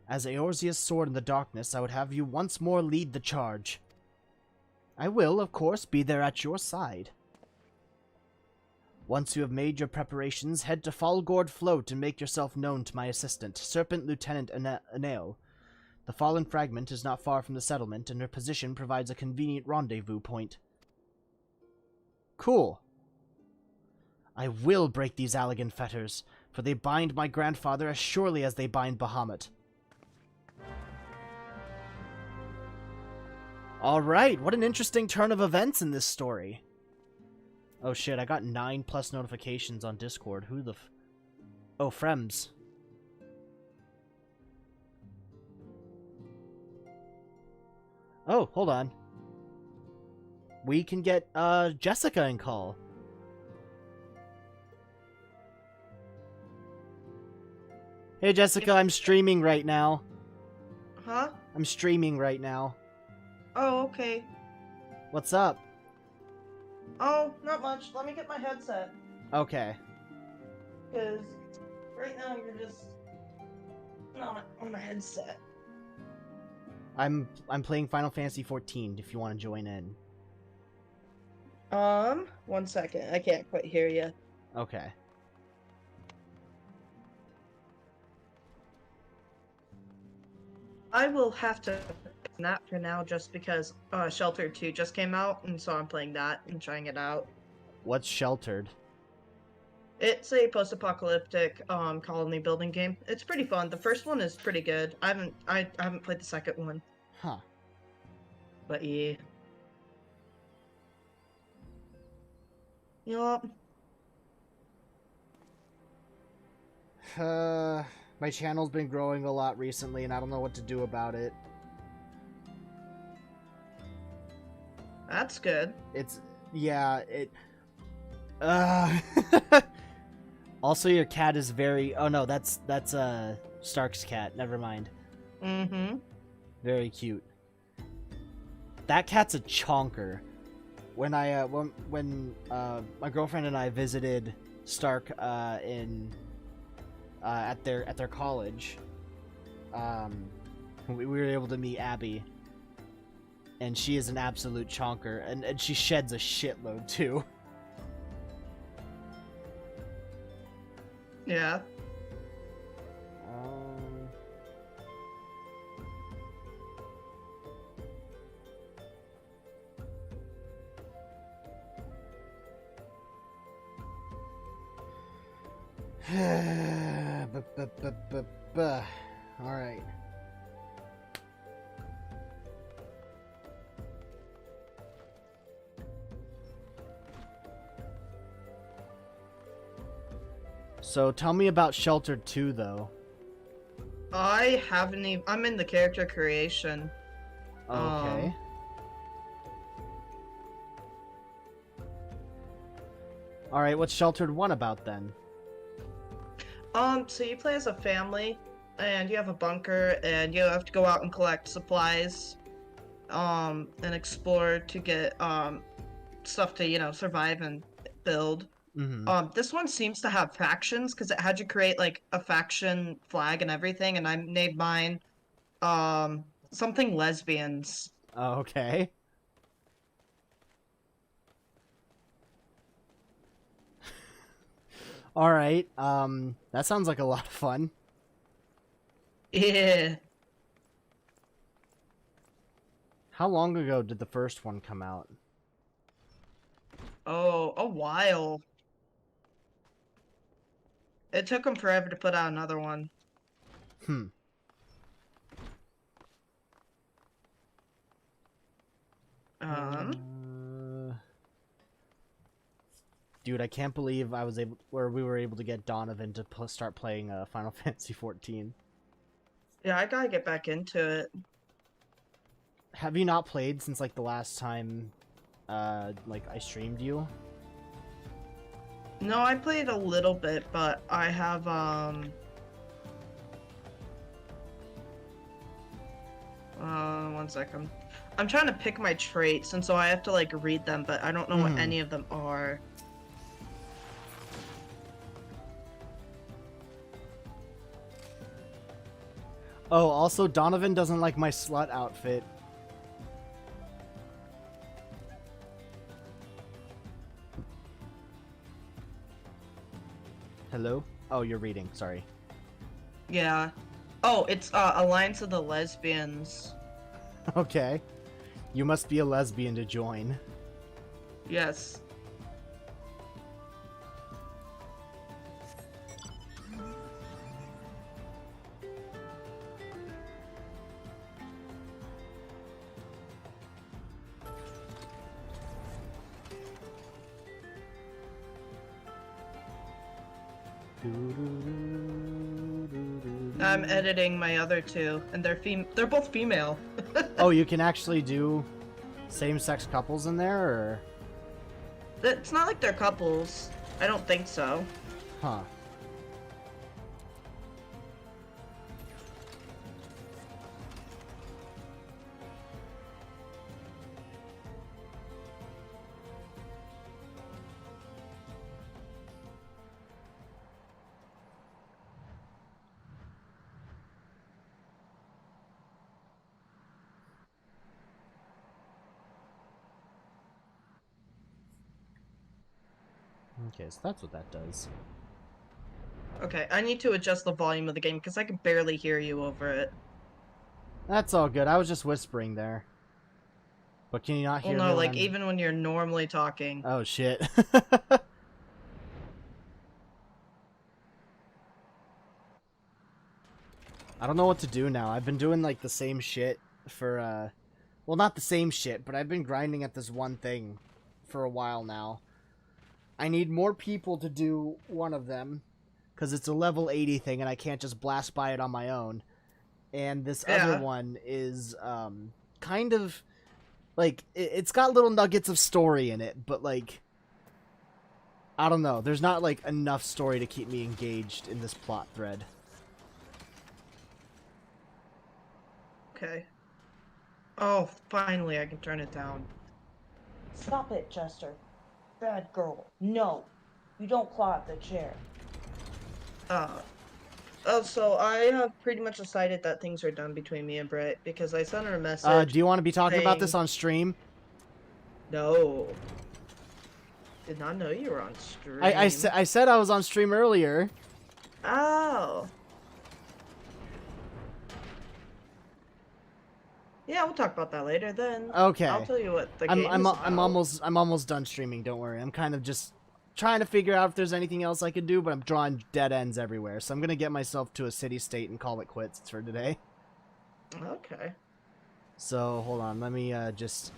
As Eorzea's sword in the darkness, I would have you once more lead the charge. I will, of course, be there at your side. Once you have made your preparations, head to Falgord Float and make yourself known to my assistant, Serpent Lieutenant Anael. The fallen fragment is not far from the settlement, and her position provides a convenient rendezvous point. Cool. I will break these Allegan fetters, for they bind my grandfather as surely as they bind Bahamut. Alright, what an interesting turn of events in this story. Oh shit, I got 9+ notifications on Discord. Who the Oh, Frems. Oh, hold on. We can get, Jessica in call. Hey Jessica, I'm streaming right now. Huh? I'm streaming right now. Oh, okay. What's up? Oh, not much. Let me get my headset. Okay. Because right now you're just not on my headset. I'm playing Final Fantasy XIV if you want to join in. 1 second. I can't quite hear you. Okay. I will have to that for now, just because Shelter 2 just came out, and so I'm playing that and trying it out. What's Sheltered? It's a post-apocalyptic colony building game. It's pretty fun. The first one is pretty good. I haven't played the second one. Huh. But yeah. Yup. My channel's been growing a lot recently, and I don't know what to do about it. That's good. Also, your cat is very... Oh, no, that's Stark's cat. Never mind. Mm-hmm. Very cute. That cat's a chonker. When my girlfriend and I visited Stark at their college, we were able to meet Abby, and she is an absolute chonker, and she sheds a shitload too. Yeah. All right. So tell me about Sheltered 2, though. I haven't even... I'm in the character creation. Okay. Alright, what's Sheltered 1 about, then? So you play as a family, and you have a bunker, and you have to go out and collect supplies, and explore to get, stuff to, you know, survive and build. Mm-hmm. This one seems to have factions, because it had you create, like, a faction flag and everything, and I made mine, something lesbians. Okay. Alright, that sounds like a lot of fun. Yeah. How long ago did the first one come out? Oh, a while. It took them forever to put out another one. Dude, I can't believe we were able to get Donovan to start playing Final Fantasy XIV. Yeah, I gotta get back into it. Have you not played since like the last time, like I streamed you? No, I played a little bit, but I have, 1 second. I'm trying to pick my traits, and so I have to, like, read them, but I don't know what any of them are. Oh, also, Donovan doesn't like my slut outfit. Hello? Oh, you're reading. Sorry. Yeah. Oh, it's, Alliance of the Lesbians. Okay. You must be a lesbian to join. Yes. I'm editing my other 2, and they're both female. Oh, you can actually do same-sex couples in there, or? It's not like they're couples. I don't think so. Huh. Okay, so that's what that does. Okay, I need to adjust the volume of the game because I can barely hear you over it. That's all good. I was just whispering there. But can you not hear Well, me? no, like, I'm... even when you're normally talking. Oh, shit. I don't know what to do now. I've been doing, like, the same shit for, well, not the same shit, but I've been grinding at this one thing for a while now. I need more people to do one of them, because it's a level 80 thing, and I can't just blast by it on my own. And this other one is, kind of, like, it's got little nuggets of story in it, but, like, I don't know. There's not, like, enough story to keep me engaged in this plot thread. Okay. Oh, finally I can turn it down. Stop it, Chester. Bad girl. No. You don't claw at the chair. Oh, so I have pretty much decided that things are done between me and Brett, because I sent her a message. Do you want to be talking about this saying- on stream? No. Did not know you were on stream. I said I was on stream earlier. Oh. Yeah, we'll talk about that later then. Okay. I'll tell you what the game is I'm about. almost done streaming, don't worry. I'm kind of just trying to figure out if there's anything else I could do, but I'm drawing dead ends everywhere. So I'm going to get myself to a city state and call it quits for today. Okay. So, hold on. Let me just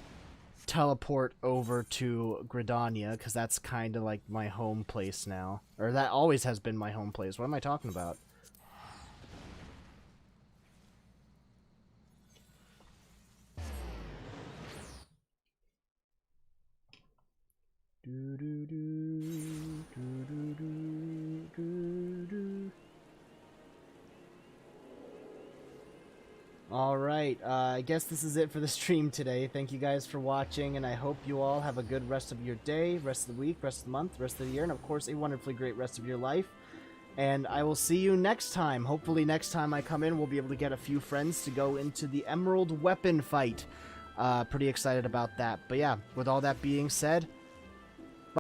teleport over to Gridania, because that's kind of like my home place now. Or that always has been my home place. What am I talking about? Alright, I guess this is it for the stream today. Thank you guys for watching, and I hope you all have a good rest of your day, rest of the week, rest of the month, rest of the year, and of course a wonderfully great rest of your life. And I will see you next time. Hopefully next time I come in, we'll be able to get a few friends to go into the Emerald Weapon fight. Pretty excited about that. But yeah, with all that being said,